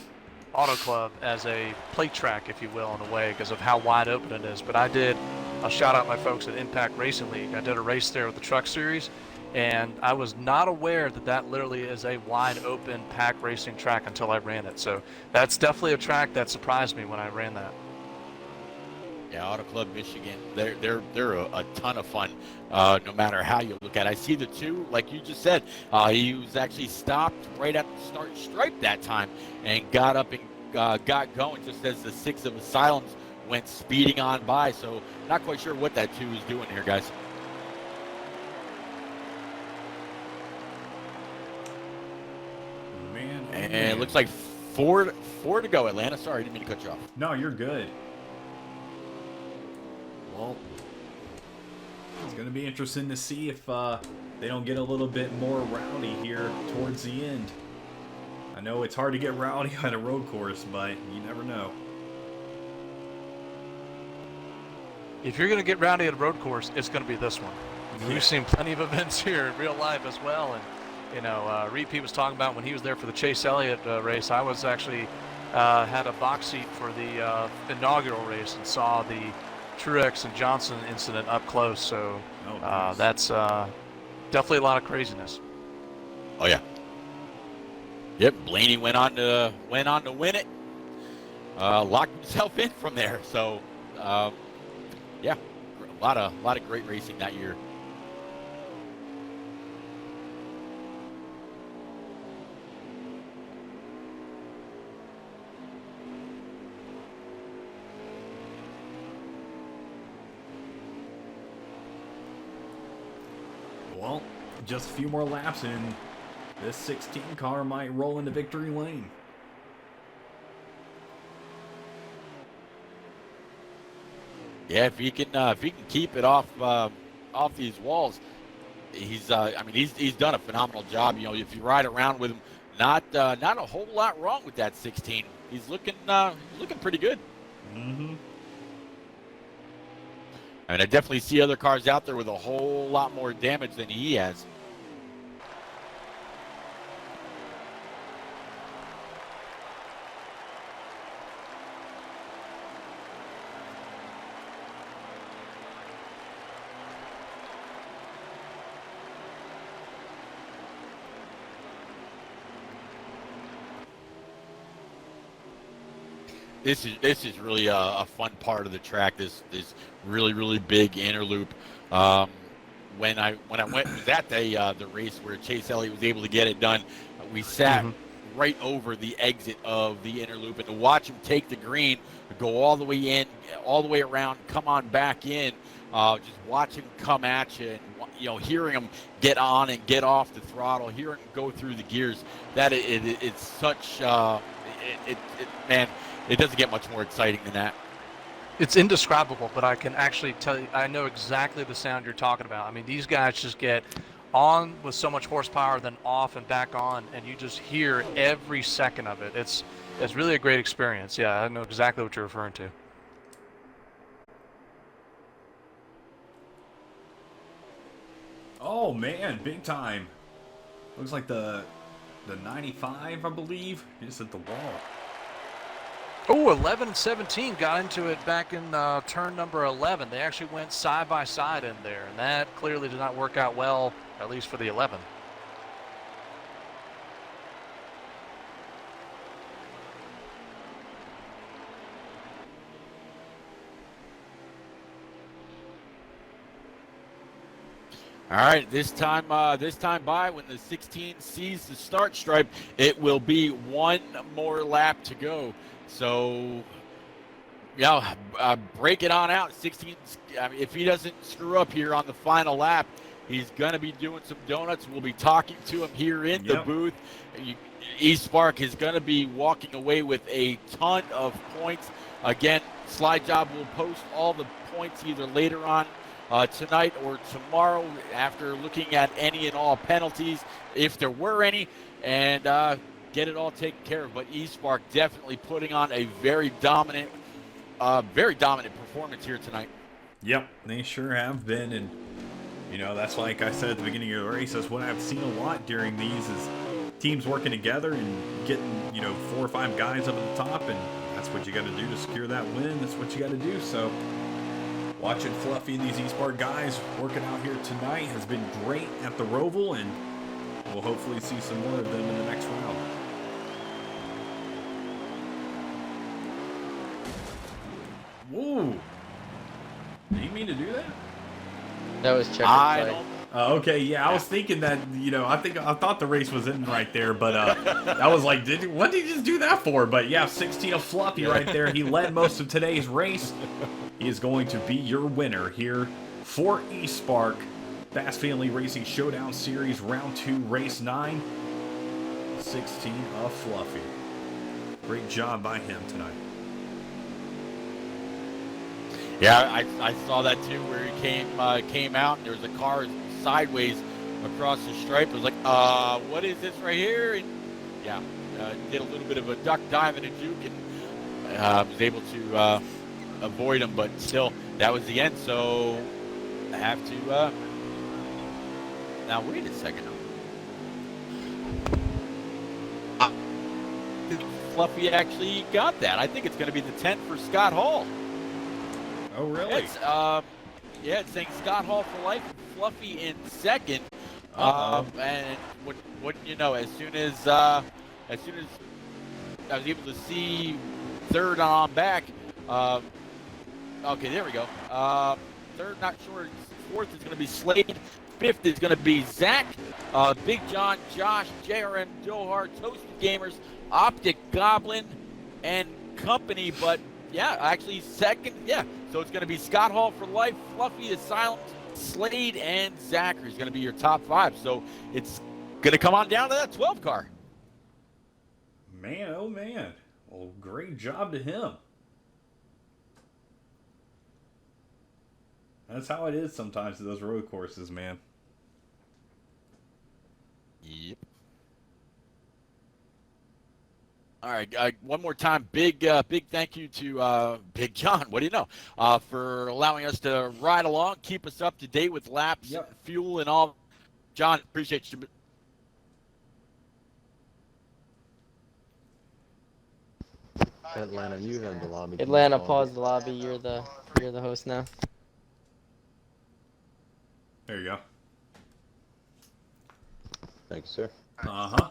Auto Club as a plate track, if you will, in a way, because of how wide open it is. But I'll shout out my folks at Impact Racing League. I did a race there with the Truck Series, and I was not aware that literally is a wide open pack racing track until I ran it. So that's definitely a track that surprised me when I ran that. Yeah, Auto Club Michigan, they're a ton of fun, no matter how you look at it. I see the 2, like you just said, he was actually stopped right at the start stripe that time and got up and got going just as the 6 of Asylums went speeding on by. So not quite sure what that 2 is doing here, guys. And it looks like four to go, Atlanta. Sorry, didn't mean to cut you off. No, you're good. Well, it's going to be interesting to see if they don't get a little bit more rowdy here towards the end. I know it's hard to get rowdy on a road course, but you never know. If you're going to get rowdy at a road course, it's going to be this one. We've seen plenty of events here in real life as well. And, you know, Repeat was talking about when he was there for the Chase Elliott race. I was actually had a box seat for the inaugural race and saw the Truex and Johnson incident up close. So nice. that's definitely a lot of craziness. Oh yeah. Yep, Blaney went on to win it. Locked himself in from there. So, yeah, a lot of great racing that year. Well, just a few more laps and this 16 car might roll into victory lane. Yeah, if he can keep it off these walls, he's done a phenomenal job. You know, if you ride around with him, not a whole lot wrong with that 16. He's looking pretty good. Mm-hmm. I mean, I definitely see other cars out there with a whole lot more damage than he has. This is really a fun part of the track. This really big inner loop. When I went was at the race where Chase Elliott was able to get it done, we sat right over the exit of the inner loop, and to watch him take the green, go all the way in, all the way around, come on back in, just watch him come at you, and hearing him get on and get off the throttle, hearing him go through the gears. That it's such man. It doesn't get much more exciting than that. It's indescribable, but I can actually tell you, I know exactly the sound you're talking about. I mean, these guys just get on with so much horsepower, then off and back on, and you just hear every second of it. It's really a great experience. Yeah, I know exactly what you're referring to. Oh man, big time. Looks like the 95, I believe, just at the wall. Oh, 11 and 17 got into it back in turn number 11. They actually went side by side in there, and that clearly did not work out well, at least for the 11. All right, this time by when the 16 sees the start stripe, it will be one more lap to go. So, break it on out. 16. I mean, if he doesn't screw up here on the final lap, he's gonna be doing some donuts. We'll be talking to him here in the booth. Espark is gonna be walking away with a ton of points. Again, Slide Job will post all the points either later on tonight or tomorrow after looking at any and all penalties, if there were any, and get it all taken care of. But Espark definitely putting on a very dominant performance here tonight. Yep, they sure have been, and that's like I said at the beginning of the race. That's what I've seen a lot during these is teams working together and getting 4 or 5 guys up at the top, and that's what you got to do to secure that win. That's what you got to do. So watching Fluffy and these Espark guys working out here tonight has been great at the Roval, and we'll hopefully see some more of them in the next round. Whoa! Did he mean to do that? That was checkered flag. Okay, yeah, I was thinking that, I thought the race was in right there, but I was like, what did he just do that for? But yeah, 16 of Fluffy right there. He led most of today's race. He is going to be your winner here for Espark Fast Family Racing Showdown Series Round 2, Race 9. 16 of Fluffy. Great job by him tonight. Yeah, I saw that too, where he came out and there was a car sideways across the stripe. I was like, what is this right here? And yeah, did a little bit of a duck dive and a juke and was able to avoid him, but still, that was the end. So I have to. Now wait a second. Fluffy actually got that. I think it's going to be the 10 for Scott Hall. Oh, really? It's, it's saying Scott Hall for life, Fluffy in second. And what you know, as soon as I was able to see third on back. Okay, there we go. Third, not sure. Fourth is going to be Slade. Fifth is going to be Zach. Big John, Josh, JRM, Dohar, Toasted Gamers, Optic Goblin, and company. But yeah, actually second. Yeah, so it's going to be Scott Hall for life, Fluffy the Silent, Slade, and Zachary is going to be your top 5. So it's going to come on down to that 12 car. Man, oh man. Well, great job to him. That's how it is sometimes at those road courses, man. Yep. All right, one more time, big thank you to Big John. What do you know? For allowing us to ride along, keep us up to date with laps, fuel, and all. John, appreciate you. Atlanta, you have the lobby. Atlanta, pause the lobby. You're the host now. There you go. Thanks, sir. Uh-huh.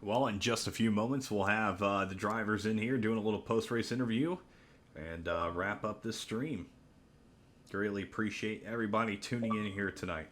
Well, in just a few moments, we'll have the drivers in here doing a little post-race interview and wrap up this stream. Greatly appreciate everybody tuning in here tonight.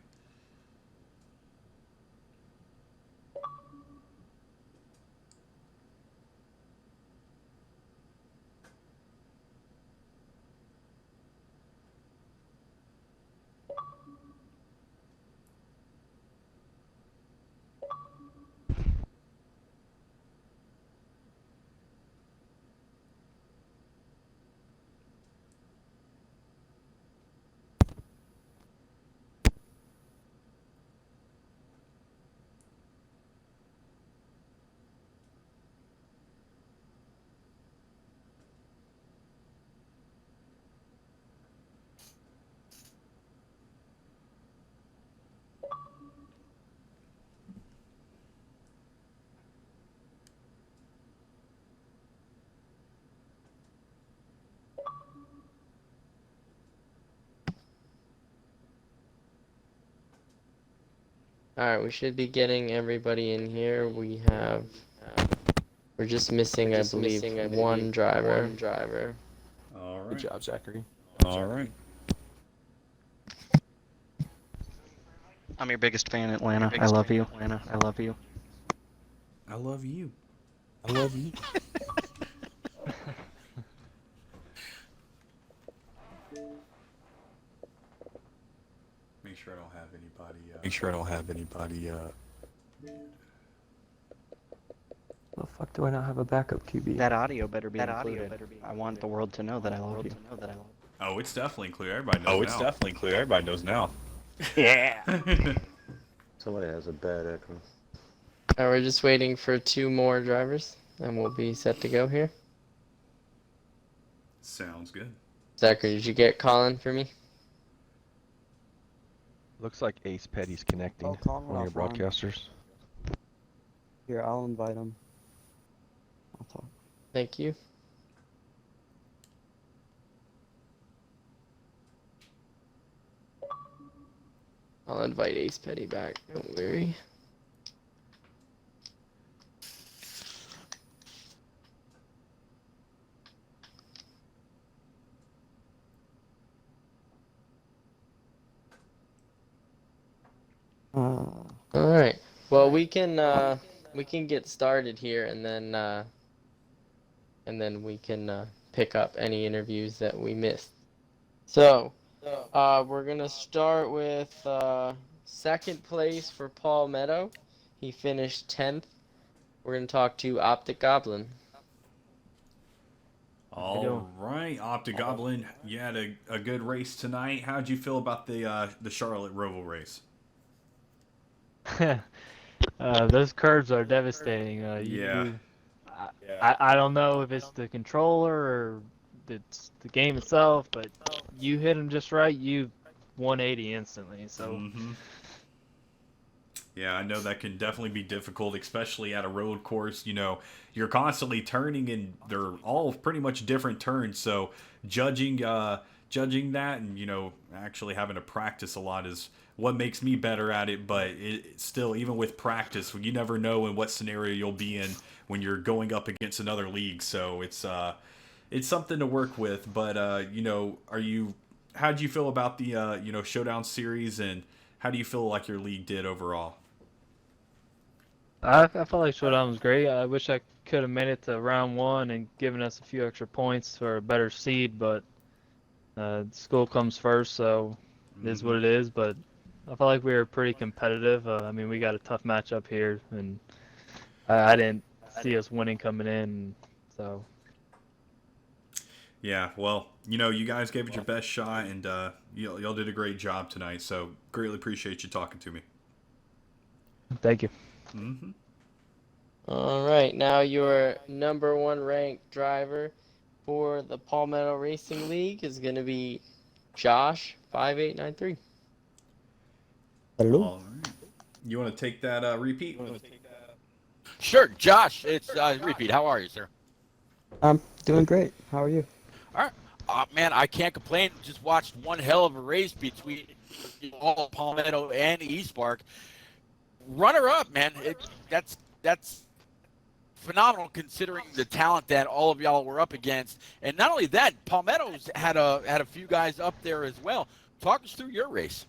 Alright, we should be getting everybody in here. We're just missing, I believe, one driver. All right. Good job, Zachary. All right. I'm your biggest fan, Atlanta. I love you. Atlanta, I love you. I love you. I love you. Make sure I don't have anybody. The fuck do I not have a backup QB? That audio better be included. I want the world to know that I love you. Oh, it's definitely clear. Everybody knows now. Yeah. Somebody has a bad echo. Alright, we're just waiting for 2 more drivers, and we'll be set to go here. Sounds good. Zachary, did you get Colin for me? Looks like Ace Petty's connecting. One of your broadcasters. Here, I'll invite him. I'll talk. Thank you. I'll invite Ace Petty back, don't worry. Alright. Well, we can get started here, and then we can pick up any interviews that we missed. So, we're gonna start with second place for Palmetto. He finished 10th. We're gonna talk to Optic Goblin. All right, Optic Goblin, you had a good race tonight. How'd you feel about the Charlotte Roval race? Those curves are devastating. Yeah. I don't know if it's the controller or it's the game itself, but you hit them just right, you 180 instantly. So. Yeah, I know that can definitely be difficult, especially at a road course. You know, you're constantly turning, and they're all pretty much different turns. So judging that, and actually having to practice a lot is what makes me better at it. But it still, even with practice, you never know in what scenario you'll be in when you're going up against another league. So it's something to work with. But how do you feel about the Showdown series, and how do you feel like your league did overall? I felt like Showdown was great. I wish I could have made it to round 1 and given us a few extra points for a better seed, but school comes first, so it is what it is. But I felt like we were pretty competitive. I mean, we got a tough matchup here, and I didn't see us winning coming in, so. Yeah, well, you guys gave it your best shot, and y'all did a great job tonight, so greatly appreciate you talking to me. Thank you. All right, now your number 1 ranked driver for the Palmetto Racing League is going to be Josh 5893. Hello. All right. You want to take that repeat? Sure, Josh. It's repeat. How are you, sir? I'm doing great. How are you? All right. Man, I can't complain. Just watched one hell of a race between all Palmetto and Espark. Runner up, man. That's phenomenal considering the talent that all of y'all were up against. And not only that, Palmetto's had a few guys up there as well. Talk us through your race.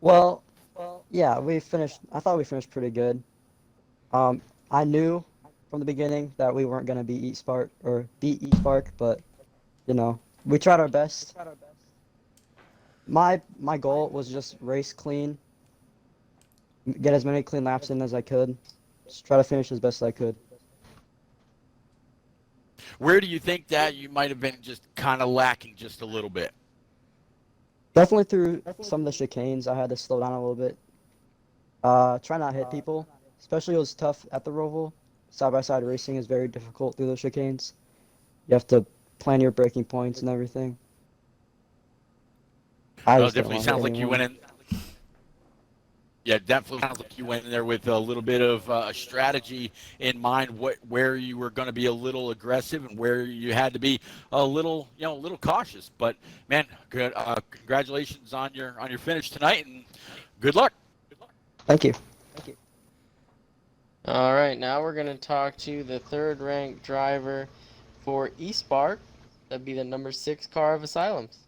Well, yeah, I thought we finished pretty good. I knew from the beginning that we weren't gonna beat Espark, but we tried our best. My goal was just race clean, get as many clean laps in as I could, just try to finish as best as I could. Where do you think that you might have been just kind of lacking just a little bit? Definitely through some of the chicanes, I had to slow down a little bit. Try not to hit people, especially it was tough at the Roval. Side-by-side racing is very difficult through those chicanes. You have to plan your braking points and everything. Definitely sounds like you went in. Yeah, definitely sounds like you went in there with a little bit of a strategy in mind, where you were going to be a little aggressive and where you had to be a little cautious. But man, good. Congratulations on your finish tonight, and good luck. Thank you. All right, now we're going to talk to the 3rd ranked driver for Espark. That'd be the number 6 car of Asylums.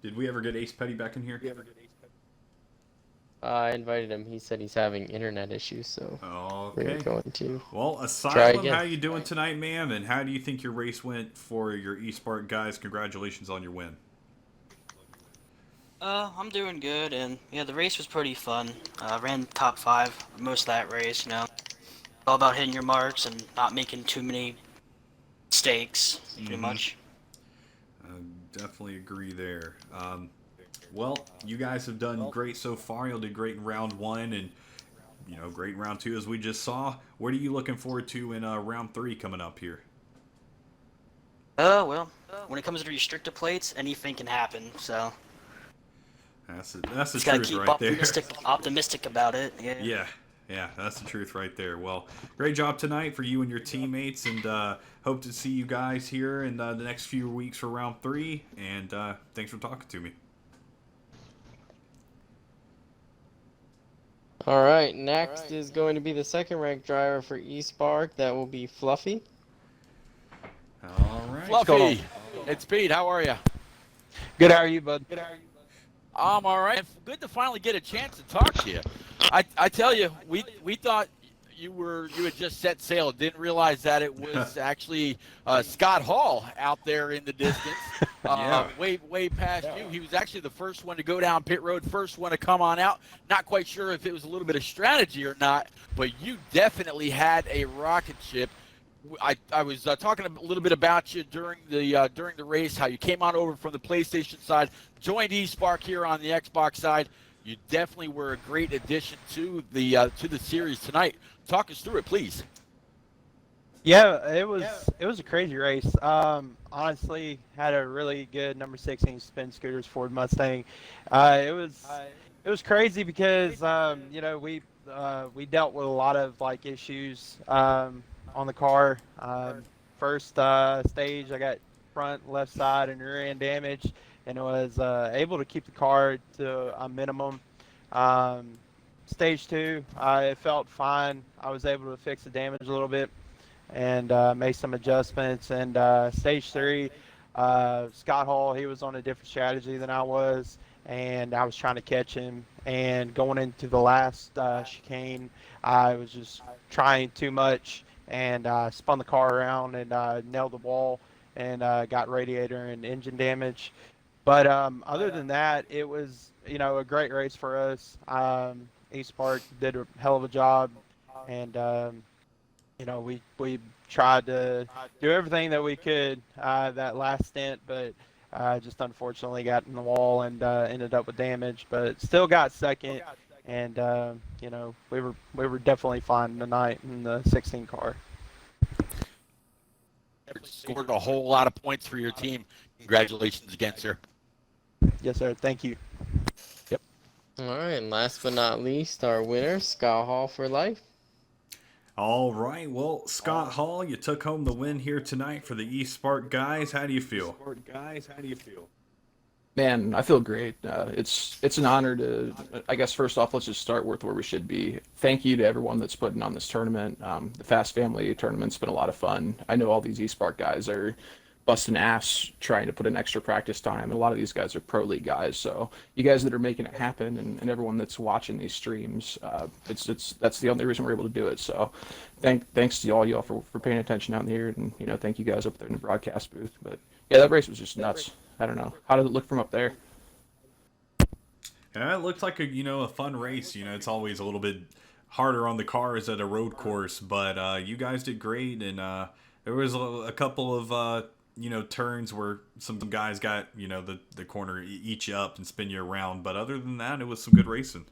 Did we ever get Ace Petty back in here? I invited him. He said he's having internet issues, so we're going to Well, try Asylum, again. how you doing tonight, ma'am? And how do you think your race went for your Espark guys? Congratulations on your win. I'm doing good, and yeah, the race was pretty fun. Ran top 5 most of that race. All about hitting your marks and not making too many mistakes, pretty much. Definitely agree there. Well, you guys have done great so far. You did great in round 1, and great in round 2 as we just saw. What are you looking forward to in round 3 coming up here? Well, when it comes to restrictor plates, anything can happen. So that's the just gotta truth keep right there. optimistic about it. Yeah, that's the truth right there. Well, great job tonight for you and your teammates, and hope to see you guys here in the next few weeks for round 3. And thanks for talking to me. All right, next is going to be the 2nd ranked driver for Espark. That will be Fluffy. All right. Fluffy, it's Pete. How are you? Good. How are you, bud? I'm all right. Good to finally get a chance to talk to you. I tell you, we thought you had just set sail. Didn't realize that it was actually Scott Hall out there in the distance, way past you. He was actually the first one to go down pit road, first one to come on out. Not quite sure if it was a little bit of strategy or not, but you definitely had a rocket ship. I was talking a little bit about you during the race, how you came on over from the PlayStation side, joined Espark here on the Xbox side. You definitely were a great addition to the series tonight. Talk us through it, please. Yeah, it was a crazy race. Honestly, had a really good number 16 spin scooters Ford Mustang. It was crazy because we dealt with a lot of like issues on the car. First stage, I got front, left side, and rear end damage, and was able to keep the car to a minimum. Stage 2, it felt fine. I was able to fix the damage a little bit and made some adjustments. And stage 3, Scott Hall, he was on a different strategy than I was, and I was trying to catch him. And going into the last chicane, I was just trying too much and spun the car around and nailed the wall and got radiator and engine damage. But other than that, it was a great race for us. Espark did a hell of a job, and we tried to do everything that we could that last stint, but just unfortunately got in the wall and ended up with damage. But still got second, and we were definitely fine tonight in the 16 car. Scored a whole lot of points for your team. Congratulations again, sir. Yes, sir. Thank you. Yep. All right, and last but not least, our winner, Scott Hall for life. All right, well, Scott Hall, you took home the win here tonight for the Espark guys. How do you feel? Man, I feel great. It's an honor to, I guess, first off, let's just start with where we should be. Thank you to everyone that's putting on this tournament. The Fast Family tournament's been a lot of fun. I know all these Espark guys are busting ass trying to put in extra practice time, and a lot of these guys are pro league guys. So you guys that are making it happen, and everyone that's watching these streams, that's the only reason we're able to do it. So thanks to all y'all for paying attention out here, and thank you guys up there in the broadcast booth. But yeah, that race was just nuts. I don't know. How did it look from up there? Yeah, it looked like a fun race. It's always a little bit harder on the cars at a road course, but you guys did great, and there was a couple of turns where some guys got the corner eat you up and spin you around, but other than that, it was some good racing.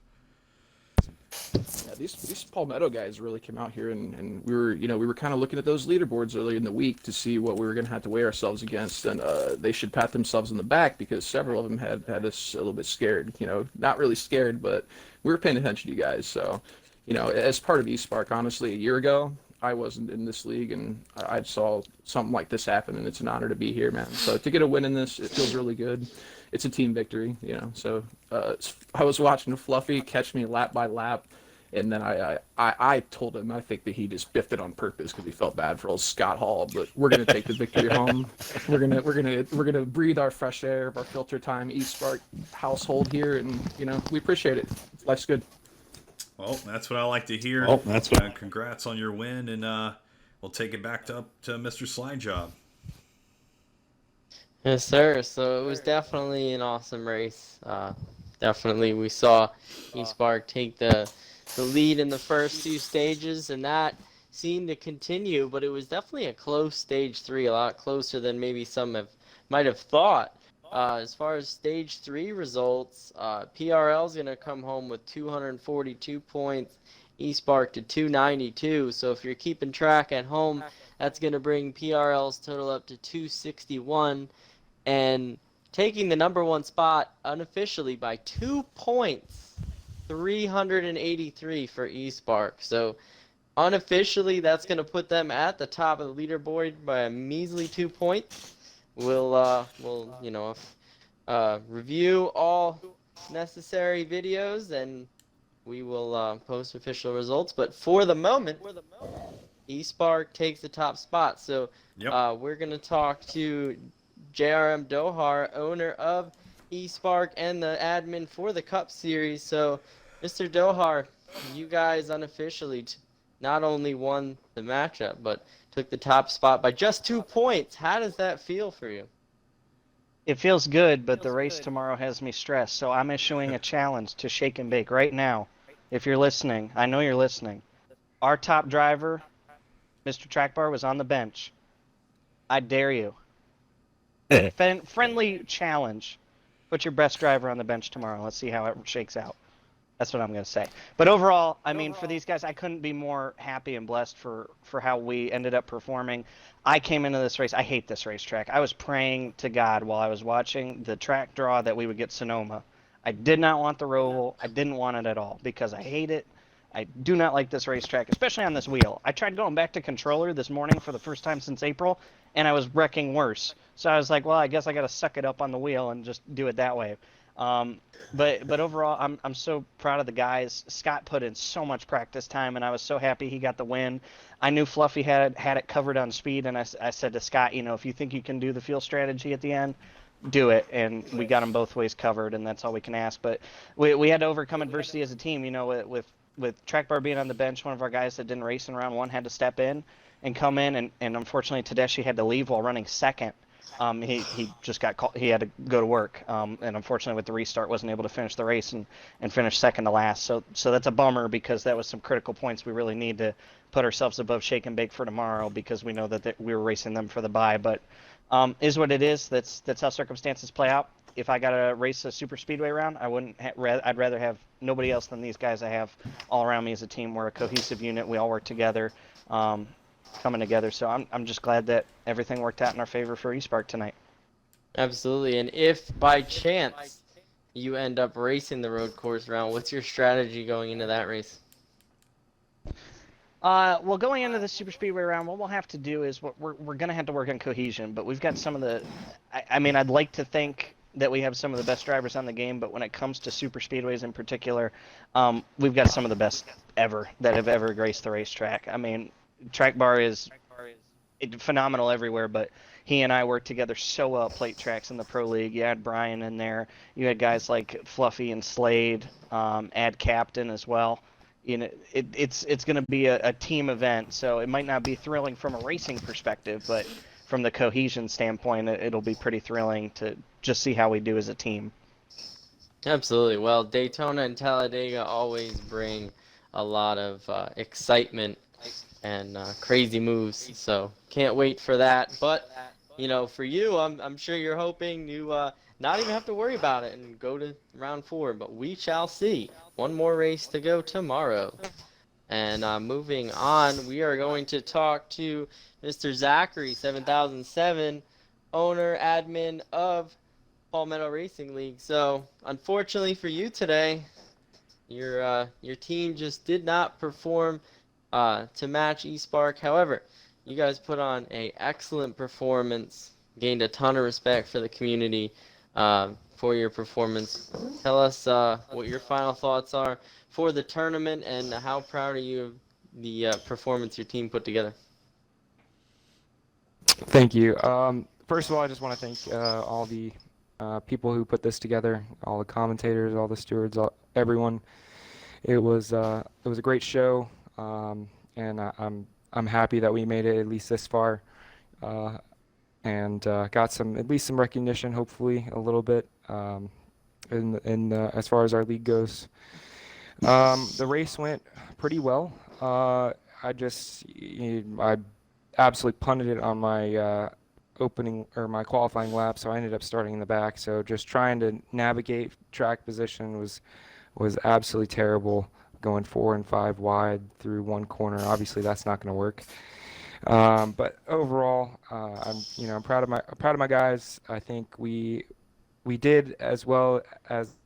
Yeah, these Palmetto guys really came out here, and we were kind of looking at those leaderboards early in the week to see what we were going to have to weigh ourselves against, and they should pat themselves on the back because several of them had us a little bit scared. Not really scared, but we were paying attention to you guys. So, as part of Espark, honestly, a year ago, I wasn't in this league, and I saw something like this happen, and it's an honor to be here, man. So to get a win in this, it feels really good. It's a team victory, So I was watching Fluffy catch me lap by lap, and then I told him I think that he just biffed it on purpose because he felt bad for old Scott Hall. But we're gonna take the victory home. We're gonna breathe our fresh air of our filter time Espark household here, and we appreciate it. Life's good. Well, that's what I like to hear. Well, that's what. Congrats on your win, and we'll take it back up to Mr. Slidejob. Yes, sir. So it was definitely an awesome race. Definitely, we saw Espark take the lead in the first two stages, and that seemed to continue. But it was definitely a close stage 3, a lot closer than maybe some might have thought. As far as stage 3 results, PRL is going to come home with 242 points, Espark to 292. So if you're keeping track at home, that's going to bring PRL's total up to 261, and taking the number 1 spot unofficially by 2 points, 383 for Espark. So unofficially, that's going to put them at the top of the leaderboard by a measly 2 points. We'll review all necessary videos, and we will post official results. But for the moment, Espark takes the top spot. So we're going to talk to JRM Dohar, owner of Espark and the admin for the Cup Series. So, Mr. Dohar, you guys unofficially not only won the matchup, but took the top spot by just 2 points. How does that feel for you? It feels good, but the race tomorrow has me stressed, so I'm issuing a challenge to Shake and Bake right now. If you're listening, I know you're listening. Our top driver, Mr. Trackbar, was on the bench. I dare you. Friendly challenge. Put your best driver on the bench tomorrow. Let's see how it shakes out. That's what I'm going to say. But overall, I mean, for these guys, I couldn't be more happy and blessed for how we ended up performing. I came into this race. I hate this racetrack. I was praying to God while I was watching the track draw that we would get Sonoma. I did not want the Roval. I didn't want it at all because I hate it. I do not like this racetrack, especially on this wheel. I tried going back to controller this morning for the first time since April, and I was wrecking worse. So I was like, well, I guess I got to suck it up on the wheel and just do it that way. But overall, I'm so proud of the guys. Scott put in so much practice time, and I was so happy he got the win. I knew Fluffy had it covered on speed, and I said to Scott, you know, if you think you can do the fuel strategy at the end, do it. And we got them both ways covered, and that's all we can ask. But we had to overcome adversity as a team. You know, with Trackbar being on the bench, one of our guys that didn't race in round one had to step in and come in, and unfortunately Tedeschi had to leave while running second. He just got called. He had to go to work, and unfortunately with the restart wasn't able to finish the race and finish second to last. So that's a bummer because that was some critical points we really need to put ourselves above Shake and Bake for tomorrow because we know that we were racing them for the bye. But is what it is. That's how circumstances play out. If I got to race a super speedway round, I'd rather have nobody else than these guys I have all around me as a team. We're a cohesive unit. We all work together. Coming together, so I'm just glad that everything worked out in our favor for Espark tonight. Absolutely, and if by chance you end up racing the road course round, what's your strategy going into that race? Well, going into the super speedway round, what we'll have to do is we're going to have to work on cohesion, but we've got some of the, I mean, I'd like to think that we have some of the best drivers on the game, but when it comes to super speedways in particular, we've got some of the best ever that have ever graced the racetrack. I mean, Trackbar is phenomenal everywhere, but he and I worked together so well at plate tracks in the Pro League. You had Brian in there. You had guys like Fluffy and Slade, add Captain as well. You know, it's going to be a team event, so it might not be thrilling from a racing perspective, but from the cohesion standpoint, it'll be pretty thrilling to just see how we do as a team. Absolutely. Well, Daytona and Talladega always bring a lot of excitement and crazy moves, so can't wait for that. But you know, for you, I'm sure you're hoping you not even have to worry about it and go to round 4, but we shall see. One more race to go tomorrow. And moving on, we are going to talk to Mr. Zachary 7007, owner admin of Palmetto Racing League. So unfortunately for you today, your team just did not perform to match Espark. However, you guys put on an excellent performance, gained a ton of respect for the community for your performance. Tell us what your final thoughts are for the tournament and how proud are you of the performance your team put together. Thank you. First of all, I just want to thank all the people who put this together, all the commentators, all the stewards, everyone. It was a great show. And I'm happy that we made it at least this far, and got at least some recognition, hopefully a little bit, as far as our league goes. The race went pretty well. I absolutely punted it on my my qualifying lap, so I ended up starting in the back. So just trying to navigate track position was absolutely terrible. Going 4 and 5 wide through one corner, obviously that's not going to work. But overall, I'm proud of my guys. I think we did as well as.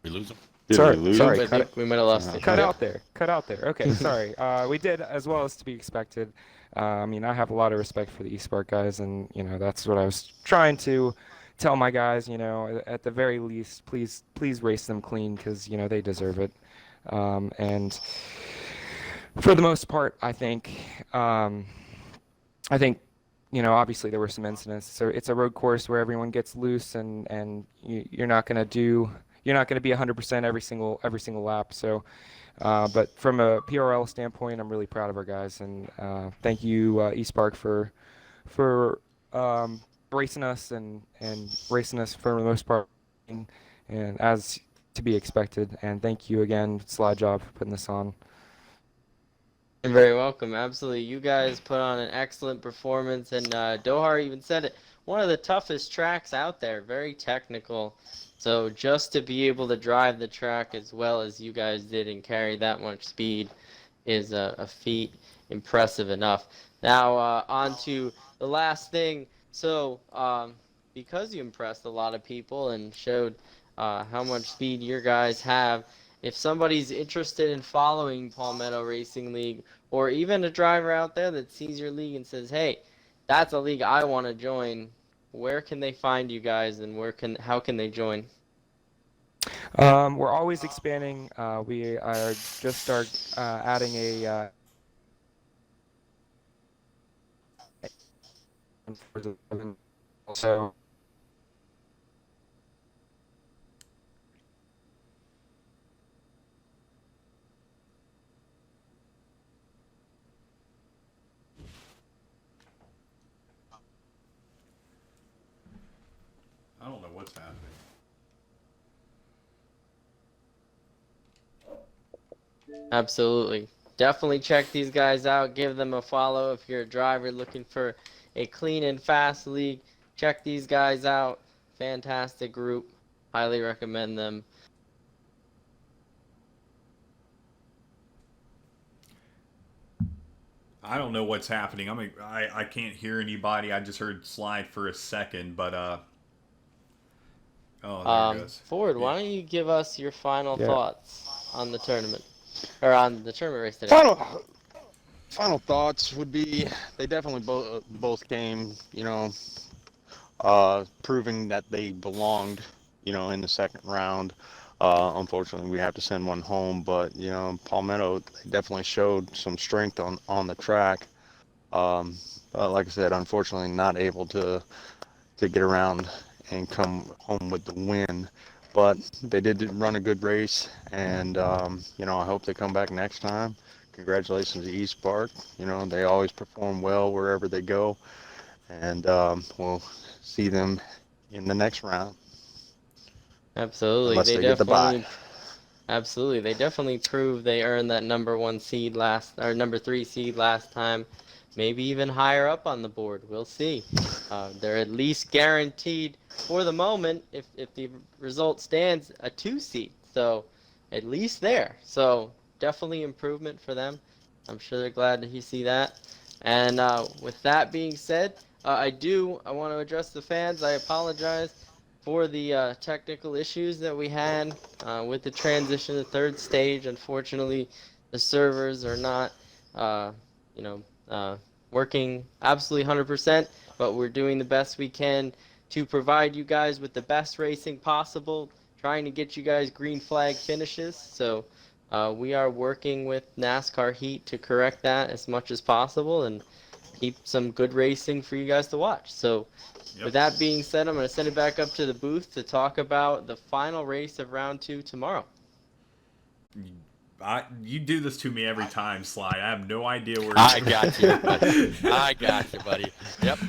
We lose them. Sorry. I think we might have lost it. Cut out there. Okay, sorry. We did as well as to be expected. I mean, I have a lot of respect for the Espark guys, and that's what I was trying to tell my guys. At the very least, please race them clean because they deserve it. And for the most part, I think obviously there were some incidents. So it's a road course where everyone gets loose, and you're not going to be 100% every single lap. So, but from a PRL standpoint, I'm really proud of our guys, and thank you, Espark, for racing us and racing us for the most part, and as to be expected. And thank you again, Slide Job, for putting this on. You're very welcome. Absolutely. You guys put on an excellent performance, and Dohar even said it. One of the toughest tracks out there, very technical. So just to be able to drive the track as well as you guys did and carry that much speed is a feat impressive enough. Now on to the last thing. So because you impressed a lot of people and showed how much speed your guys have, if somebody's interested in following Palmetto Racing League, or even a driver out there that sees your league and says, hey, that's a league I want to join, where can they find you guys, and how can they join? We're always expanding. We are just adding a so I don't know what's happening. Absolutely. Definitely check these guys out. Give them a follow if you're a driver looking for a clean and fast league. Check these guys out. Fantastic group. Highly recommend them. I don't know what's happening. I can't hear anybody. I just heard Slide for a second, but oh, there it goes. Ford, why don't you give us your final Yeah. thoughts on the tournament, or on the tournament race today? Final thoughts would be they definitely both came, proving that they belonged, in the second round. Unfortunately, we have to send one home, but Palmetto, they definitely showed some strength on the track. But like I said, unfortunately, not able to get around and come home with the win. But they did run a good race, and I hope they come back next time. Congratulations to Espark. They always perform well wherever they go, and we'll see them in the next round. Absolutely. Unless they get the bye. Absolutely. They definitely proved they earned that number 1 seed number 3 seed last time. Maybe even higher up on the board. We'll see. They're at least guaranteed for the moment, if the result stands, a 2 seed. So at least there. So definitely improvement for them. I'm sure they're glad to see that. And with that being said, I want to address the fans. I apologize for the technical issues that we had with the transition to third stage. Unfortunately, the servers are not, working absolutely 100%, but we're doing the best we can to provide you guys with the best racing possible, trying to get you guys green flag finishes. So we are working with NASCAR Heat to correct that as much as possible and keep some good racing for you guys to watch. So with that being said, I'm going to send it back up to the booth to talk about the final race of round 2 tomorrow. You do this to me every time, Sly. I have no idea where. I got you, buddy. I got you, buddy. Yep.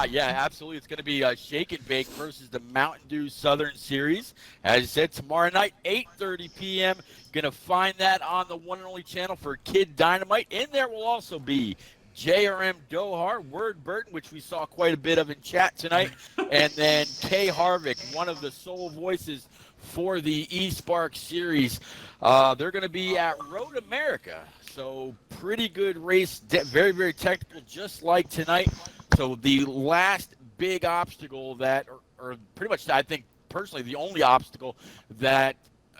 Yeah, absolutely. It's going to be Shake and Bake versus the Mountain Dew Southern Series. As you said, tomorrow night, 8:30 p.m. Going to find that on the one and only channel for Kid Dynamite. In there will also be JRM Dohar, Word Burton, which we saw quite a bit of in chat tonight, and then Kay Harvick, one of the sole voices for the Espark series. They're going to be at Road America, so pretty good race, very, very technical, just like tonight. So the last big obstacle that, or pretty much, I think, personally, the only obstacle that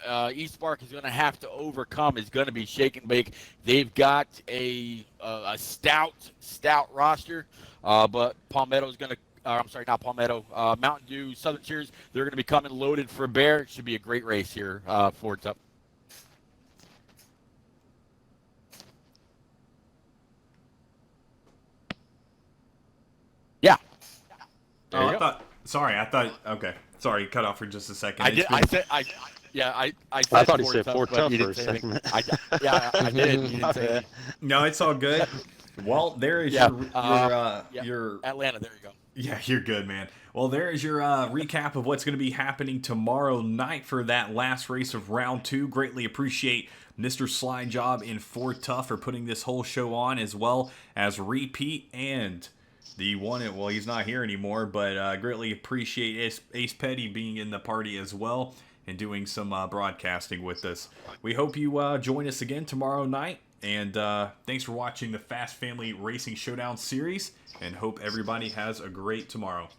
Espark is going to have to overcome is going to be Shake and Bake. They've got a stout roster, but Palmetto is going to, I'm sorry, not Palmetto, Mountain Dew Southern Series, they're going to be coming loaded for bear. It should be a great race here for Tup. Oh, I thought. Sorry, I thought. Okay, sorry, cut off for just a second. I did. I said. I said I thought he Fort said Tough, Fort but Tough he for a didn't say anything. second. Yeah, I did. He didn't say anything. No, it's all good. Well, there is Yeah, your Atlanta. There you go. Yeah, you're good, man. Well, there is your recap of what's going to be happening tomorrow night for that last race of round 2. Greatly appreciate Mr. Slide Job in Fort Tough for putting this whole show on, as well as Repeat and the one. Well, he's not here anymore, but greatly appreciate Ace Petty being in the party as well and doing some broadcasting with us. We hope you join us again tomorrow night. And thanks for watching the Fast Family Racing Showdown series, and hope everybody has a great tomorrow.